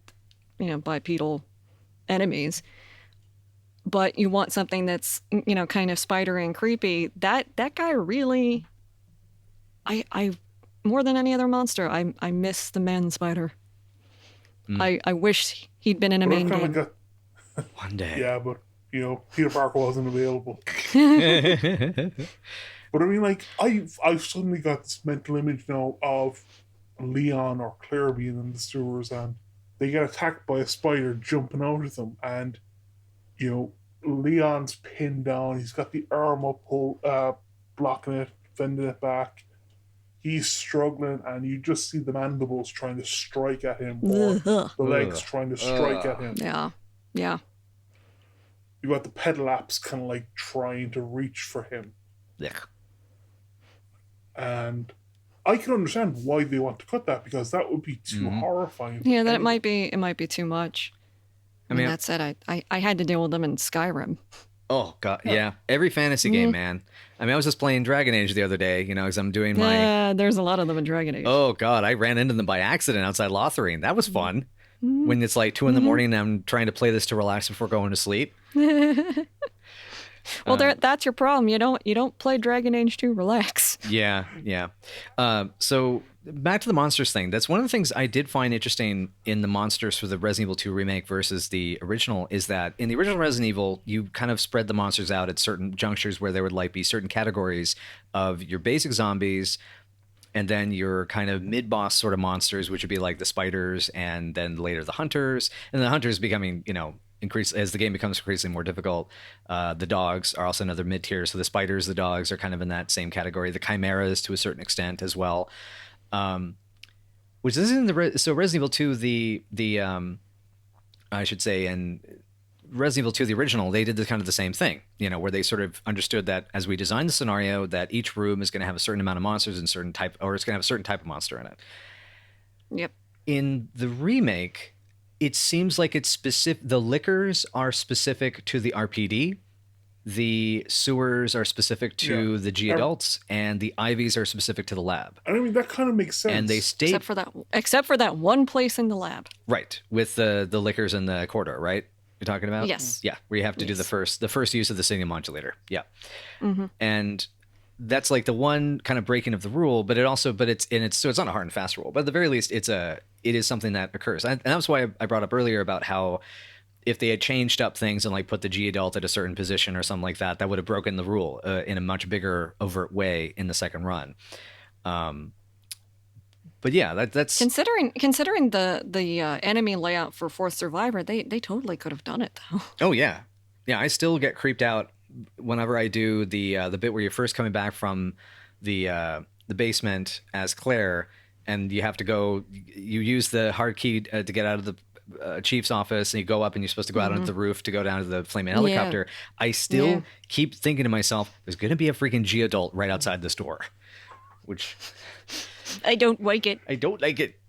[SPEAKER 1] bipedal enemies. But you want something that's, kind of spidery and creepy. That guy really, I more than any other monster, I miss the man spider. I wish he'd been in a main game.
[SPEAKER 2] One day.
[SPEAKER 3] Yeah, but, Peter Parker wasn't available. But I mean, like, I've suddenly got this mental image now of Leon or Claire being in the sewers, and they get attacked by a spider jumping out of them, and Leon's pinned down. He's got the arm up, blocking it, fending it back. He's struggling, and you just see the mandibles trying to strike at him, or the legs trying to strike at him.
[SPEAKER 1] Yeah.
[SPEAKER 3] You got the pedal apps kind of like trying to reach for him.
[SPEAKER 2] Yeah.
[SPEAKER 3] And I can understand why they want to cut that, because that would be too horrifying.
[SPEAKER 1] Yeah, that it might be too much. I mean, that said, I had to deal with them in Skyrim.
[SPEAKER 2] Oh God, yeah. Every fantasy game, man. I mean, I was just playing Dragon Age the other day, because I'm doing my.
[SPEAKER 1] Yeah, there's a lot of them in Dragon Age.
[SPEAKER 2] Oh God, I ran into them by accident outside Lothringen. That was fun. When it's like 2 a.m. and I'm trying to play this to relax before going to sleep.
[SPEAKER 1] Well, that's your problem. You don't play Dragon Age 2. Relax.
[SPEAKER 2] Yeah. So back to the monsters thing. That's one of the things I did find interesting in the monsters for the Resident Evil 2 remake versus the original is that in the original Resident Evil, you kind of spread the monsters out at certain junctures where there would like be certain categories of your basic zombies, and then your kind of mid-boss sort of monsters, which would be like the spiders, and then later the hunters, and the hunters becoming, increase as the game becomes increasingly more difficult. The dogs are also another mid-tier, so the spiders, the dogs are kind of in that same category. The chimeras to a certain extent as well, which is in so Resident Evil 2, the I should say, and Resident Evil 2, the original, they did kind of the same thing, where they sort of understood that as we design the scenario, that each room is going to have a certain amount of monsters and certain type, or it's going to have a certain type of monster in it.
[SPEAKER 1] Yep.
[SPEAKER 2] In the remake, it seems like it's specific. The liquors are specific to the RPD. The sewers are specific to the G adults, and the IVs are specific to the lab.
[SPEAKER 3] I mean, that kind of makes sense.
[SPEAKER 2] And they state
[SPEAKER 1] except for that one place in the lab,
[SPEAKER 2] right, with the liquors in the corridor, right? You're talking about?
[SPEAKER 1] Yes.
[SPEAKER 2] Yeah, where you have to do the first use of the signal modulator. Yeah.
[SPEAKER 1] Mm-hmm.
[SPEAKER 2] And that's like the one kind of breaking of the rule, but it's not a hard and fast rule, but at the very least it is something that occurs. And that's why I brought up earlier about how if they had changed up things and like put the G adult at a certain position or something like that, that would have broken the rule in a much bigger overt way in the second run. But yeah, that's
[SPEAKER 1] considering the enemy layout for Fourth Survivor, they totally could have done it though.
[SPEAKER 2] Oh yeah. I still get creeped out whenever I do the bit where you're first coming back from the basement as Claire, and you have to go. You use the hard key to get out of the chief's office, and you go up, and you're supposed to go out onto the roof to go down to the flaming helicopter. I still keep thinking to myself, "There's going to be a freaking G adult right outside this door," which.
[SPEAKER 1] I don't like it.
[SPEAKER 2] I don't like it.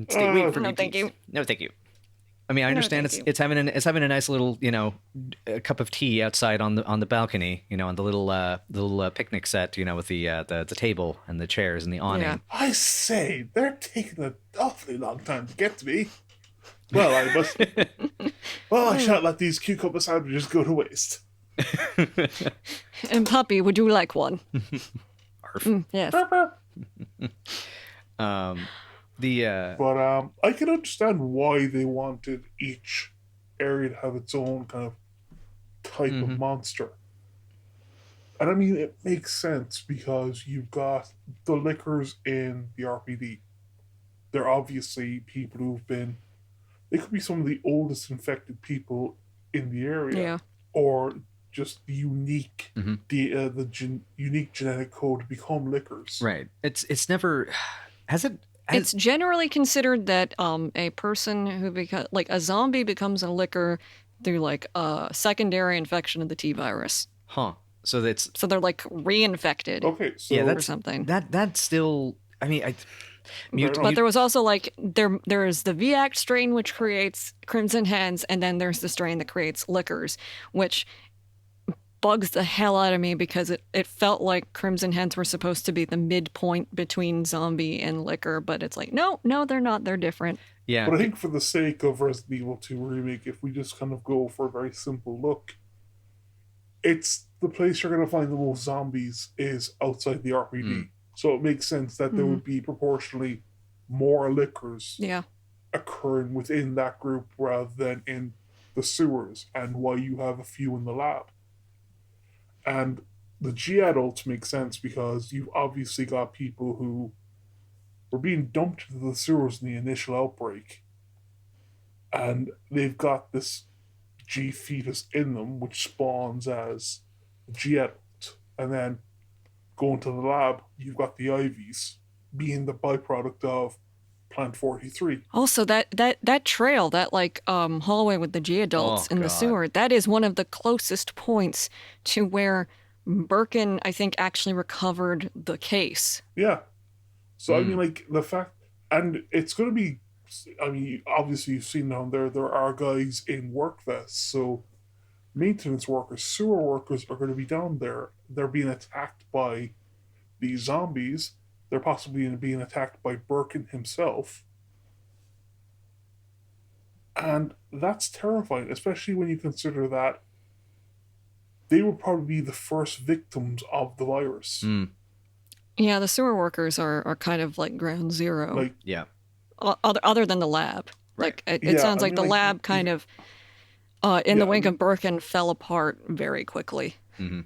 [SPEAKER 2] Stay away from me.
[SPEAKER 1] No, thank you.
[SPEAKER 2] No, thank you. I mean, I understand it's having a nice little a cup of tea outside on the balcony, on the little picnic set, with the table and the chairs and the awning.
[SPEAKER 1] Yeah.
[SPEAKER 3] I say they're taking an awfully long time to get to me. Well, I shan't let these cucumber sandwiches go to waste.
[SPEAKER 1] And Puppy, would you like one? Yes.
[SPEAKER 3] But I can understand why they wanted each area to have its own kind of type of monster. And I mean, it makes sense because you've got the lickers in the RPD. They're obviously people who've been... They could be some of the oldest infected people in the area.
[SPEAKER 1] Yeah.
[SPEAKER 3] Or just the unique, unique genetic code to become lickers.
[SPEAKER 2] Right. It's never...
[SPEAKER 1] It's generally considered that a person who a zombie becomes a licker through like a secondary infection of the T virus.
[SPEAKER 2] Huh. So
[SPEAKER 1] they're like reinfected.
[SPEAKER 3] Okay. So
[SPEAKER 1] or something.
[SPEAKER 2] That's still. I mean,
[SPEAKER 1] but there was also like there is the V-Act strain which creates Crimson Hens, and then there's the strain that creates lickers, which bugs the hell out of me because it felt like Crimson Hens were supposed to be the midpoint between zombie and licker, but it's like, no, they're not. They're different.
[SPEAKER 2] Yeah.
[SPEAKER 3] But I think for the sake of Resident Evil 2 Remake, if we just kind of go for a very simple look, it's the place you're going to find the most zombies is outside the RPD. So it makes sense that there would be proportionally more lickers occurring within that group rather than in the sewers, and why you have a few in the lab. And the G adults make sense because you've obviously got people who were being dumped into the sewers in the initial outbreak, and they've got this G fetus in them, which spawns as a G adult. And then going to the lab, you've got the IVs being the byproduct of Plant 43.
[SPEAKER 1] Also, that trail, that like hallway with the G adults in the sewer, that is one of the closest points to where Birkin, I think, actually recovered the case.
[SPEAKER 3] Yeah. So I mean, like the fact, and it's going to be. I mean, obviously you've seen down there are guys in work vests, so maintenance workers, sewer workers are going to be down there. They're being attacked by these zombies. They're possibly being attacked by Birkin himself. And that's terrifying, especially when you consider that they would probably be the first victims of the virus.
[SPEAKER 1] Yeah, the sewer workers are kind of like ground zero.
[SPEAKER 3] Like,
[SPEAKER 2] yeah.
[SPEAKER 1] Other than the lab.
[SPEAKER 2] Right.
[SPEAKER 1] Like, it sounds like the lab kind of, in the wake of Birkin, fell apart very quickly.
[SPEAKER 2] Mm-hmm.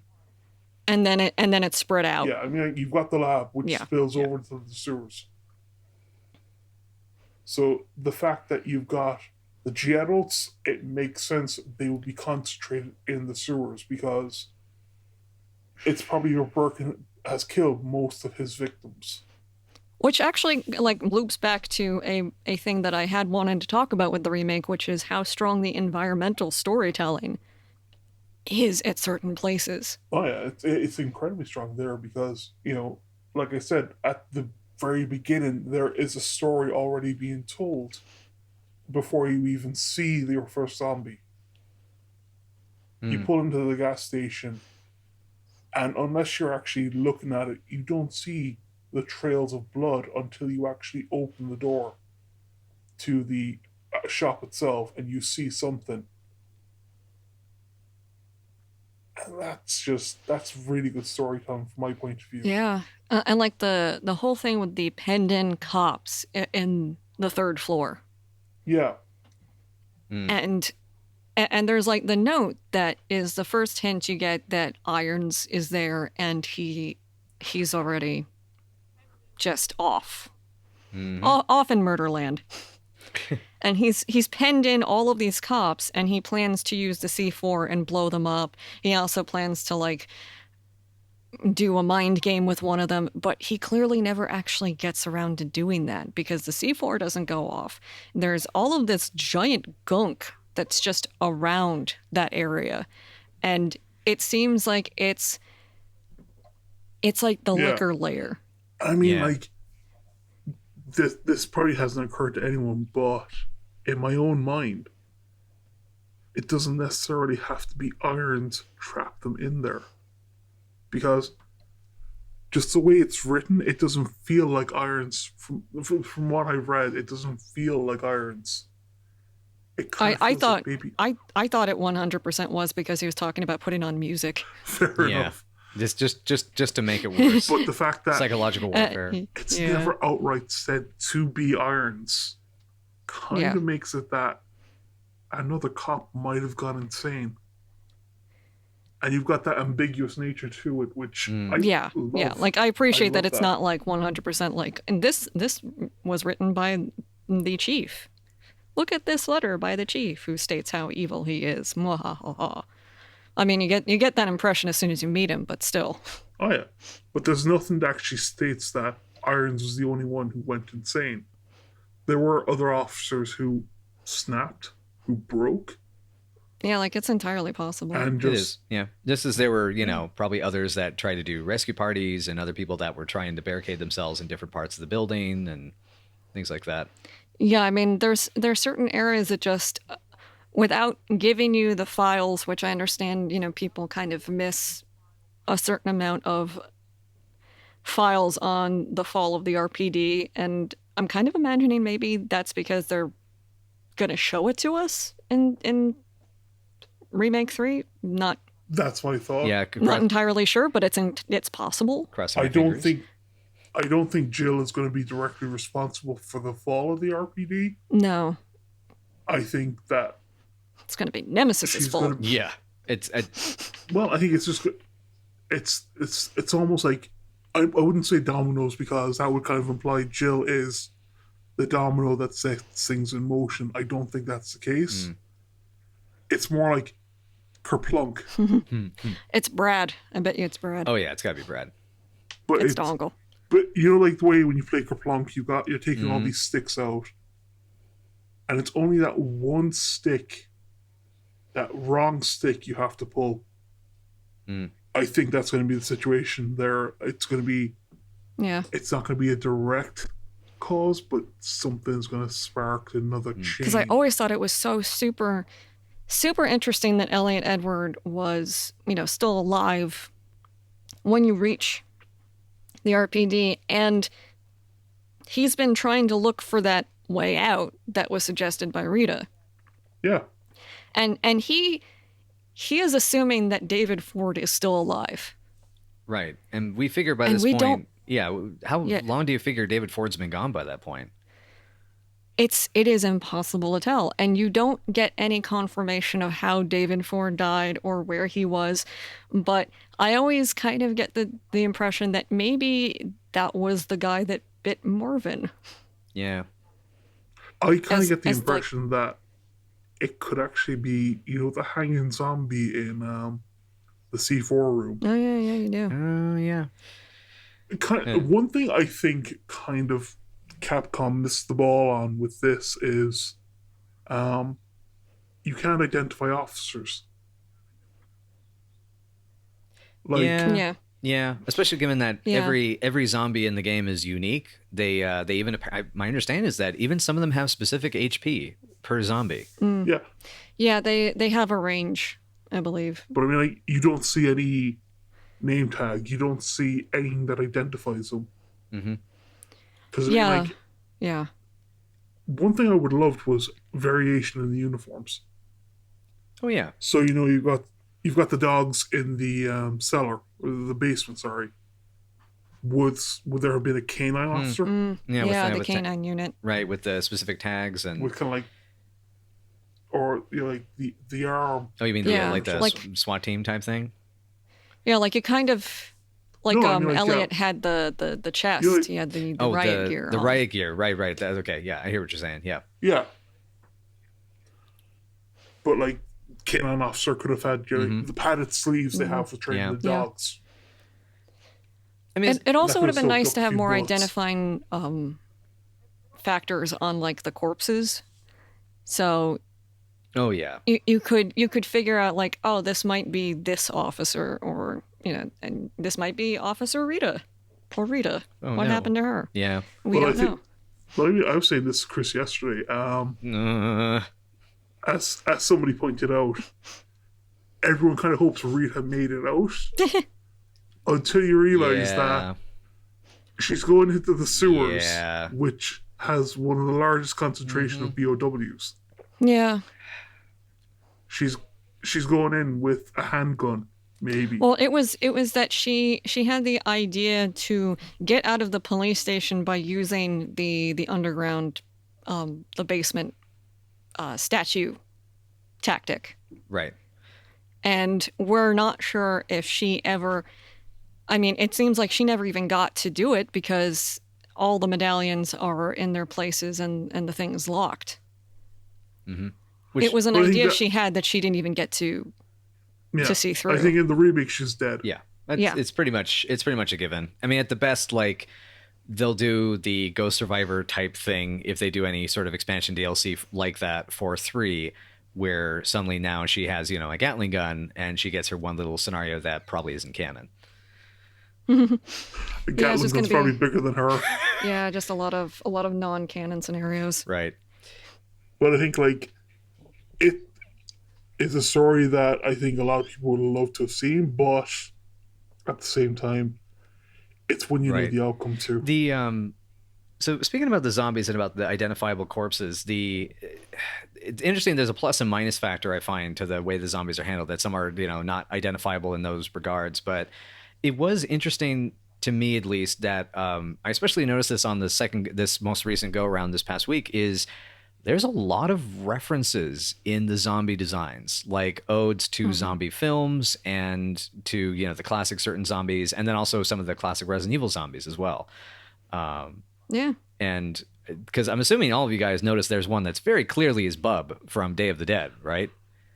[SPEAKER 1] And then it spread out.
[SPEAKER 3] Yeah, I mean, like, you've got the lab, which spills over to the sewers. So the fact that you've got the G adults, it makes sense they would be concentrated in the sewers because it's probably where Birkin has killed most of his victims.
[SPEAKER 1] Which actually, like, loops back to a thing that I had wanted to talk about with the remake, which is how strong the environmental storytelling is at certain places.
[SPEAKER 3] Oh yeah, it's incredibly strong there because, you know, like I said, at the very beginning, there is a story already being told before you even see your first zombie. You pull into the gas station, and unless you're actually looking at it, you don't see the trails of blood until you actually open the door to the shop itself and you see something. And that's really good storytelling from my point of view.
[SPEAKER 1] Yeah. And like the whole thing with the penned-in cops in the third floor.
[SPEAKER 3] Yeah.
[SPEAKER 1] And there's like the note that is the first hint you get that Irons is there and he's already just off. Off in Murderland. And he's penned in all of these cops and he plans to use the C4 and blow them up. He also plans to like do a mind game with one of them, but he clearly never actually gets around to doing that because the C4 doesn't go off. There's all of this giant gunk that's just around that area. And it seems like it's like the liquor layer.
[SPEAKER 3] I mean, like, this probably hasn't occurred to anyone, but in my own mind, it doesn't necessarily have to be Irons trap them in there. Because just the way it's written, it doesn't feel like Irons. From what I've read, it doesn't feel like Irons.
[SPEAKER 1] I thought I thought it 100% was because he was talking about putting on music.
[SPEAKER 3] Fair enough.
[SPEAKER 2] Just to make it worse.
[SPEAKER 3] But the fact that
[SPEAKER 2] psychological warfare,
[SPEAKER 3] it's never outright said to be Irons, kind of makes it that another cop might have gone insane. And you've got that ambiguous nature to it, which I love.
[SPEAKER 1] Like, I appreciate that it's not like 100% like, and this was written by the chief. Look at this letter by the chief who states how evil he is. Mwahaha. I mean, you get that impression as soon as you meet him, but still.
[SPEAKER 3] Oh yeah, but there's nothing that actually states that Irons was the only one who went insane. There were other officers who snapped, who broke.
[SPEAKER 1] Yeah, like, it's entirely possible.
[SPEAKER 2] And just as there were, probably others that tried to do rescue parties and other people that were trying to barricade themselves in different parts of the building and things like that.
[SPEAKER 1] Yeah, I mean, there's certain areas that just, without giving you the files, which I understand, people kind of miss a certain amount of files on the fall of the RPD, and I'm kind of imagining maybe that's because they're going to show it to us in Remake 3.
[SPEAKER 3] That's my thought.
[SPEAKER 2] Yeah,
[SPEAKER 1] not entirely sure, but it's possible.
[SPEAKER 3] I don't think Jill is going to be directly responsible for the fall of the RPD.
[SPEAKER 1] No.
[SPEAKER 3] I think that
[SPEAKER 1] it's going to be Nemesis's fault.
[SPEAKER 2] Yeah,
[SPEAKER 3] well, I think it's just it's almost like I wouldn't say dominoes because that would kind of imply Jill is the domino that sets things in motion. I don't think that's the case. It's more like Kerplunk.
[SPEAKER 1] It's Brad. I bet you it's Brad.
[SPEAKER 2] Oh yeah, it's got to be Brad.
[SPEAKER 3] But
[SPEAKER 1] it's Dongle.
[SPEAKER 3] But like the way when you play Kerplunk, you're taking all these sticks out, and it's only that one stick, that wrong stick, you have to pull. I think that's going to be the situation there. It's going to be, it's not going to be a direct cause, but something's going to spark another chain.
[SPEAKER 1] Because I always thought it was so super interesting that Elliot Edward was, still alive when you reach the RPD, and he's been trying to look for that way out that was suggested by Rita.
[SPEAKER 3] Yeah.
[SPEAKER 1] And he he is assuming that David Ford is still alive.
[SPEAKER 2] Right. And we figure by this point, how long do you figure David Ford's been gone by that point?
[SPEAKER 1] It is impossible to tell, and you don't get any confirmation of how David Ford died or where he was, but I always kind of get the impression that maybe that was the guy that bit Marvin.
[SPEAKER 2] Yeah.
[SPEAKER 3] I kind of get the impression that it could actually be, the hanging zombie in the C4 room.
[SPEAKER 1] Oh, yeah, you do.
[SPEAKER 2] Oh, yeah.
[SPEAKER 3] One thing I think kind of Capcom missed the ball on with this is you can't identify officers.
[SPEAKER 2] Yeah, especially given that every zombie in the game is unique. They even, my understanding is that even some of them have specific HP per zombie.
[SPEAKER 1] Yeah, they have a range, I believe.
[SPEAKER 3] But I mean, you don't see any name tag. You don't see anything that identifies them.
[SPEAKER 2] Mm-hmm.
[SPEAKER 1] Yeah.
[SPEAKER 3] One thing I would have loved was variation in the uniforms.
[SPEAKER 2] Oh yeah.
[SPEAKER 3] So you've got the dogs in the cellar or the basement. Sorry. Would there have been a canine officer?
[SPEAKER 1] Yeah, the canine unit.
[SPEAKER 2] Right, with the specific tags and
[SPEAKER 3] with kind of or like the arm.
[SPEAKER 2] Oh, you mean the SWAT team type thing?
[SPEAKER 1] Yeah, like it kind of. Elliot had the chest. He had the riot gear.
[SPEAKER 2] The riot gear, right. Okay, yeah, I hear what you're saying. Yeah.
[SPEAKER 3] Yeah. But canine officer could have had the padded sleeves they have for training the dogs.
[SPEAKER 1] I mean, it also would have been nice to have more identifying factors on the corpses. So.
[SPEAKER 2] Oh yeah.
[SPEAKER 1] You could figure out this might be this officer or. And this might be Officer Rita. Poor Rita. What happened to her?
[SPEAKER 2] Yeah.
[SPEAKER 1] We don't know.
[SPEAKER 3] Well, I was saying this to Chris yesterday. As somebody pointed out, everyone kind of hopes Rita made it out until you realize that she's going into the sewers, which has one of the largest concentration of BOWs.
[SPEAKER 1] Yeah.
[SPEAKER 3] She's going in with a handgun. Maybe.
[SPEAKER 1] Well, it was that she had the idea to get out of the police station by using the underground, the basement, statue tactic.
[SPEAKER 2] Right.
[SPEAKER 1] And we're not sure if she ever. I mean, it seems like she never even got to do it because all the medallions are in their places and the thing is locked.
[SPEAKER 2] Mm-hmm.
[SPEAKER 1] It was an idea she had that she didn't even get to. To see through.
[SPEAKER 3] I think in the remake she's dead.
[SPEAKER 2] Yeah. It's pretty much a given. I mean, at the best, they'll do the Ghost Survivor type thing if they do any sort of expansion DLC like that for 3, where suddenly now she has, a Gatling gun and she gets her one little scenario that probably isn't canon.
[SPEAKER 3] The Gatling gun's probably bigger than her.
[SPEAKER 1] Yeah, just a lot of non-canon scenarios.
[SPEAKER 2] Right.
[SPEAKER 3] But I think it's a story that I think a lot of people would love to have seen, but at the same time, it's when you know the outcome too.
[SPEAKER 2] So speaking about the zombies and about the identifiable corpses, it's interesting. There's a plus and minus factor I find to the way the zombies are handled. That some are not identifiable in those regards, but it was interesting to me at least that I especially noticed this on this most recent go around this past week is. There's a lot of references in the zombie designs, like odes to zombie films and to, the classic certain zombies, and then also some of the classic Resident Evil zombies as well.
[SPEAKER 1] Yeah.
[SPEAKER 2] And because I'm assuming all of you guys noticed there's one that's very clearly is Bub from Day of the Dead, right?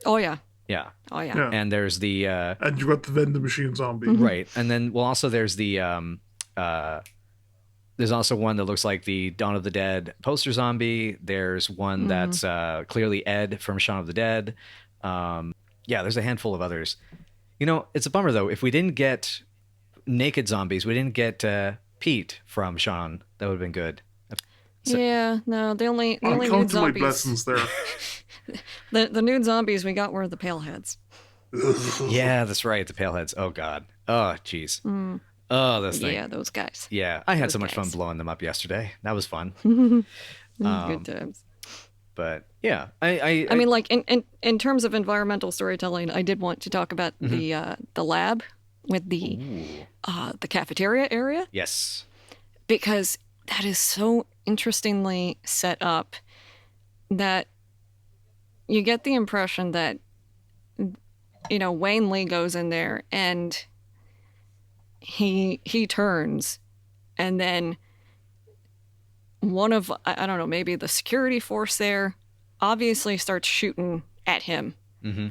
[SPEAKER 1] Oh, yeah.
[SPEAKER 2] Yeah.
[SPEAKER 1] Oh, yeah.
[SPEAKER 2] And there's the...
[SPEAKER 3] and you got the vending machine zombie.
[SPEAKER 2] Right. And then, also there's the... There's also one that looks like the Dawn of the Dead poster zombie. There's one that's clearly Ed from Shaun of the Dead. There's a handful of others. It's a bummer, though. If we didn't get naked zombies, we didn't get Pete from Shaun. That would have been good.
[SPEAKER 1] No, the only nude zombies. My blessings there. the nude zombies we got were the Paleheads.
[SPEAKER 2] Yeah, that's right. The Paleheads. Oh, God. Oh, jeez. Oh, this thing.
[SPEAKER 1] Yeah, those guys.
[SPEAKER 2] Yeah, I had so much fun blowing them up yesterday. That was fun.
[SPEAKER 1] Good times.
[SPEAKER 2] But yeah,
[SPEAKER 1] I mean, like in terms of environmental storytelling, I did want to talk about the lab with the cafeteria area.
[SPEAKER 2] Yes.
[SPEAKER 1] Because that is so interestingly set up that you get the impression that, Wayne Lee goes in there and he turns, and then one of, I don't know, maybe the security force there obviously starts shooting at him.
[SPEAKER 2] Mm-hmm.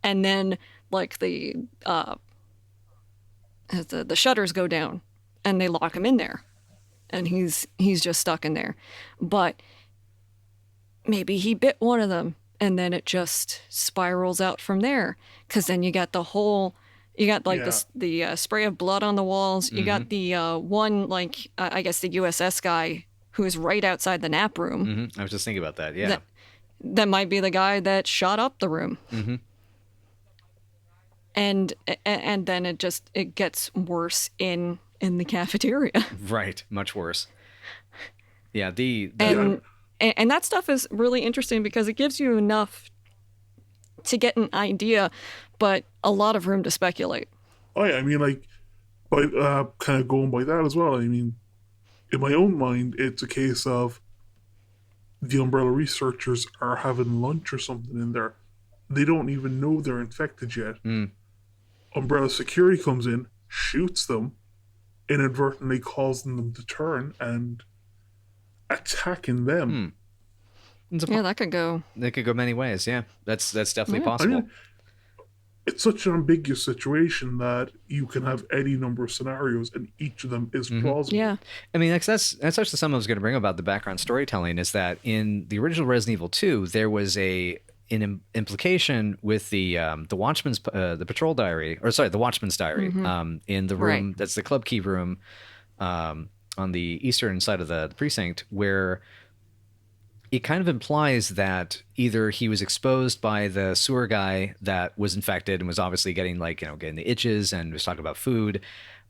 [SPEAKER 1] And then like the shutters go down and they lock him in there. And he's just stuck in there. But maybe he bit one of them, and then it just spirals out from there. Because then you got the spray of blood on the walls. You got the one, like, I guess the USS guy who is right outside the nap room.
[SPEAKER 2] Mm-hmm. I was just thinking about that, yeah.
[SPEAKER 1] That might be the guy that shot up the room.
[SPEAKER 2] Mm-hmm.
[SPEAKER 1] And then it gets worse in the cafeteria.
[SPEAKER 2] Right, much worse. Yeah,
[SPEAKER 1] and that stuff is really interesting because it gives you enough to get an idea, but a lot of room to speculate.
[SPEAKER 3] Oh yeah, I mean, like, by kind of going by that as well. I mean, in my own mind, it's a case of the Umbrella researchers are having lunch or something in there. They don't even know they're infected yet.
[SPEAKER 2] Mm.
[SPEAKER 3] Umbrella security comes in, shoots them, inadvertently causing them to turn and attacking them.
[SPEAKER 1] Yeah, that could go.
[SPEAKER 2] That could go many ways. Yeah, that's definitely possible.
[SPEAKER 3] I mean, it's such an ambiguous situation that you can have any number of scenarios, and each of them is plausible.
[SPEAKER 1] Yeah,
[SPEAKER 2] I mean, that's actually something I was going to bring about the background storytelling. Is that in the original Resident Evil 2, there was an implication with the Watchman's the patrol diary, or sorry, the Watchman's diary, in the room that's the club key room, on the eastern side of the precinct, where it kind of implies that either he was exposed by the sewer guy that was infected and was obviously getting getting the itches and was talking about food.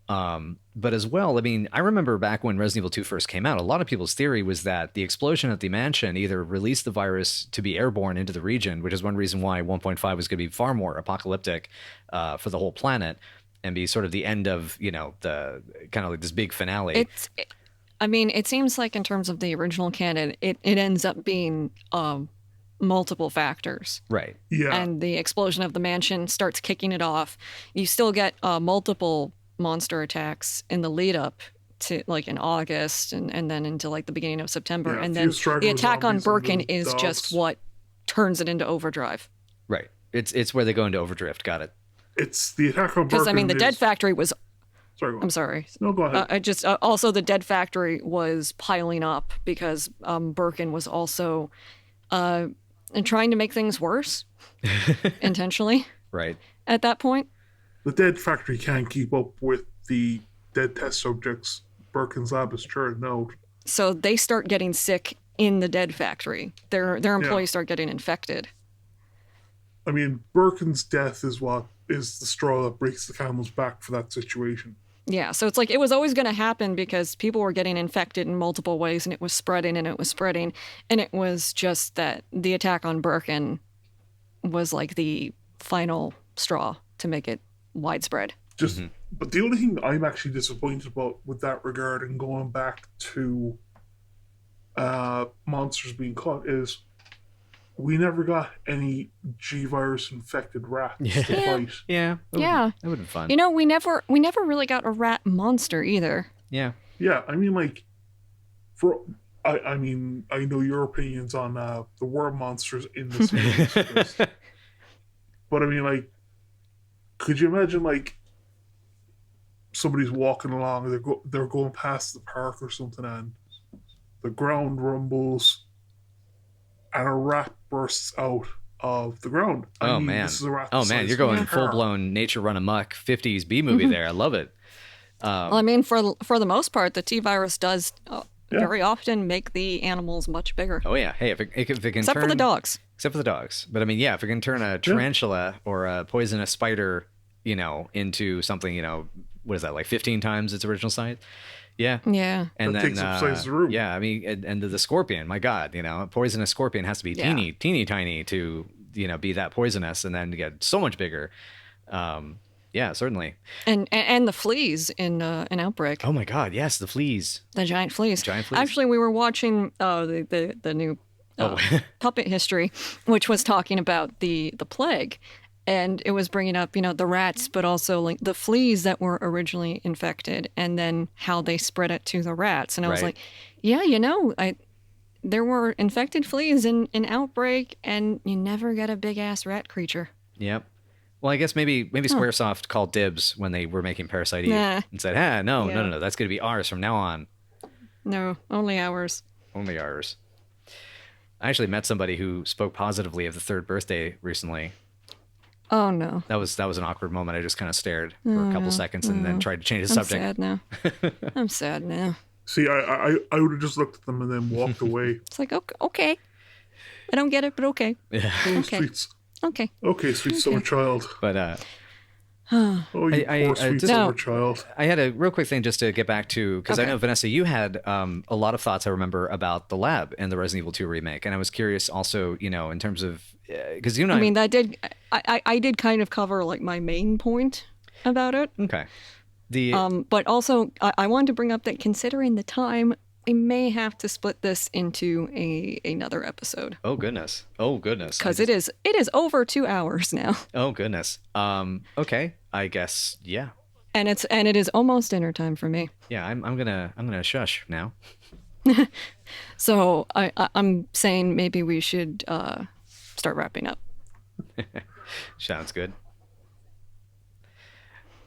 [SPEAKER 2] But as well, I mean, I remember back when Resident Evil 2 first came out, a lot of people's theory was that the explosion at the mansion either released the virus to be airborne into the region, which is one reason why 1.5 was going to be far more apocalyptic for the whole planet and be sort of the end of, the kind of like this big finale.
[SPEAKER 1] I mean, it seems like in terms of the original canon, it ends up being multiple factors.
[SPEAKER 2] Right.
[SPEAKER 3] Yeah.
[SPEAKER 1] And the explosion of the mansion starts kicking it off. You still get multiple monster attacks in the lead up to like in August and then into like the beginning of September.
[SPEAKER 3] Yeah,
[SPEAKER 1] and then the attack on Birkin is just what turns it into overdrive.
[SPEAKER 2] Right. It's where they go into overdrift. Got it.
[SPEAKER 3] It's the attack on Birkin.
[SPEAKER 1] Because I mean, the Dead Factory was.
[SPEAKER 3] Sorry,
[SPEAKER 1] I'm sorry.
[SPEAKER 3] No, go ahead.
[SPEAKER 1] Also the Dead Factory was piling up because Birkin was also trying to make things worse intentionally.
[SPEAKER 2] Right.
[SPEAKER 1] At that point.
[SPEAKER 3] The Dead Factory can't keep up with the dead test subjects Birkin's lab is churning out.
[SPEAKER 1] So they start getting sick in the Dead Factory. Their employees start getting infected.
[SPEAKER 3] I mean, Birkin's death is what is the straw that breaks the camel's back for that situation.
[SPEAKER 1] Yeah, so it's like it was always going to happen because people were getting infected in multiple ways, and it was spreading, and it was spreading, and it was just that the attack on Birkin was like the final straw to make it widespread.
[SPEAKER 3] But the only thing I'm actually disappointed about with that regard and going back to monsters being caught is we never got any G-virus infected rats to fight.
[SPEAKER 2] Yeah. That would have been fun.
[SPEAKER 1] We never really got a rat monster either.
[SPEAKER 2] Yeah.
[SPEAKER 3] Yeah, I mean, like, I mean, I know your opinions on the worm monsters in this series. But I mean, like, could you imagine, like, somebody's walking along, they're going past the park or something, and the ground rumbles, and a rat bursts out of the ground. I mean, this is a rat
[SPEAKER 2] you're going full-blown nature run amok 50s B movie there. I love it.
[SPEAKER 1] Well, I mean, for the most part, the T-virus does very often make the animals much bigger.
[SPEAKER 2] Oh, yeah. Hey, if it can
[SPEAKER 1] Except for the dogs.
[SPEAKER 2] Except for the dogs. But I mean, yeah, if it can turn a tarantula or a poisonous spider, into something, what is that, like 15 times its original size? Yeah. And
[SPEAKER 3] that
[SPEAKER 2] then
[SPEAKER 3] takes up size of the room.
[SPEAKER 2] yeah, I mean, and the scorpion, my God, a poisonous scorpion has to be teeny tiny to be that poisonous, and then get so much bigger. Yeah, certainly.
[SPEAKER 1] And the fleas in an Outbreak.
[SPEAKER 2] Oh my God, yes, the fleas.
[SPEAKER 1] The giant fleas.
[SPEAKER 2] Giant fleas.
[SPEAKER 1] Actually, we were watching the new Puppet History, which was talking about the plague, and it was bringing up the rats, but also like the fleas that were originally infected, and then how they spread it to the rats. And I was like, yeah, there were infected fleas in Outbreak, and you never get a big ass rat creature.
[SPEAKER 2] Yep. Well, I guess maybe Squaresoft called dibs when they were making Parasite Eve and said, no, that's going to be ours from now on.
[SPEAKER 1] No, only ours.
[SPEAKER 2] Only ours. I actually met somebody who spoke positively of the third birthday recently.
[SPEAKER 1] Oh, no.
[SPEAKER 2] That was an awkward moment. I just kind of stared for a couple seconds and then tried to change the subject.
[SPEAKER 1] I'm sad now. I'm sad now.
[SPEAKER 3] See, I would have just looked at them and then walked away.
[SPEAKER 1] It's like, okay. I don't get it, but okay.
[SPEAKER 2] Yeah.
[SPEAKER 3] Oh,
[SPEAKER 1] okay.
[SPEAKER 3] Sweets.
[SPEAKER 1] Okay.
[SPEAKER 3] Okay, sweet summer child.
[SPEAKER 2] But
[SPEAKER 3] oh, you poor sweet summer child.
[SPEAKER 2] I had a real quick thing just to get back to, because I know, Vanessa, you had a lot of thoughts, I remember, about the lab and the Resident Evil 2 remake. And I was curious also, in terms of, because
[SPEAKER 1] I mean, I did kind of cover like my main point about it.
[SPEAKER 2] Okay.
[SPEAKER 1] But also I wanted to bring up that considering the time, I may have to split this into another episode.
[SPEAKER 2] Oh goodness!
[SPEAKER 1] Because it is over 2 hours now.
[SPEAKER 2] Oh goodness. Okay. I guess yeah.
[SPEAKER 1] And it is almost dinner time for me.
[SPEAKER 2] Yeah. I'm gonna shush now.
[SPEAKER 1] So I'm saying maybe we should start wrapping up.
[SPEAKER 2] Sounds good.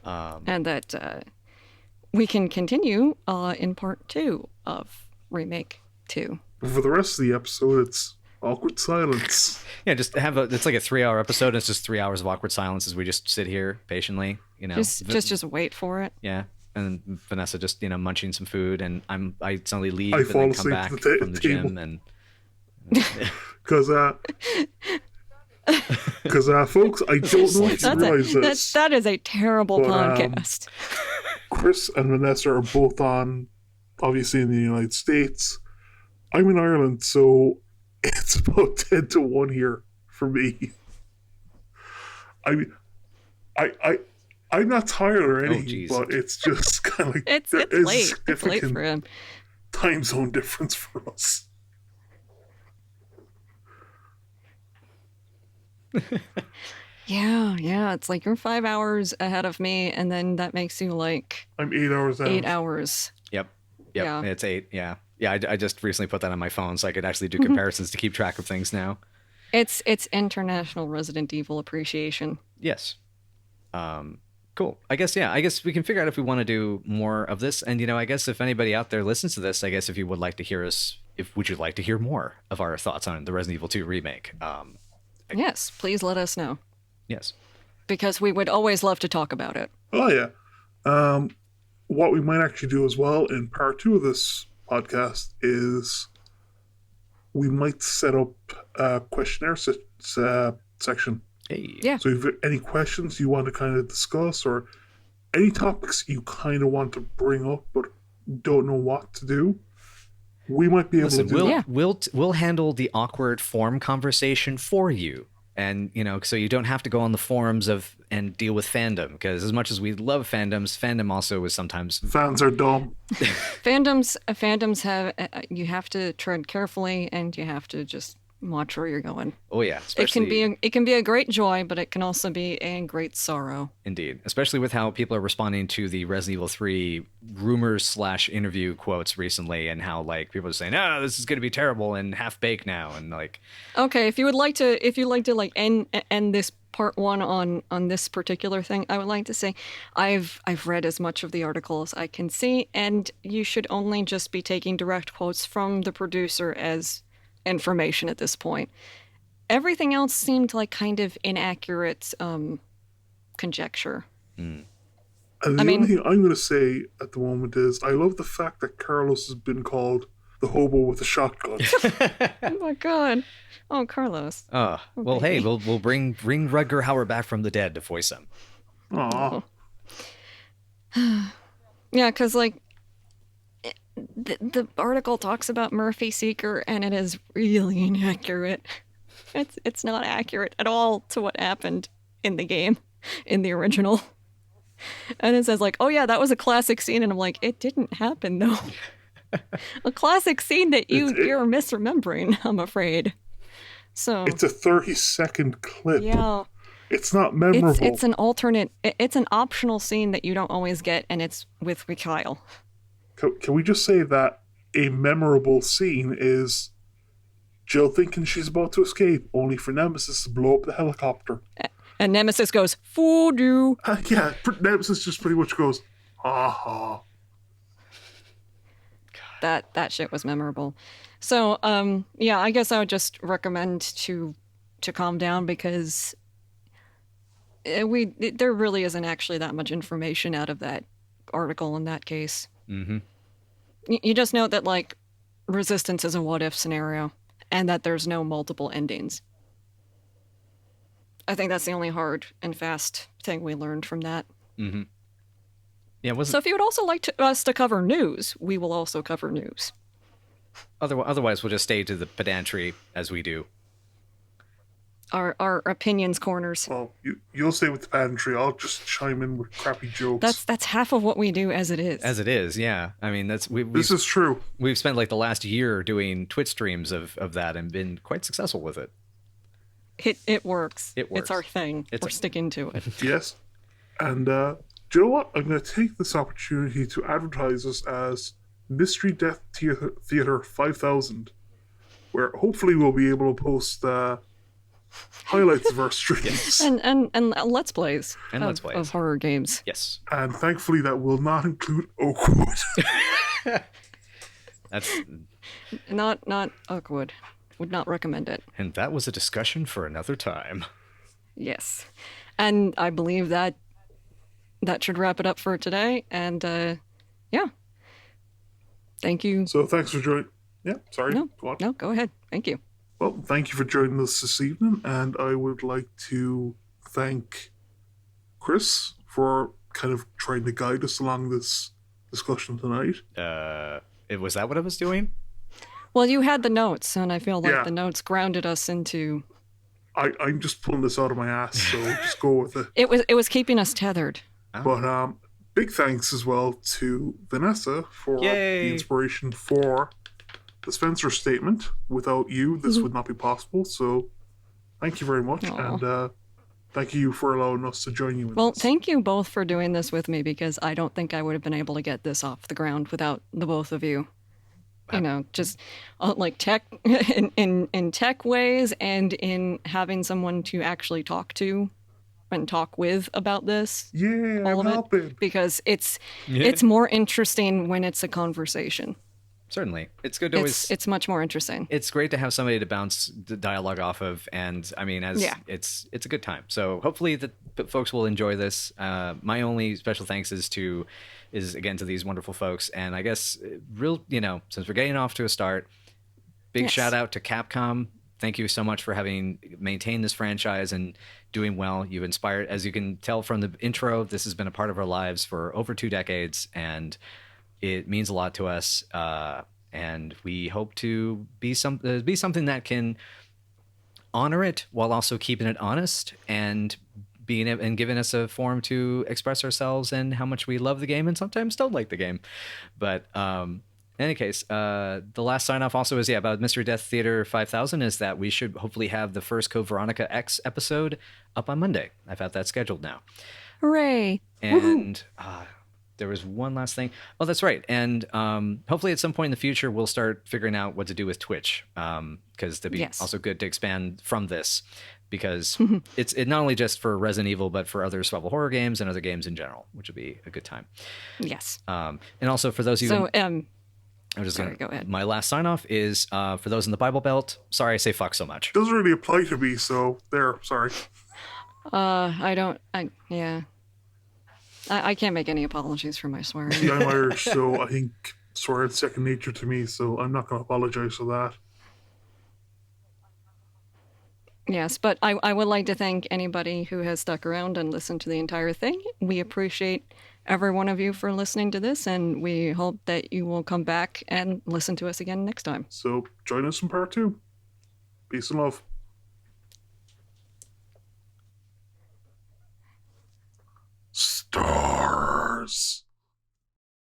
[SPEAKER 1] And that we can continue in part 2 of Remake 2.
[SPEAKER 3] For the rest of the episode, it's awkward silence.
[SPEAKER 2] Yeah, just it's like a 3-hour episode. And it's just 3 hours of awkward silence as we just sit here patiently,
[SPEAKER 1] Just wait for it.
[SPEAKER 2] Yeah. And Vanessa just, folking some food, and I suddenly leave
[SPEAKER 3] I
[SPEAKER 2] and then come back from the gym and
[SPEAKER 3] because folks, I don't know if you realize this.
[SPEAKER 1] That is a terrible podcast.
[SPEAKER 3] Chris and Vanessa are both on, obviously, in the United States. I'm in Ireland, so it's about 10 to 1 here for me. I'm not tired or anything, but it's just kind of like
[SPEAKER 1] it's late. It's late for him.
[SPEAKER 3] Time zone difference for us.
[SPEAKER 1] Yeah. It's like you're 5 hours ahead of me, and then that makes you like
[SPEAKER 3] I'm 8 hours out.
[SPEAKER 1] 8 hours.
[SPEAKER 2] Yep.
[SPEAKER 1] Yeah.
[SPEAKER 2] It's 8. Yeah. I just recently put that on my phone, so I could actually do comparisons to keep track of things now.
[SPEAKER 1] It's International Resident Evil Appreciation.
[SPEAKER 2] Yes. Cool. I guess we can figure out if we want to do more of this. And, I guess if anybody out there listens to this, I guess if you would like to hear would you like to hear more of our thoughts on the Resident Evil 2 remake?
[SPEAKER 1] Yes, please let us know.
[SPEAKER 2] Yes.
[SPEAKER 1] Because we would always love to talk about it.
[SPEAKER 3] Oh, yeah. What we might actually do as well in part 2 of this podcast is we might set up a questionnaire section.
[SPEAKER 2] Hey.
[SPEAKER 1] Yeah.
[SPEAKER 3] So if you have any questions you want to kind of discuss, or any topics you kind of want to bring up but don't know what to do, we might be able to do that.
[SPEAKER 2] We'll handle the awkward forum conversation for you. And, so you don't have to go on the forums and deal with fandom, because as much as we love fandoms, fandom also is sometimes...
[SPEAKER 3] Fans are dumb.
[SPEAKER 1] Fandoms have... you have to tread carefully, and you have to just watch where you're going.
[SPEAKER 2] Oh, yeah.
[SPEAKER 1] Especially... It can be a great joy, but it can also be a great sorrow.
[SPEAKER 2] Indeed. Especially with how people are responding to the Resident Evil 3 rumors/interview quotes recently, and how, like, people are saying, this is going to be terrible and half-baked now, and, like...
[SPEAKER 1] Okay, if you'd like to like end this part 1 on this particular thing, I would like to say I've read as much of the article as I can see, and you should only just be taking direct quotes from the producer as information at this point. Everything else seemed like kind of inaccurate conjecture.
[SPEAKER 3] And the only thing I'm going to say at the moment is I love the fact that Carlos has been called the hobo with a shotgun.
[SPEAKER 1] Oh my God. Oh, Carlos.
[SPEAKER 2] Well, hey, we'll bring Rutger Hauer back from the dead to voice him.
[SPEAKER 3] Aw.
[SPEAKER 1] Yeah, because, like, the article talks about Murphy Seeker, and it is really inaccurate. It's not accurate at all to what happened in the game, in the original. And it says like, oh yeah, that was a classic scene, and I'm like, it didn't happen though. A classic scene that you're misremembering, I'm afraid. So
[SPEAKER 3] it's a 30-second clip.
[SPEAKER 1] Yeah.
[SPEAKER 3] It's not memorable.
[SPEAKER 1] It's an alternate. It's an optional scene that you don't always get, and it's with Mikhail.
[SPEAKER 3] Can we just say that a memorable scene is Jill thinking she's about to escape, only for Nemesis to blow up the helicopter.
[SPEAKER 1] And Nemesis goes, fooled you.
[SPEAKER 3] Yeah, Nemesis just pretty much goes, aha.
[SPEAKER 1] That shit was memorable. So, yeah, I guess I would just recommend to calm down, because there really isn't actually that much information out of that article in that case.
[SPEAKER 2] Mm-hmm.
[SPEAKER 1] You just note that, like, Resistance is a what-if scenario, and that there's no multiple endings. I think that's the only hard and fast thing we learned from that.
[SPEAKER 2] Mm-hmm. Yeah.
[SPEAKER 1] So if you would also like us to cover news, we will also cover news.
[SPEAKER 2] Otherwise, we'll just stay to the pedantry as we do.
[SPEAKER 1] Our opinions corners.
[SPEAKER 3] Well, you'll stay with the pedantry. I'll just chime in with crappy jokes.
[SPEAKER 1] That's half of what we do as it is.
[SPEAKER 2] As it is, yeah. I mean, this
[SPEAKER 3] is true.
[SPEAKER 2] We've spent like the last year doing Twitch streams of that and been quite successful with it.
[SPEAKER 1] It works.
[SPEAKER 2] It works.
[SPEAKER 1] It's our thing. We're sticking to it.
[SPEAKER 3] Yes. And do you know what? I'm going to take this opportunity to advertise us as Mystery Death Theater 5000, where hopefully we'll be able to post highlights of our streams
[SPEAKER 1] and let's plays
[SPEAKER 2] of
[SPEAKER 1] horror games.
[SPEAKER 2] Yes.
[SPEAKER 3] And thankfully that will not include Oakwood.
[SPEAKER 2] That's
[SPEAKER 1] not Oakwood. Would not recommend it.
[SPEAKER 2] And that was a discussion for another time.
[SPEAKER 1] Yes. And I believe that should wrap it up for today. And yeah. Thank you.
[SPEAKER 3] So thanks for joining. Yeah, sorry.
[SPEAKER 1] No, go ahead. Thank you.
[SPEAKER 3] Well, thank you for joining us this evening, and I would like to thank Chris for kind of trying to guide us along this discussion tonight.
[SPEAKER 2] Was that what I was doing?
[SPEAKER 1] Well, you had the notes, and I feel like the notes grounded us into...
[SPEAKER 3] I'm just pulling this out of my ass, so just go with it.
[SPEAKER 1] It was keeping us tethered.
[SPEAKER 2] Oh.
[SPEAKER 3] But big thanks as well to Vanessa for the inspiration for the Spencer Statement. Without you, this would not be possible, so thank you very much. Aww. And thank you for allowing us to join you in this.
[SPEAKER 1] Thank you both for doing this with me, because I don't think I would have been able to get this off the ground without the both of you. You know, just like tech in tech ways, and in having someone to actually talk to and talk with about this.
[SPEAKER 3] Yeah,
[SPEAKER 1] all of it, because it's more interesting when it's a conversation.
[SPEAKER 2] Certainly. It's good to always...
[SPEAKER 1] It's much more interesting.
[SPEAKER 2] It's great to have somebody to bounce the dialogue off of, and I mean, it's a good time. So hopefully the folks will enjoy this. My only special thanks is again to these wonderful folks, and I guess since we're getting off to a start, big shout out to Capcom. Thank you so much for having maintained this franchise and doing well. You've inspired, as you can tell from the intro, this has been a part of our lives for over 2 decades, and it means a lot to us. And we hope to be something that can honor it while also keeping it honest and giving us a forum to express ourselves and how much we love the game and sometimes don't like the game. But in any case, the last sign off also is about Mystery Death Theater 5000 is that we should hopefully have the first Code Veronica X episode up on Monday. I've had that scheduled now.
[SPEAKER 1] Hooray!
[SPEAKER 2] And there was one last thing. Oh, that's right. And hopefully at some point in the future, we'll start figuring out what to do with Twitch, because it'd be also good to expand from this, because it's not only just for Resident Evil, but for other survival horror games and other games in general, which would be a good time.
[SPEAKER 1] Yes.
[SPEAKER 2] And also for those of you... I'm just
[SPEAKER 1] go ahead.
[SPEAKER 2] My last sign off is for those in the Bible Belt. Sorry, I say fuck so much.
[SPEAKER 3] Doesn't really apply to me, so there. Sorry.
[SPEAKER 1] I can't make any apologies for my swearing.
[SPEAKER 3] See, I'm Irish, so I think swearing's second nature to me, so I'm not going to apologize for that.
[SPEAKER 1] Yes, but I would like to thank anybody who has stuck around and listened to the entire thing. We appreciate every one of you for listening to this, and we hope that you will come back and listen to us again next time.
[SPEAKER 3] So join us in part 2. Peace and love. Stars.